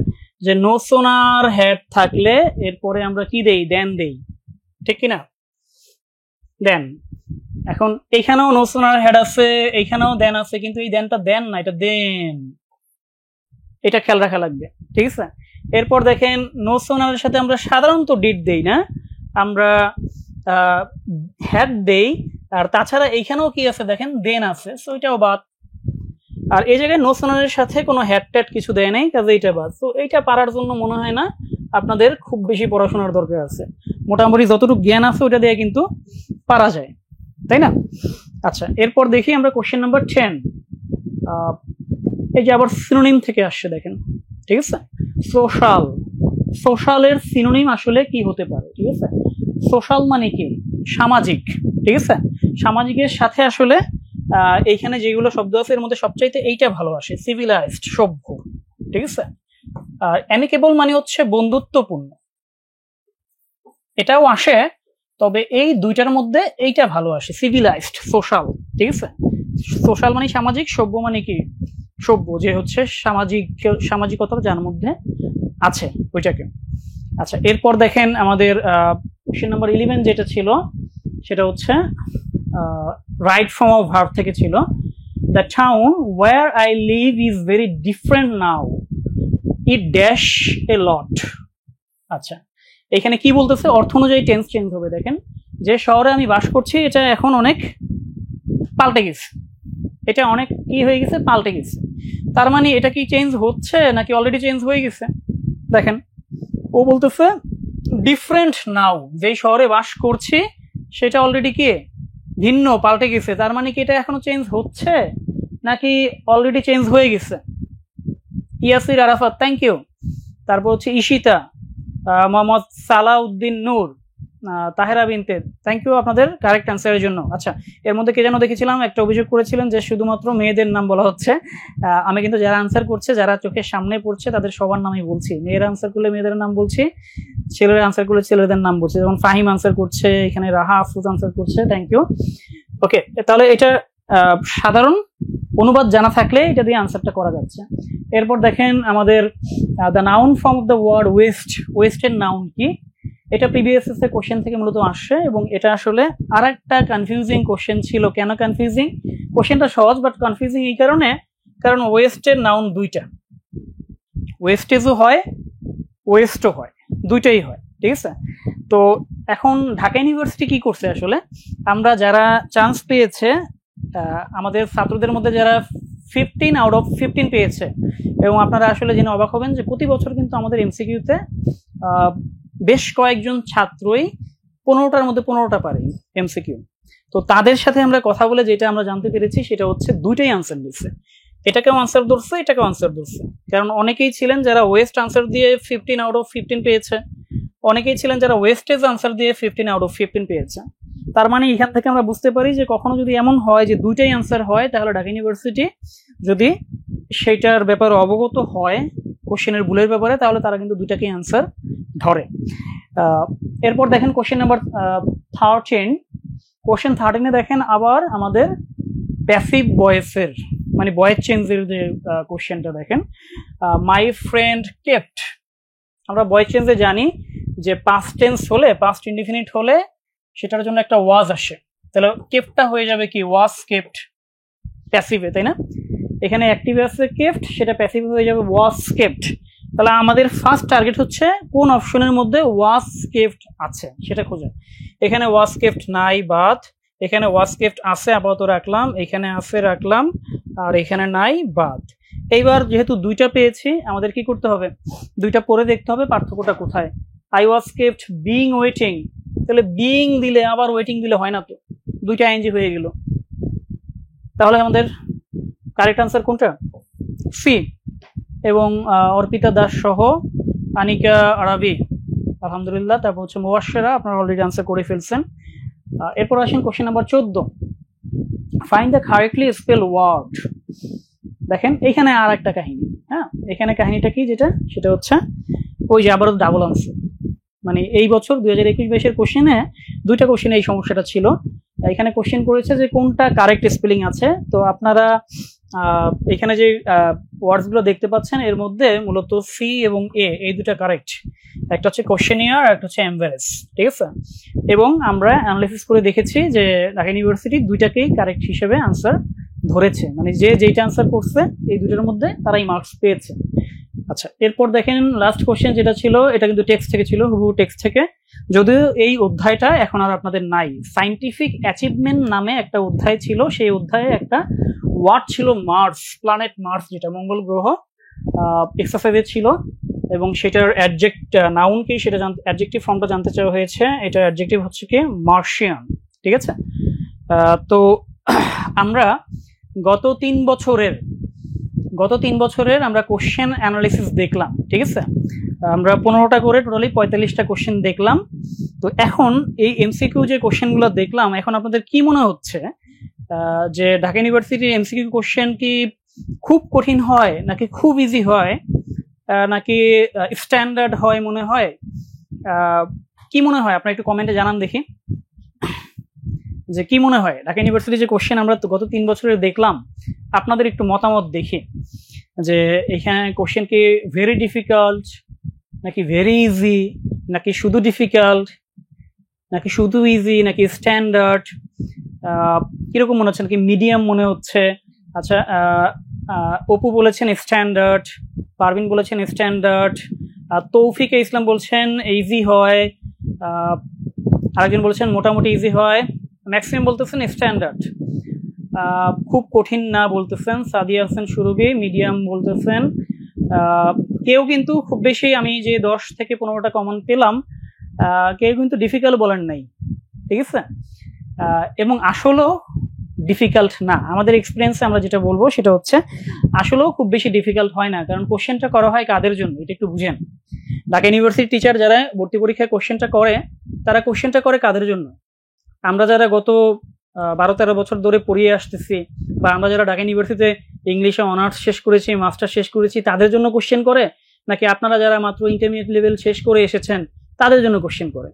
যে নো সোনার হ্যাড থাকলে এরপরে আমরা কি দেই, দেন দেই, ঠিক কিনা? দেন। এখন এইখানেও নো সোনার হ্যাড আছে, এইখানেও দেন আছে, কিন্তু এই দেনটা দেন না, এটা দেন, এটা খেয়াল রাখা লাগবে, ঠিক আছে? এরপর দেখেন নো সোনারের সাথে আমরা সাধারণত ডিড দেই না, আমরা হ্যাড দেই, আর তাছাড়া এইখানেও কি আছে দেখেন, দেন আছে, সো এটাও বাদ। আর এই জায়গায় নো সোনারের সাথে কোনো হ্যাড ট্যাড কিছু দেয় নাই, কাজে এইটা বাদ। তো এইটা পারার জন্য মনে হয় না আপনাদের খুব বেশি পড়াশোনার দরকার আছে, মোটামুটি যতটুকু জ্ঞান আছে ওটা দিয়ে কিন্তু পারা যায়, তাই না? আচ্ছা, এরপর দেখি আমরা কোশ্চেন নাম্বার 10। এই যে আবার সিনোনিম থেকে আসছে, দেখেন, ঠিক আছে? সোশ্যাল, সোশ্যালের সিনোনিম আসলে কি হতে পারে, ঠিক আছে? সোশ্যাল মানে কি, সামাজিক, ঠিক আছে? সামাজিকের সাথে আসলে এইখানে যেগুলো শব্দ আছে এর মধ্যে সবচাইতে এইটা ভালো আসে, সিভিলাইজড, সভ্য, ঠিক আছে? আর অ্যামিকেবল মানে হচ্ছে বন্ধুত্বপূর্ণ, এটাও আসে, তবে এই দুইটার মধ্যে এইটা ভালো আসে, সিভিলাইজড, সোশ্যাল, ঠিক আছে? সোশ্যাল মানে সামাজিক, সভ্য মানে কি, সভ্য, যে হচ্ছে সামাজিকতা যার মধ্যে আছে ওইটাকে। আচ্ছা, এরপর দেখেন আমাদের কোশ্চেন নাম্বার 11 যেটা ছিল, সেটা হচ্ছে রাইট ফর্ম অফ ভার্ব থেকে ছিল, the town where I live is very different now, it dash a lot. আচ্ছা, এখানে কি বলতেছে, অর্থ অনুযায়ী টেন্স চেঞ্জ হবে। দেখেন, যে শহরে আমি বাস করছি এটা এখন অনেক পাল্টে গেছে, এটা অনেক কি হয়ে গেছে, পাল্টে গেছে। তার মানে এটা কি চেঞ্জ হচ্ছে নাকি অলরেডি চেঞ্জ হয়ে গেছে? দেখেন, ও বলতেছে ডিফারেন্ট নাও, যে শহরে বাস করছি সেটা অলরেডি কি ভিন্ন, পাল্টে গেছে। তার মানে কি এটা এখনো চেঞ্জ হচ্ছে নাকি অলরেডি চেঞ্জ হয়ে গেছে? Yasir Arafat, thank you. তারপর হচ্ছে ঈশিতা, মোহাম্মদ সালাউদ্দিন নূর, তাহেরা বিনতে, থ্যাংক ইউ আপনাদের কারেক্ট আনসারের জন্য। আচ্ছা, এর মধ্যে কে যেন দেখেছিলাম একটা অভিযোগ করেছিলেন যে শুধুমাত্র মেয়েদের নাম বলা হচ্ছে। আমি কিন্তু যারা আনসার করছে, যারা চোখের সামনে পড়ছে তাদের সবার নামই বলছি, মেয়েরা আনসার করলে মেয়েদের নাম বলছি, ছেলেরা আনসার করলে ছেলেদের নাম বলছি। যেমন ফাহিম আনসার করছে, এখানে রাহা আফরুজ আনসার করছে, থ্যাংক ইউ। ওকে, তাহলে এটা সাধারণ অনুবাদ জানা থাকলে এটা দিয়ে আনসারটা করা যাচ্ছে। এরপর দেখেন আমাদের the noun form of the word waste, ওয়েস্টের নাউন কি, এটা প্রিভিয়াস কোশ্চেন থেকে মূলত আসছে, এবং এটা আসলে আর একটা কনফিউজিং কোশ্চেন ছিল। কেন কনফিউজিং? কোশ্চেনটা সহজ বাট কনফিউজিং এই কারণে, কারণ ওয়েস্টের নাউন দুইটা, ওয়েস্টেজও হয় ওয়েস্টও হয়, দুইটাই হয়, ঠিক আছে? তো এখন ঢাকা ইউনিভার্সিটি কি করছে আসলে, আমরা যারা চান্স পেয়েছে, আমাদের ছাত্রদের মধ্যে যারা 15 আউট অফ 15 পেয়েছে, এবং আপনারা আসলে জেনে অবাক হবেন যে প্রতি বছর কিন্তু আমাদের এমসিকিউতে বেশ কয়েকজন ছাত্রই 15টার মধ্যে 15টা পারে এমসিকিউ। তো তাদের সাথে আমরা কথা বলে যেটা আমরা জানতে পেরেছি সেটা হচ্ছে দুইটাই আনসার দিচ্ছে, এটাকেও আনসার ধরছে, এটাকেও আনসার ধরছে। কারণ অনেকেই ছিলেন যারা ওয়েস্ট আনসার দিয়ে 15 আউট অফ 15 পেয়েছে, অনেকেই ছিলেন যারা ওয়েস্টেজ আনসার দিয়ে 15 আউট অফ 15 পেয়েছে। তার মানে এখান থেকে আমরা বুঝতে পারি যে কখনো যদি এমন হয় যে দুইটাই আনসার হয়, তাহলে ঢাকা ইউনিভার্সিটি যদি সেইটার ব্যাপারে অবগত হয়, কোশ্চেনের ভুলের ব্যাপারে, তাহলে তারা কিন্তু দুইটাকেই আনসার ধরে। এরপর দেখেন কোশ্চেন নাম্বার 13। কোশ্চেন 13-এ দেখেন আবার আমাদের প্যাসিভ ভয়েসের মানে ভয়েস চেঞ্জের যে কোশ্চেনটা দেখেন, মাই ফ্রেন্ড কেপ্ট। আমরা ভয়েস চেঞ্জে জানি যে পাস্ট টেন্স হলে, পাস্ট ইনডিফিনিট হলে সেটার জন্য একটা ওয়াজ আসে, তাহলে কেপ্টটা হয়ে যাবে কি ওয়াজ কেপ্ট, প্যাসিভে, তাই না? এখানে অ্যাক্টিভ আছে কেপ্ট, সেটা প্যাসিভ হয়ে যাবে ওয়াজ কেপ্ট। তাহলে আমাদের ফার্স্ট টার্গেট হচ্ছে কোন অপশনের মধ্যে ওয়াজ কেপ্ট আছে সেটা খোঁজা। এখানে ওয়াজ কেপ্ট নাই, বাদ। এখানে ওয়াজ কেপ্ট আছে, আপাতত রাখলাম। এখানে আছে, রাখলাম। আর এখানে নাই, বাদ। এইবার যেহেতু দুইটা পেয়েছি, আমাদের কি করতে হবে, দুইটা পরে দেখতে হবে পার্থক্যটা কোথায়। I was kept being waiting, তাহলে বিং দিলে আবার ওয়েটিং দিলে হয় না তো, দুইটা আইএনজি হয়ে গেল। তাহলে আমাদের কারেক্ট আনসার কোনটা, সি। এবং অর্পিতা দাস সহ আনিকা আরাবি, আলহামদুলিল্লাহ। তারপর হচ্ছে মুবাশশিরা, আপনারা অলরেডি আনসার করে ফেলছেন। এরপর আসেন question number 14, find the correctly spell word. দেখেন এখানে আর একটা কাহিনী। হ্যাঁ, এখানে কাহিনীটা কি, সেটা হচ্ছে ওই যে আবারও ডাবল আনসার। মানে এই বছর 2021-22 কোশ্চেনে দুইটা কোশ্চেনে এই সমস্যাটা ছিল। এখানে কোশ্চেন করেছে যে কোনটা কারেক্ট স্পেলিং আছে। তো আপনারা এখানে যে ওয়ার্ডসগুলো দেখতে পাচ্ছেন এর মধ্যে মূলত সি এবং এ এই দুটা কারেক্ট। একটা হচ্ছে কোশ্চেনিয়ার, একটা হচ্ছে এমভেরেস, ঠিক আছে। এবং আমরা অ্যানালাইসিস করে দেখেছি যে ঢাকা ইউনিভার্সিটি দুইটাকেই কারেক্ট হিসেবে আনসার ধরেছে, মানে যে যেইটা আনসার করছে এই দুটার মধ্যে তারাই মার্কস পেয়েছে। আচ্ছা, এরপর দেখেন লাস্ট কোশ্চেন যেটা ছিল, এটা কিন্তু টেক্সট থেকে ছিল, হুবহু টেক্সট থেকে। যদিও এই অধ্যায়টা এখন আর আপনাদের নাই। সায়েন্টিফিক অ্যাচিভমেন্ট নামে একটা অধ্যায় ছিল, সেই অধ্যায়ে একটা ওয়ার্ড ছিল মার্স, প্ল্যানেট মার্স, যেটা মঙ্গল গ্রহ, এক্সারসাইজে ছিল। এবং সেটার অ্যাডজেক্ট নাউনকেই সেটা অ্যাডজেক্টিভ ফর্মটা জানতে চাওয়া হয়েছে। এটা অ্যাডজেক্টিভ হচ্ছে কি মার্শিয়ান, ঠিক আছে। তো আমরা গত 3 বছরের আমরা কোশ্চেন অ্যানালিসিস দেখলাম, ঠিক আছে। আমরা 15টা করে টোটালি 45টা কোশ্চেন দেখলাম। তো এখন এই এমসিকিউ যে কোশ্চেনগুলো দেখলাম, এখন আপনাদের কি মনে হচ্ছে যে ঢাকা ইউনিভার্সিটির এমসিকিউ কোশ্চেন কি খুব কঠিন হয়, নাকি খুব ইজি হয়, নাকি স্ট্যান্ডার্ড হয় মনে হয়? কি মনে হয় আপনারা একটু কমেন্টে জানান দেখি, যে কি মনে হয় ঢাকা ইউনিভার্সিটির যে কোশ্চেন আমরা গত 3 বছরের দেখলাম, আপনাদের একটু মতামত দেখি যে এখানে কোশ্চেন কি ভেরি ডিফিকাল্ট, নাকি ভেরি ইজি, নাকি শুধু ডিফিকাল্ট, নাকি শুধু ইজি, নাকি স্ট্যান্ডার্ড, কিরকম মনে হচ্ছে, নাকি মিডিয়াম মনে হচ্ছে? আচ্ছা, অপু বলেছেন স্ট্যান্ডার্ড, পারভিন বলেছেন স্ট্যান্ডার্ড, তৌফিক ইসলাম বলছেন ইজি হয়, আরেকজন বলেছেন মোটামুটি ইজি হয়, ম্যাক্সিমাম বলতেছেন স্ট্যান্ডার্ড, খুব কঠিন না বলতেছেন সাদিয়া হোসেন সুরভি, মিডিয়াম বলতেছেন। কেউ কিন্তু খুব বেশি, আমি যে 10 থেকে 15টা কমেন্ট পেলাম, কেউ কিন্তু ডিফিকাল্ট বলেন নাই, ঠিক আছে। এবং আসলেও ডিফিকাল্ট না, আমাদের এক্সপিরিয়েন্সে আমরা যেটা বলবো সেটা হচ্ছে আসলেও খুব বেশি ডিফিকাল্ট হয় না। কারণ কোশ্চেনটা করা হয় কাদের জন্য, এটা একটু বুঝেন। ঢাকা ইউনিভার্সিটির টিচার যারা ভর্তি পরীক্ষায় কোশ্চেনটা করে, তারা কোশ্চেনটা করে কাদের জন্য? আমরা যারা গত 12-13 বছর ধরে পড়িয়ে আসতেছি, বা আমরা যারা ঢাকা ইউনিভার্সিটিতে ইংলিশে অনার্স শেষ করেছি, মাস্টার শেষ করেছি, তাদের জন্য কোশ্চেন করে, নাকি আপনারা যারা মাত্র ইন্টারমিডিয়েট লেভেল শেষ করে এসেছেন তাদের জন্য কোশ্চেন করে?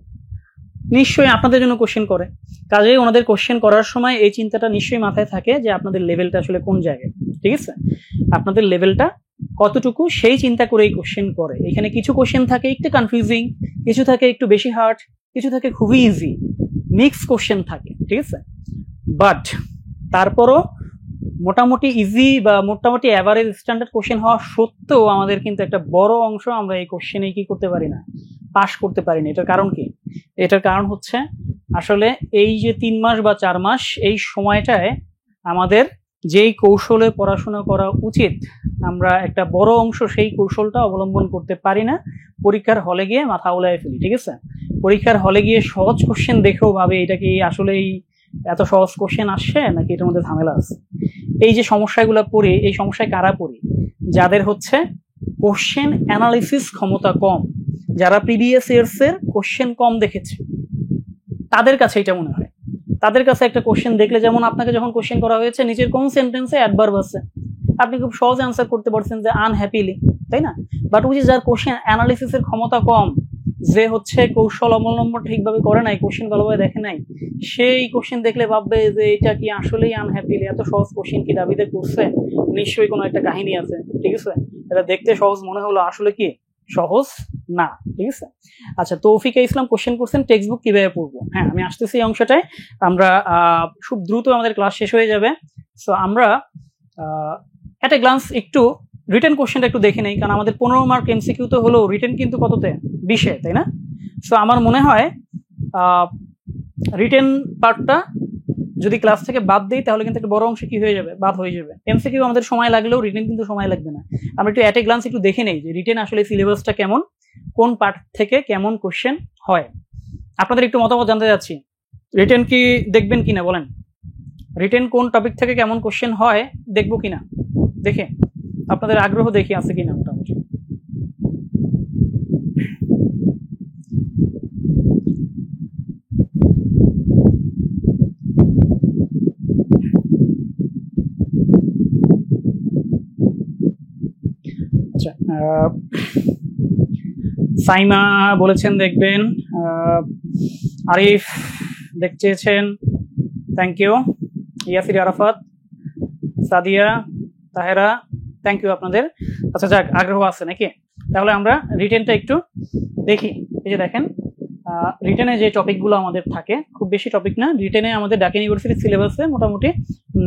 নিশ্চয়ই আপনাদের জন্য কোশ্চেন করে। কাজেই ওনাদের কোশ্চেন করার সময় এই চিন্তাটা নিশ্চয়ই মাথায় থাকে যে আপনাদের লেভেলটা আসলে কোন জায়গায়, ঠিক আছে, আপনাদের লেভেলটা কতটুকু, সেই চিন্তা করেই কোশ্চেন করে। এখানে কিছু কোশ্চেন থাকে একটু কনফিউজিং, কিছু থাকে একটু বেশি হার্ড, কিছু থাকে খুবই ইজি, মিক্স কোশ্চেন থাকে, ঠিক আছে। বাট তারপরও মোটামুটি ইজি বা মোটামুটি অ্যাভারেজ স্ট্যান্ডার্ড কোশ্চেন হওয়া সত্ত্বেও আমাদের কিন্তু একটা বড় অংশ আমরা এই কোশ্চেনে কি করতে পারি না, পাস করতে পারি না। এটার কারণ কি? এটার কারণ হচ্ছে আসলে এই যে 3 মাস বা 4 মাস এই সময়টায় আমাদের যেই কৌশলে পড়াশোনা করা উচিত, আমরা একটা বড় অংশ সেই কৌশলটা অবলম্বন করতে পারি না। পরীক্ষার হলে গিয়ে মাথা উলায় ফেলি, ঠিক আছে। পরীক্ষার হলে গিয়ে সহজ কোশ্চেন দেখেও ভাবে এটা কি আসলেই এত সহজ কোশ্চেন আসছে, নাকি এটার মধ্যে ঝামেলা আছে। এই যে সমস্যাগুলো পড়ি, এই সমস্যায় কারা পড়ি? যাদের হচ্ছে কোশ্চেন অ্যানালিসিস ক্ষমতা কম, যারা প্রিভিয়াস ইয়ার্স এর কোশ্চেন কম দেখেছে, তাদের কাছে এটা মনে হয়। তাদের কাছে একটা কোশ্চেন দেখলে, যেমন আপনাকে যখন কোশ্চেন করা হয়েছে নিচের কোন সেন্টেন্সে অ্যাডভার্ব আছে, আপনি খুব সহজে আনসার করতে পারছেন যে আনহ্যাপিলি, তাই না? বাট ওই যে যার কোশ্চেন অ্যানালিসিসের ক্ষমতা কম, যে হচ্ছে কৌশল অবলম্বন ঠিকভাবে করে নাই, কোশ্চেন ভালোভাবে দেখে নাই, সেই কোশ্চেন দেখলে ভাববে যে এটা কি আসলেই আনহ্যাপিলি, এত সহজ কোশ্চেন কি দাবিতে করছে, নিশ্চয়ই কোনো একটা কাহিনী আছে, ঠিক আছে। এটা দেখতে সহজ মনে হলো, আসলে কি সহজ না, ঠিক আছে। আচ্ছা, তৌফিক ইসলাম কোশ্চেন করছেন টেক্সট বুক কিভাবে পড়বো। হ্যাঁ, আমি আসতেছি এই অংশটায়। আমরা খুব দ্রুত আমাদের ক্লাস শেষ হয়ে যাবে। সো আমরা এট এ গ্লান্স একটু রিটেন কোশ্চেনটা একটু দেখে নেই, কারণ আমাদের 15 মার্ক এমসিকিউ তো হলো, রিটেন কিন্তু কততে 20-এ, তাই না? সো আমার মনে হয় রিটেন পার্টটা যদি ক্লাস থেকে বাদ দিই তাহলে কিন্তু একটা বড় অংশ কি হয়ে যাবে, বাদ হয়ে যাবে। এমসিকিউ আমাদের সময় লাগলেও রিটেন কিন্তু সময় লাগবে না। আমরা একটু অ্যাট এ গ্লান্স একটু দেখে নেই যে রিটেন আসলে সিলেবাসটা কেমন, কোন পার্ট থেকে কেমন কোশ্চেন হয়। আপনাদের একটু মতামত জানতে চাচ্ছি, রিটেন কি দেখবেন কিনা বলেন? রিটেন কোন টপিক থেকে কেমন কোশ্চেন হয় দেখবো কিনা, দেখে আপনাদের আগ্রহ দেখি আছে কিনা মোটামুটি। আচ্ছা, সাইমা বলেছেন দেখবেন, আরিফ দেখতে চেয়েছেন, thank you. Yasir Arafat, Sadia, Tahera, thank you আপনাদের। আচ্ছা যাক, আগ্রহ আছে নাকি? তাহলে আমরা রিটেনটা একটু দেখি। এই যে দেখেন, রিটেনে যে টপিকগুলো আমাদের থাকে, খুব বেশি টপিক না। রিটেনে আমাদের ঢাকা ইউনিভার্সিটির সিলেবাসে মোটামুটি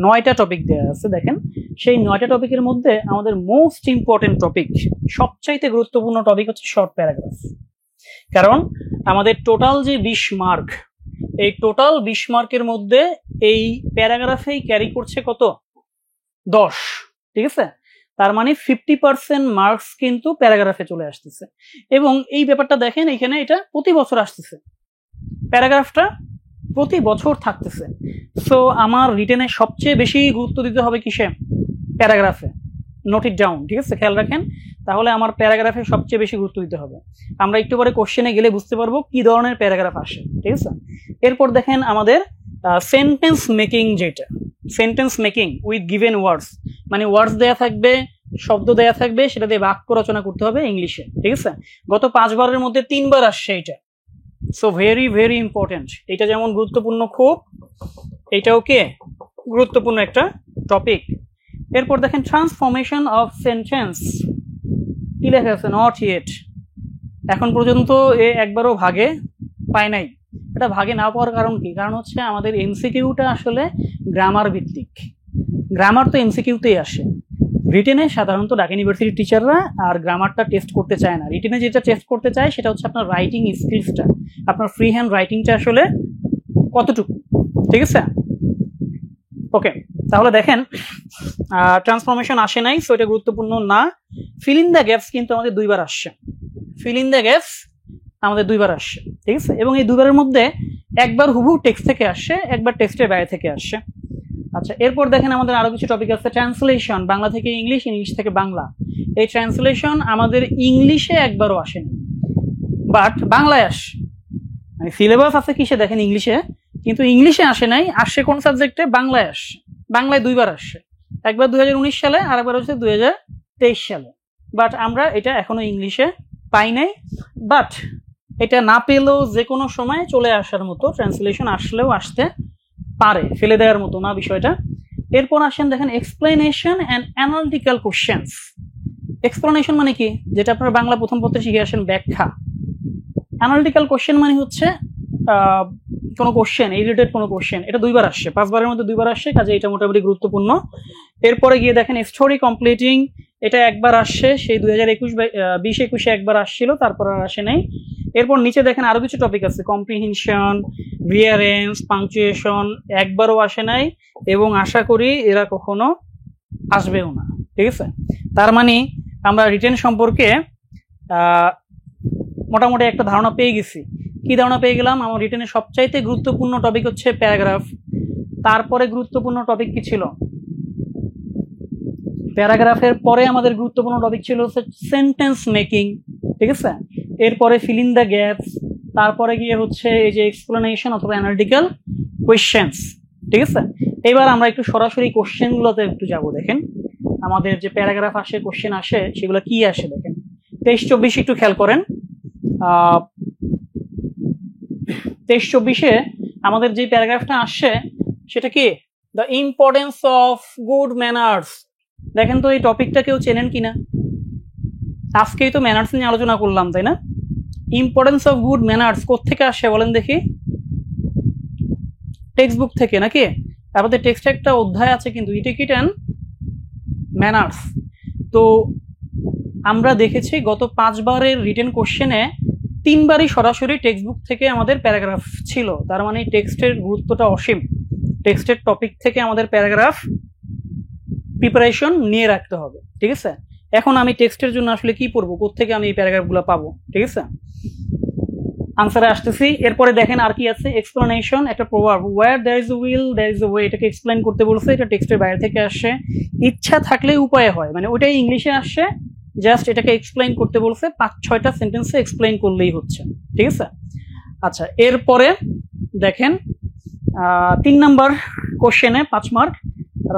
9টা টপিক দেওয়া আছে। দেখেন, সেই 9টা টপিকের মধ্যে আমাদের মোস্ট ইম্পর্টেন্ট টপিক, সবচাইতে গুরুত্বপূর্ণ টপিক হচ্ছে শর্ট প্যারাগ্রাফ। কারণ আমাদের টোটাল যে 20 মার্ক, এই টোটাল 20 মার্কের মধ্যে এই প্যারাগ্রাফেই ক্যারি করছে কত? 10। ঠিক আছে, তার মানে 50% মার্কস কিন্তু প্যারাগ্রাফে চলে আসতেছে। এবং এই ব্যাপারটা দেখেন, এখানে এটা প্রতি বছর আসতেছে, প্যারাগ্রাফটা প্রতি বছর থাকতেছে। সো আমার রিটেনে সবচেয়ে বেশি গুরুত্ব দিতে হবে কিসে? প্যারাগ্রাফে। নোট ইট ডাউন, ঠিক আছে, খেয়াল রাখেন। তাহলে আমার প্যারাগ্রাফে সবচেয়ে বেশি গুরুত্ব দিতে হবে। আমরা একটু পরে কোশ্চেনে গেলে বুঝতে পারবো কি ধরনের প্যারাগ্রাফ আসে, ঠিক আছে। এরপর দেখেন আমাদের সেন্টেন্স মেকিং, যেটা sentence making with given words, মানে ওয়ার্ডস দেয়া থাকবে, শব্দ দেয়া থাকবে, সেটা দিয়ে বাক্য রচনা করতে হবে ইংলিশে, ঠিক আছে। গত 5 বারের মধ্যে 3 বার আসছে এটা। So very very important. এটা যেমন গুরুত্বপূর্ণ খুব, এটাও কে গুরুত্বপূর্ণ একটা টপিক। এরপর দেখেন ট্রান্সফরমেশন অফ সেন্টেন্স, কি লেখা আছে? Not yet. এখন পর্যন্ত এ একবারও ভাগে পায় নাই। এটা ভাগে না পাওয়ার কারণ কি? কারণ হচ্ছে আমাদের এমসিকিউটা আসলে গ্রামার ভিত্তিক। গ্রামার তো এমসিকিউতেই আসে। রিটেনে সাধারণত ঢাকা ইউনিভার্সিটির টিচাররা আর গ্রামারটা টেস্ট করতে চায় না। রিটেনে যেটা টেস্ট করতে চায় সেটা হচ্ছে আপনার রাইটিং স্কিলসটা, আপনার ফ্রি হ্যান্ড রাইটিংটা আসলে কতটুকু, ঠিক আছে। ওকে, তাহলে দেখেন ট্রান্সফরমেশন আসে নাই, সো এটা গুরুত্বপূর্ণ না। ফিল ইন দ্য গ্যাপস কিন্তু আমাদের 2 বার আসছে। ফিল ইন দ্য গ্যাপস আমাদের 2 বার আসছে, ঠিক আছে। এবং এই 2 বারের মধ্যে একবার হুবহু টেক্সট থেকে আসছে, একবার টেক্সটের বাইরে থেকে আসছে। আচ্ছা, এরপর দেখেন আমাদের আরো কিছু টপিক আছে। ট্রান্সলেশন, বাংলা থেকে ইংলিশ, ইংলিশ থেকে বাংলা। এই ট্রান্সলেশন আমাদের ইংলিশে একবারও আসেনি, বাট বাংলায় আসে। মানে সিলেবাস আছে কিসে দেখেন? ইংলিশে, কিন্তু ইংলিশে আসে নাই। আসছে কোন সাবজেক্টে? বাংলায় আসছে। বাংলায় 2 বার আসছে, একবার 2019 সালে আর একবার হচ্ছে 2023 সালে। বাট আমরা এটা এখনো ইংলিশে পাই নাই। বাট এটা না পেলেও যে কোনো সময় চলে আসার মতো, ট্রান্সলেশন আসলেও আসতে পারে, ফেলে দেওয়ার মতো না বিষয়টা। এরপর আসেন দেখেন explanation and analytical questions. Explanation মানে কি? যেটা আপনারা বাংলা প্রথম পত্রে শিখে আসেন, ব্যাখ্যা। অ্যানালিটিক্যাল কোশ্চেন মানে হচ্ছে কোনো কোশ্চেন, রিলেটেড কোনো কোশ্চেন। এটা 2 বার আসছে, 5 বারের মধ্যে 2 বার আসছে, কাজে এটা মোটামুটি গুরুত্বপূর্ণ। এরপরে গিয়ে দেখেন স্টোরি কমপ্লিটিং, এটা একবার আসছে, সেই 2020-21 একবার আসছিল, তারপর আর আসে নাই। এরপর নিচে দেখেন আরো কিছু টপিক আছে, কম্প্রিহেনশন, রিয়ারেন্স, পাংচুয়েশন, একবারও আসে নাই এবং আশা করি এরা কখনো আসবেও না, ঠিক আছে। তার মানে আমরা রিটেন সম্পর্কে মোটামুটি একটা ধারণা পেয়ে গেছি। কি ধারণা পেয়ে গেলাম? আমার রিটেনের সবচাইতে গুরুত্বপূর্ণ টপিক হচ্ছে প্যারাগ্রাফ। তারপরে গুরুত্বপূর্ণ টপিক কি ছিল? প্যারাগ্রাফের পরে আমাদের গুরুত্বপূর্ণ টপিক ছিল হচ্ছে সেন্টেন্স মেকিং, ঠিক আছে। এরপরে ফিল ইন দ্য গ্যাপস, তারপরে গিয়ে হচ্ছে এই যে এক্সপ্লেনেশন অথবা অ্যানালিটিক্যাল কোয়েশ্চেন্স, ঠিক আছে। এবার আমরা একটু সরাসরি কোশ্চেনগুলোতে একটু যাব। দেখেন আমাদের যে প্যারাগ্রাফ আসে, কোশ্চেন আসে, সেগুলো কি আসে দেখেন। 23-24 একটু খেয়াল করেন। 23-24-এ আমাদের যে প্যারাগ্রাফটা আসছে সেটা কি? The importance of good manners. দেখেন তো এই টপিকটা কেউ চেনেন কিনা? আজকেই তো ম্যানার্স নিয়ে আলোচনা করলাম, তাই না? ইম্পর্টেন্স অফ গুড ম্যানার্স কোত্থেকে আসে বলেন দেখি? টেক্সট বুক থেকে নাকি? আমাদের টেক্সটে একটা অধ্যায় আছে কিন্তু, ইটিকেট অ্যান্ড ম্যানার্স। তো আমরা দেখেছি গত 5 বারের রিটেন কোশ্চেনে 3 বারই সরাসরি টেক্সট বুক থেকে আমাদের প্যারাগ্রাফ ছিল। তার মানে টেক্সটের গুরুত্বটা অসীম। টেক্সটের টপিক থেকে আমাদের প্যারাগ্রাফ প্রিপারেশন নিয়ে রাখতে হবে, ঠিক আছে। এখন আমি টেক্সটের জন্য আসলে কি পড়বো, কোত্থেকে আমি এই প্যারাগ্রাফগুলো পাবো, ঠিক আছে। আনসারে আসতেছি। এরপরে দেখেন আর কি আছে, এক্সপ্লেনেশন, একটা প্রভাব, where there is a will there is a way, এটাকে এক্সপ্লেন করতে বলছে। এটা টেক্সটের বাইরে থেকে আসছে। ইচ্ছা থাকলে উপায় হয়, মানে ওটাই ইংলিশে আসছে, জাস্ট এটাকে এক্সপ্লেন করতে বলছে, 5-6টা সেন্টেন্সে এক্সপ্লেন করলেই হচ্ছে, ঠিক আছে। আচ্ছা, এরপরে দেখেন 3 নাম্বার কোশ্চেনে 5 মার্ক,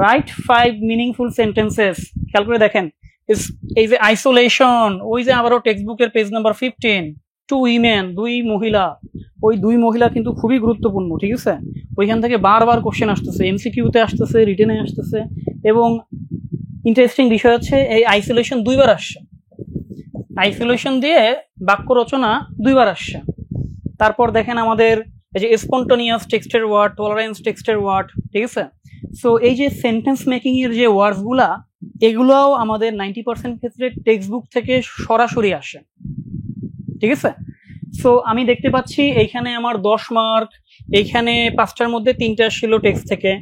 রাইট 5 মিনিংফুল সেন্টেন্সেস। খেয়াল করে দেখেন, এই যে আইসোলেশন, ওই যে আবারও টেক্সট বুকের পেজ নাম্বার 15, 2 উইমেন, 2 মহিলা, ওই 2 মহিলা কিন্তু খুবই গুরুত্বপূর্ণ, ঠিক আছে। ওইখান থেকে বারবার কোশ্চেন আসতেছে, এমসিকিউতে আসতেছে, রিটেনে আসতেছে। এবং ইন্টারেস্টিং বিষয় হচ্ছে এই আইসোলেশন 2 বার আসছে, আইসোলেশন দিয়ে বাক্য রচনা 2 বার আসছে। তারপর দেখেন আমাদের এই যে স্পন্টানিয়াস টেক্সটের ওয়ার্ড, টলারেন্স টেক্সটের ওয়ার্ড, ঠিক আছে। সো এই যে সেন্টেন্স মেকিং এর যে ওয়ার্ডসগুলা, এগুলোও আমাদের 90% ক্ষেত্রে টেক্সট বুক থেকে সরাসরি আসে, ঠিক আছে। সো আমি দেখতে পাচ্ছি এইখানে আমার 10 মার্ক, এইখানে 5টার মধ্যে 3টা ছিল টেক্সট থেকে।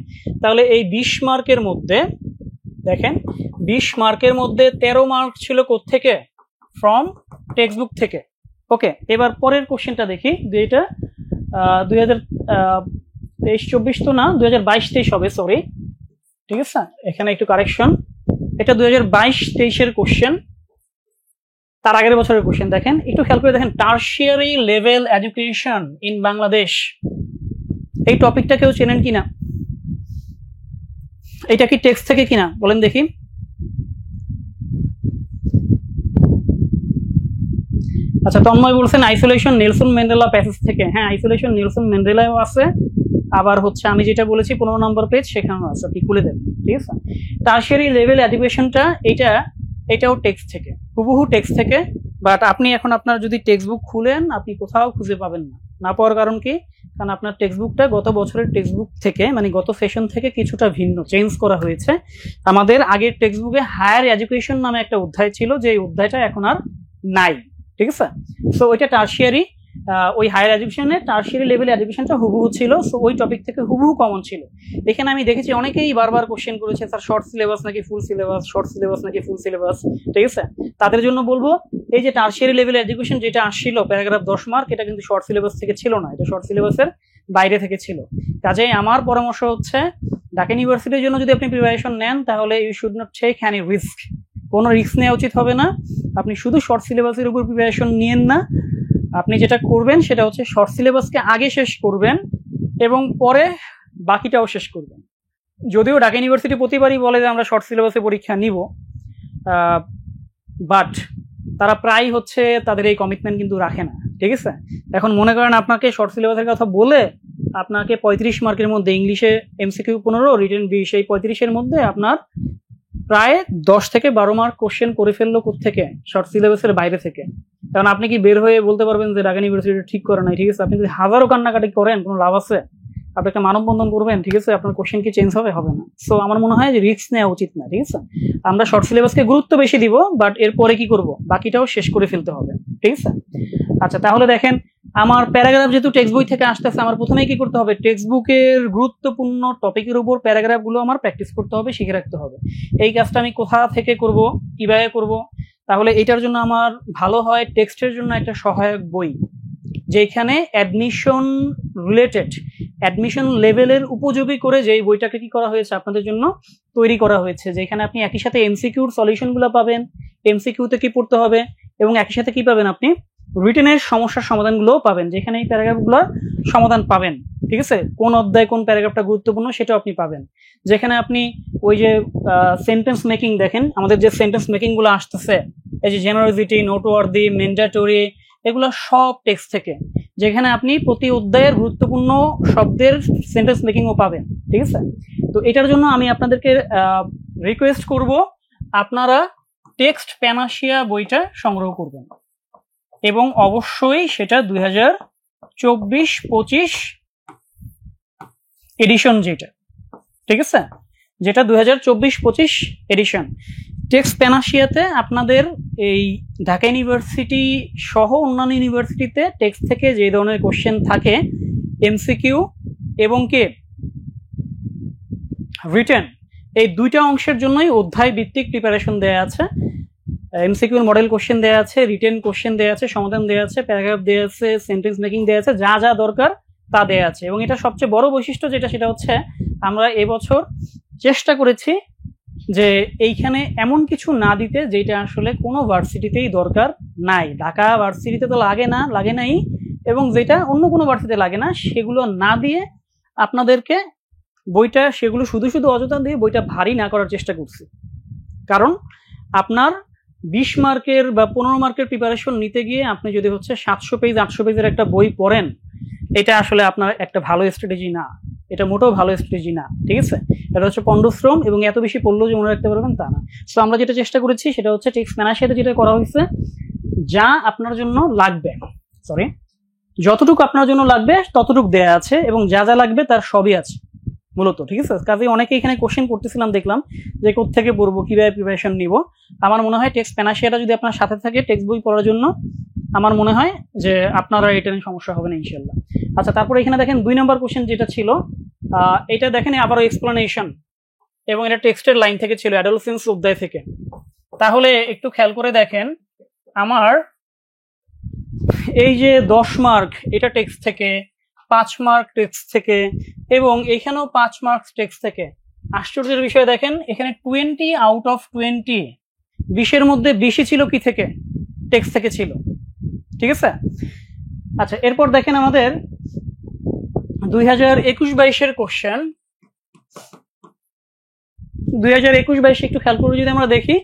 তাহলে এই 20 মার্কের মধ্যে দেখেন 20 মার্কের মধ্যে 13 মার্ক ছিল কোত্থেকে, ফ্রম টেক্সট বুক থেকে। ওকে, এবার পরের কোশ্চেনটা দেখি, যেটা 2023-24 তো না, 2022-23 হবে, সরি, ঠিক আছে। এখানে একটু কারেকশন, এটা 2022-23 কোশ্চেন, তার আগের বছরের কোশ্চেন। দেখেন একটু খেয়াল করে দেখেন, tertiary level education in Bangladesh, এই টপিকটা কেউ চেনেন কিনা? এটা কি টেক্সট থেকে কিনা বলেন দেখি। আচ্ছা, তন্ময় বলছেন আইসোলেশন নেলসন ম্যান্ডেলা প্যাসেজ থেকে। হ্যাঁ, আইসোলেশন নেলসন ম্যান্ডেলাও আছে, আবার হচ্ছে আমি যেটা বলেছি 15 নম্বর পেজ সেখানেও আছে, আপনি খুলে দেন, ঠিক আছে। টারশিয়ারি লেভেল এডুকেশনটা এটাও টেক্সট থেকে, হুবহু টেক্সট থেকে। বাট আপনি এখন আপনার যদি টেক্সট বুক খুলেন, আপনি কোথাও খুঁজে পাবেন না। না পাওয়ার কারণ কি? কারণ আপনার টেক্সট বুকটা গত বছরের টেক্সট বুক থেকে, মানে গত সেশন থেকে কিছুটা ভিন্ন, চেঞ্জ করা হয়েছে। আমাদের আগের টেক্সট বুকে হায়ার এডুকেশন নামে একটা অধ্যায় ছিল, যে অধ্যায়টা এখন আর নাই, ঠিক আছে। সো ওইটা টারশিয়ারি, ওই হায়ার এডুকেশনে টারশিয়ারি লেভেল এডুকেশনটা হুবহু ছিল। সো ওই টপিক থেকে হুবহু কমন ছিল। এখানে আমি দেখেছি অনেকেই বারবার কোশ্চেন করেছে, স্যার শর্ট সিলেবাস নাকি ফুল সিলেবাস, শর্ট সিলেবাস নাকি ফুল সিলেবাস, ঠিক আছে। তাদের জন্য বলবো, এই যে টারশিয়ারি লেভেল এডুকেশন যেটা আসছিল প্যারাগ্রাফ 10 মার্ক, এটা কিন্তু শর্ট সিলেবাস থেকে ছিল না, এটা শর্ট সিলেবাসের বাইরে থেকে ছিল। কাজেই আমার পরামর্শ হচ্ছে, ঢাকা ইউনিভার্সিটির জন্য যদি আপনি প্রিপারেশন নেন, তাহলে you should not take any risk. কোনো রিস্ক নেওয়া উচিত হবে না। আপনি শুধু শর্ট সিলেবাসের উপর প্রিপারেশন নিয়েন না। আপনি যেটা করবেন সেটা হচ্ছে শর্ট সিলেবাসকে আগে শেষ করবেন এবং পরে বাকিটাও শেষ করবেন। যদিও ঢাকা ইউনিভার্সিটি প্রতিবারই বলে যে আমরা শর্ট সিলেবাসে পরীক্ষা নিব, বাট তারা প্রায় হচ্ছে তাদের এই কমিটমেন্ট কিন্তু রাখে না, ঠিক আছে। এখন মনে করেন আপনাকে শর্ট সিলেবাসের কথা বলে আপনাকে 35 মার্কের মধ্যে ইংলিশে এমসিকিউ 15, রিটেন 20, এই 35-এর মধ্যে আপনার প্রায় 10 থেকে 12 মার্ক কোশ্চেন করে ফেললো কোত্থেকে, শর্ট সিলেবাসের বাইরে থেকে। কারণ আপনি কি বের হয়ে বলতে পারবেন যে ঢাকা ইউনিভার্সিটি ঠিক করে নাই, ঠিক আছে। আপনি যদি হাজারো কান্নাকাটি করেন, কোনো লাভ আছে? আপনি একটা মানববন্ধন করবেন, ঠিক আছে, আপনার কোশ্চেন কি চেঞ্জ হবে? হবে না। সো আমার মনে হয় যে রিস্ক নেওয়া উচিত না, ঠিক আছে। আমরা শর্ট সিলেবাসকে গুরুত্ব বেশি দিব, বাট এরপরে কি করব, বাকিটাও শেষ করে ফেলতে হবে, ঠিক আছে। আচ্ছা, তাহলে দেখেন আমার প্যারাগ্রাফ যেহেতু টেক্সট বই থেকে আসতেছে, আমার প্রথমেই কি করতে হবে, টেক্সট বুকের গুরুত্বপূর্ণ টপিকের উপর প্যারাগ্রাফগুলো আমার প্র্যাকটিস করতে হবে, শিখে রাখতে হবে। এই কাজটা আমি কোথা থেকে করব, কিভাবে করব? তাহলে এটার জন্য আমার ভালো হয় টেক্সটের জন্য একটা সহায়ক বই, যেখানে অ্যাডমিশন রিলেটেড, অ্যাডমিশন লেভেলের উপযোগী করে যেই বইটাকে কি করা হয়েছে আপনাদের জন্য তৈরি করা হয়েছে, যেখানে আপনি একই সাথে এমসিকিউর সলিউশনগুলো পাবেন, এমসিকিউতে কি পড়তে হবে, এবং একই সাথে কি পাবেন, আপনি রিটেনের সমস্যার সমাধানগুলোও পাবেন, যেখানে এই প্যারাগ্রাফগুলোর সমাধান পাবেন, ঠিক আছে। কোন অধ্যায় কোন প্যারাগ্রাফটা গুরুত্বপূর্ণ সেটাও আপনি পাবেন। যেখানে আপনি ওই যে সেন্টেন্স মেকিং, দেখেন আমাদের যে সেন্টেন্স মেকিং গুলো আসতেছে, এই যে জেনারেসিটি, নোটওয়ার্দি, ম্যান্ডেটরি, এগুলো সব টেক্সট থেকে, যেখানে আপনি প্রতি অধ্যায়ের গুরুত্বপূর্ণ শব্দের সেন্টেন্স মেকিংও পাবেন, ঠিক আছে। তো এটার জন্য আমি আপনাদেরকে রিকোয়েস্ট করব, আপনারা টেক্সট প্যানাশিয়া বইটা সংগ্রহ করবেন, এবং অবশ্যই সেটা 2024-25 এডিশন যেটা, ঠিক আছে। যেটা 2024-25 এডিশন। টেক্সট প্যানাশিয়াতে আপনাদের এই ঢাকা ইউনিভার্সিটি সহ অন্যান্য ইউনিভার্সিটিতে টেক্সট থেকে যে ধরনের কোশ্চেন থাকে, এমসিকিউ এবং কে রিটেন, এই দুইটা অংশের জন্যই অধ্যায় ভিত্তিক প্রিপারেশন দেওয়া আছে। এমসিকিউর মডেল কোশ্চেন দেওয়া আছে, রিটেন কোশ্চেন দেওয়া আছে, সমাধান দেওয়া আছে, প্যারাগ্রাফ দেওয়া আছে, সেন্টেন্স মেকিং দেওয়া আছে, যা যা দরকার তা দেওয়া আছে। এবং এটা সবচেয়ে বড় বৈশিষ্ট্য যেটা, সেটা হচ্ছে আমরা এবছর চেষ্টা করেছি যে এইখানে এমন কিছু না দিতে যেটা আসলে কোনো ভার্সিটিতেই দরকার নাই। ঢাকা ভার্সিটিতে তো লাগে নাই, এবং যেটা অন্য কোনো ভার্সিটিতে লাগে না সেগুলো না দিয়ে আপনাদেরকে বইটা সেগুলো শুধু শুধু অযথা দিয়ে বইটা ভারী না করার চেষ্টা করছি। কারণ আপনার 20 মার্কের বা 15 মার্কের প্রিপারেশন নিতে গিয়ে আপনি যদি হচ্ছে 700 পেজ 800 পেজের একটা বই পড়েন, এটা আসলে আপনার একটা ভালো স্ট্র্যাটেজি না, এটা মোটেও ভালো স্ট্র্যাটেজি না। ঠিক আছে, এটা হচ্ছে পণ্ডশ্রম, এবং এত বেশি পড়লেও যে মনে রাখতে পারবেন তা না। সো আমরা যেটা চেষ্টা করেছি সেটা হচ্ছে টেক্সট প্যানাশিয়াতে যেটা করা হয়েছে, যা আপনার জন্য লাগবে, যতটুকু আপনার জন্য লাগবে ততটুকু দেয়া আছে, এবং যা যা লাগবে তার সবই আছে মূলত। ঠিক আছে, কাজে অনেকে এখানে কোশ্চেন করতেছিলাম, দেখলাম যে কোত্থেকে পড়বো, কিভাবে প্রিপারেশন নিব। আমার মনে হয় টেক্সট প্যানাশিয়াটা যদি আপনার সাথে থাকে টেক্সট বই পড়ার জন্য, আমার মনে হয় যে আপনারা এটা নিয়ে সমস্যা হবে না ইনশাল্লাহ। আচ্ছা, তারপরে এখানে দেখেন 2 নম্বর কোশ্চেন যেটা ছিল, এটা দেখেন আবারও এক্সপ্লেনেশন, এবং এটা টেক্সটের লাইন থেকে ছিল, অ্যাডোলেসেন্স অধ্যায় থেকে। তাহলে একটু খেয়াল করে দেখেন, আমার এই যে 10 মার্ক এটা টেক্সট থেকে, 5 মার্ক টেক্সট থেকে, এবং এখানেও 5 মার্ক টেক্সট থেকে। আশ্চর্যের বিষয় দেখেন, এখানে 20 আউট অফ 20, 20-এর মধ্যে 20ই ছিল কি থেকে, টেক্সট থেকে ছিল। ঠিক আছে, আচ্ছা এরপর দেখেন আমাদের 2021-22-এর কোশ্চেন। 2021-22 একটু খেয়াল করে যদি আমরা দেখি,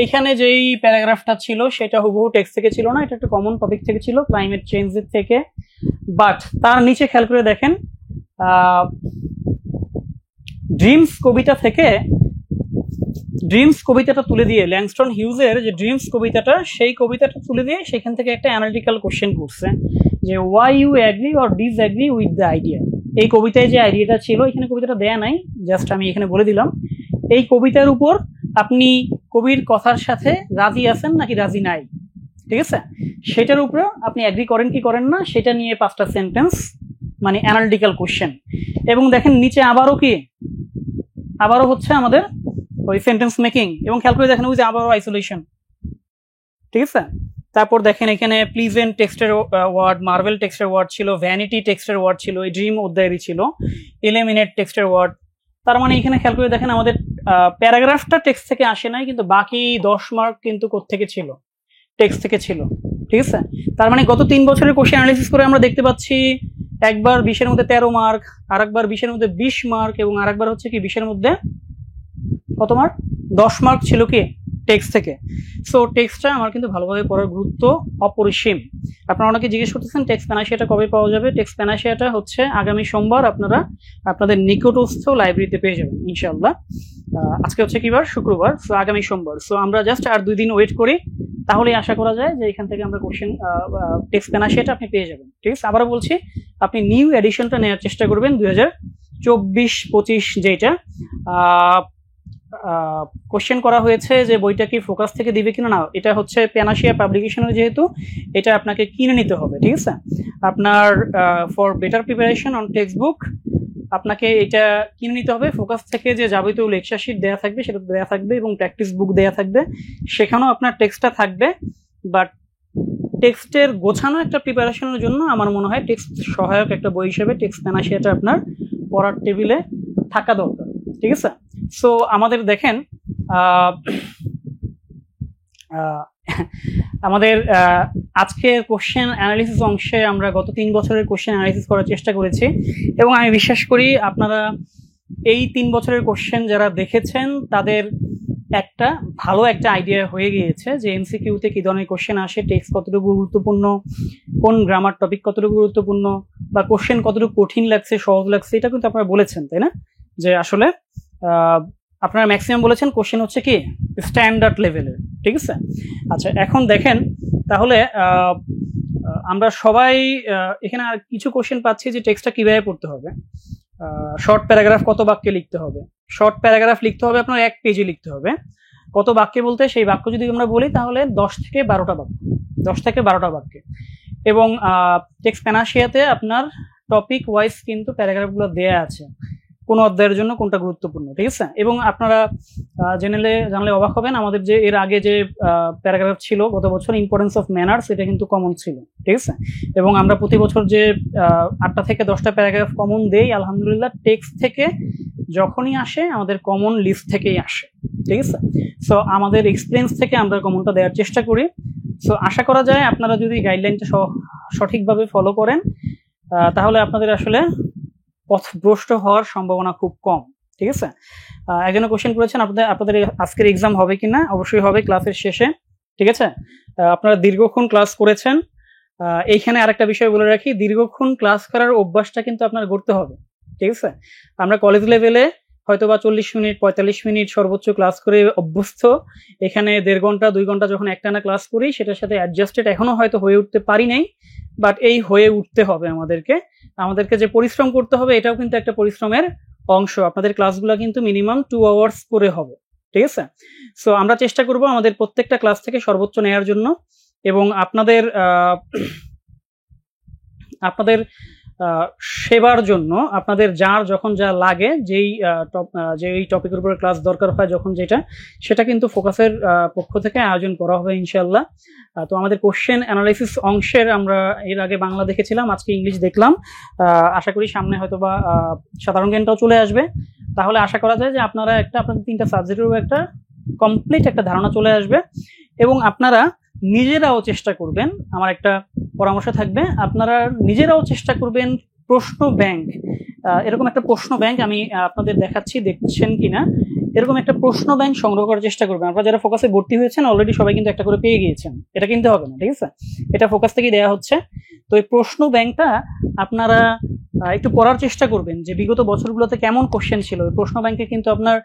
এইখানে যেই প্যারাগ্রাফটা ছিল সেটা হুবহু টেক্সট থেকে ছিল না, এটা একটা কমন টপিক থেকে ছিল, ক্লাইমেট চেঞ্জের থেকে। বাট তার নিচে খেয়াল করে দেখেন, ড্রিমস কবিতা থেকে, ড্রিমস কবিতাটা তুলে দিয়ে, ল্যাংস্টন হিউজের যে ড্রিমস কবিতাটা, সেই কবিতাটা তুলে দিয়ে সেখান থেকে একটা অ্যানালিটিক্যাল কোশ্চেন করছে যে why you agree or disagree with the idea. এই কবিতায় যে আইডিয়াটা ছিল, এখানে কবিতাটা দেয়া নাই, জাস্ট আমি এখানে বলে দিলাম, এই কবিতার উপর আপনি কবির কথার সাথে রাজি আছেন নাকি রাজি নাই, ঠিক আছে, সেটার উপর আপনি অ্যাগ্রি করেন কি করেন না, সেটা নিয়ে 5টা সেন্টেন্স, মানে অ্যানালিটিক্যাল কোশ্চেন। এবং দেখেন নিচে আবারও হচ্ছে আমাদের ওই সেন্টেন্স মেকিং, এবং খেয়াল করে দেখেন ওই যে আবারও আইসোলেশন। ঠিক আছে, তারপর দেখেন এখানে প্লিজেন্ট টেক্সটের ওয়ার্ড, মার্ভেল টেক্সটের ওয়ার্ড ছিল, ভ্যানিটি টেক্সটের ওয়ার্ড ছিল, এই ড্রিম অধ্যায়েরই ছিল, এলিমিনেট টেক্সটের ওয়ার্ড। তার মানে এখানে খেয়াল করে দেখেন আমাদের প্যারাগ্রাফটা টেক্সট থেকে আসে নাই, কিন্তু বাকি 10 মার্ক কিন্তু কোত্থেকে ছিল, টেক্সট থেকে ছিল। ঠিক আছে, তার মানে গত 3 বছরের কোশ্চেন অ্যানালিসিস করে আমরা দেখতে পাচ্ছি, একবার 20-এর মধ্যে 13 মার্ক, আর একবার 20-এর মধ্যে 20 মার্ক, এবং আর একবার হচ্ছে কি 20-এর মধ্যে কত মার্ক, 10 মার্ক ছিল কি টেক্সট থেকে। সো টেক্সটটা আমার কিন্তু ভালোভাবে পড়ার গুরুত্ব অপরিসীম। আপনারা অনেকে জিজ্ঞেস করতেছেন টেক্সট প্যানাশিয়াটা কবে পাওয়া যাবে। টেক্সট প্যানাশিয়াটা হচ্ছে আগামী সোমবার আপনারা আপনাদের নিকটস্থ লাইব্রেরিতে পেয়ে যাবেন ইনশাআল্লাহ। আজকে হচ্ছে কি বার, শুক্রবার, সো আগামী সোমবার। সো আমরা জাস্ট আর 2 দিন ওয়েট করি, তাহলে আশা করা যায় যে এখান থেকে আমরা কোশ্চেন টেক্সট প্যানাশিয়াটা আপনি পেয়ে যাবেন। ঠিক আছে, আবারও বলছি, আপনি নিউ এডিশনটা নেওয়ার চেষ্টা করবেন, 2024-25 যেটা কোশ্চেন করা হয়েছে যে বইটা কি ফোকাস থেকে দিবে কিনা, না, এটা হচ্ছে প্যানাশিয়া পাবলিকেশনের, যেহেতু এটা আপনাকে কিনে নিতে হবে। ঠিক আছে, আপনার for better preparation on text book আপনাকে এটা কিনে নিতে হবে। ফোকাস থেকে যে যাবতীয় লেকচার শিট দেওয়া থাকবে সেটা দেওয়া থাকবে, এবং প্র্যাকটিস বুক দেওয়া থাকবে, সেখানেও আপনার টেক্সটটা থাকবে। বাট টেক্সটের গোছানো একটা প্রিপারেশনের জন্য আমার মনে হয় টেক্সট সহায়ক একটা বই হিসেবে টেক্সট প্যানাশিয়াটা আপনার পড়ার টেবিলে থাকা দরকার। ঠিক আছে, সো আমাদের দেখেন আমাদের আজকের কোশ্চেন অ্যানালিসিস অংশে আমরা গত 3 বছরের কোশ্চেন অ্যানালিসিস করার চেষ্টা করেছি, এবং আমি বিশ্বাস করি আপনারা এই 3 বছরের কোশ্চেন যারা দেখেছেন তাদের একটা ভালো একটা আইডিয়া হয়ে গিয়েছে যে এমসিকিউতে কি ধরনের কোশ্চেন আসে, টেক্সট কতটুকু গুরুত্বপূর্ণ, কোন গ্রামার টপিক কতটুকু গুরুত্বপূর্ণ, বা কোশ্চেন কতটুকু কঠিন লাগছে সহজ লাগছে, এটা কিন্তু আপনারা বলেছেন, তাই না, যে আসলে আপনারা ম্যাক্সিমাম বলেছেন কোশ্চেন হচ্ছে কি স্ট্যান্ডার্ড লেভেলের। ঠিক আছে, আচ্ছা এখন দেখেন তাহলে আমরা সবাই এখানে আর কিছু কোশ্চেন পাচ্ছি যে টেক্সটটা কিভাবে পড়তে হবে, শর্ট প্যারাগ্রাফ কত বাক্যে লিখতে হবে, শর্ট প্যারাগ্রাফ লিখতে হবে আপনার 1 পেজে লিখতে হবে। কত বাক্যে বলতে, সেই বাক্য যদি আমরা বলি তাহলে 10 থেকে 12টা বাক্য, 10 থেকে 12টা বাক্যে। এবং টেক্সট প্যানাশিয়াতে আপনার টপিক ওয়াইজ কিন্তু প্যারাগ্রাফগুলো দেয়া আছে, কোন অধ্যায়ের জন্য কোনটা গুরুত্বপূর্ণ, ঠিক আছে। এবং আপনারা জানলে অবাক হবেন, আমাদের যে এর আগে যে প্যারাগ্রাফ ছিল গত বছর, ইম্পর্টেন্স অফ ম্যানার্স, এটা কিন্তু কমন ছিল, ঠিক আছে। এবং আমরা প্রতি বছর যে 8টা থেকে 10টা প্যারাগ্রাফ কমন দেই, আলহামদুলিল্লাহ টেক্সট থেকে যখনই আসে আমাদের কমন লিস্ট থেকেই আসে, ঠিক আছে। সো আমাদের এক্সপিরিয়েন্স থেকে আমরা কমনটা দেওয়ার চেষ্টা করি। সো আশা করা যায় আপনারা যদি গাইডলাইনটা সঠিকভাবে ফলো করেন তাহলে আপনাদের আসলে পথভ্রষ্ট হওয়ার সম্ভাবনা খুব কম, ঠিক আছে। একজনে কোশ্চেন করেছেন আপনাদের আজকের এক্সাম হবে কিনা। অবশ্যই হবে ক্লাসের শেষে, ঠিক আছে। আপনারা দীর্ঘক্ষণ ক্লাস করেছেন, এইখানে আরেকটা বিষয় বলে রাখি, দীর্ঘক্ষণ ক্লাস করার অভ্যাসটা কিন্তু আপনার করতে হবে, ঠিক আছে। আমরা কলেজ লেভেলে হয়তো বা 40 মিনিট 45 মিনিট সর্বোচ্চ ক্লাস করে অভ্যস্ত, এখানে 1.5 ঘন্টা 2 ঘন্টা যখন একটানা ক্লাস করি সেটার সাথে অ্যাডজাস্টেড এখনো হয়তো হয়ে উঠতে পারি নাই, বাট এই হয়ে উঠতে হবে আমাদেরকে যে পরিশ্রম করতে হবে এটাও কিন্তু একটা পরিশ্রমের অংশ। আপনাদের ক্লাসগুলো কিন্তু মিনিমাম 2 আওয়ার্স করে হবে, ঠিক আছে। সো আমরা চেষ্টা করব আমাদের প্রত্যেকটা ক্লাস থেকে সর্বোচ্চ নেয়ার জন্য, এবং আপনাদের সেবার জন্য, আপনাদের যার যখন যা লাগে, যেই টপিকের উপরে ক্লাস দরকার হয় যখন সেটা কিন্তু ফোকাসের পক্ষ থেকে আয়োজন করা হবে ইনশাআল্লাহ। তো আমাদের কোশ্চেন অ্যানালাইসিস অংশের আমরা এর আগে বাংলা দেখেছিলাম, আজকে ইংলিশ দেখলাম। আশা করি সামনে হয়তো বা সাধারণ জ্ঞানটাও চলে আসবে। তাহলে আশা করা যায় যে আপনাদের 3টা সাবজেক্টের উপর একটা কমপ্লিট একটা ধারণা চলে আসবে। এবং আপনারা নিজেরাও চেষ্টা করবেন, আমার একটা পরামর্শ থাকবে, আপনারা নিজেরাও চেষ্টা করবেন প্রশ্ন ব্যাংক, এরকম একটা প্রশ্ন ব্যাংক আমি আপনাদের দেখাচ্ছি, দেখছেন কিনা, এরকম একটা প্রশ্ন ব্যাংক সংগ্রহ করার চেষ্টা করবেন। আপনারা যারা ফোকাসে ভর্তি হয়েছেন অলরেডি সবাই কিন্তু একটা করে পেয়ে গিয়েছেন, এটা কিনতে হবে না, ঠিক আছে, এটা ফোকাস থেকেই দেওয়া হচ্ছে। তো এই প্রশ্ন ব্যাংকটা আপনারা একটু পড়ার চেষ্টা করবেন যে বিগত বছরগুলোতে কেমন কোশ্চেন ছিল। এই প্রশ্ন ব্যাংকে কিন্তু আপনার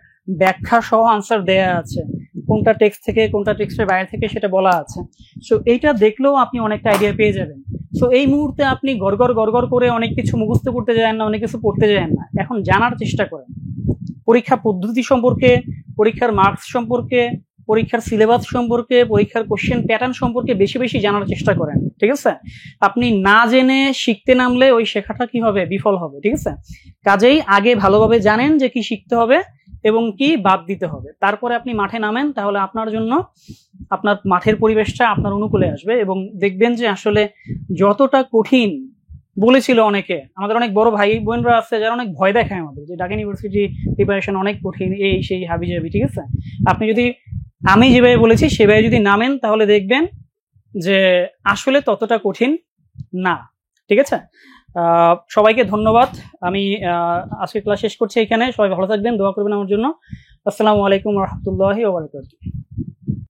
ব্যাখ্যা সহ আনসার দেয়া আছে, কোনটা টেক্সট থেকে কোনটা টেক্সটের বাইরে থেকে সেটা বলা আছে। সো এইটা দেখলেও আপনি অনেকটা আইডিয়া পেয়ে যাবেন। সো এই মুহূর্তে আপনি গড়গড় করে অনেক কিছু মুখস্থ করতে যান না, অনেক কিছু পড়তে যান না, এখন জানার চেষ্টা করেন পরীক্ষা পদ্ধতি সম্পর্কে, পরীক্ষার মার্কস সম্পর্কে, পরীক্ষার সিলেবাস সম্পর্কে, পরীক্ষার কোশ্চেন প্যাটার্ন সম্পর্কে বেশি বেশি জানার চেষ্টা করেন, ঠিক আছে। আপনি না জেনে শিখতে নামলে ওই শেখাটা কি হবে, বিফল হবে, ঠিক আছে। কাজেই আগে ভালোভাবে জানেন যে কি শিখতে হবে এবং কি বাদ দিতে হবে, তারপরে আপনি মাঠে নামেন, তাহলে আপনার জন্য আপনার মাঠের পরিবেশটা আপনার অনুকূলে আসবে। এবং দেখবেন যে আসলে যতটা কঠিন বলেছিল অনেকে, আমাদের অনেক বড় ভাই বোনরা আছে যারা অনেক ভয় দেখায় আমাদের যে ঢাকা ইউনিভার্সিটি প্রিপারেশন অনেক কঠিন, এই সেই হাবিজাবি, ঠিক আছে। আপনি যদি আমি যেভাবে বলেছি সেভাবে যদি নামেন তাহলে দেখবেন যে আসলে ততটা কঠিন না, ঠিক আছে। সবাইকে ধন্যবাদ। আমি আজকে ক্লাস শেষ করছি এখানে। সবাই ভালো থাকবেন, দোয়া করবেন আমার জন্য। আসসালামু আলাইকুম ওয়া রাহমাতুল্লাহি ওয়া বারাকাতুহু।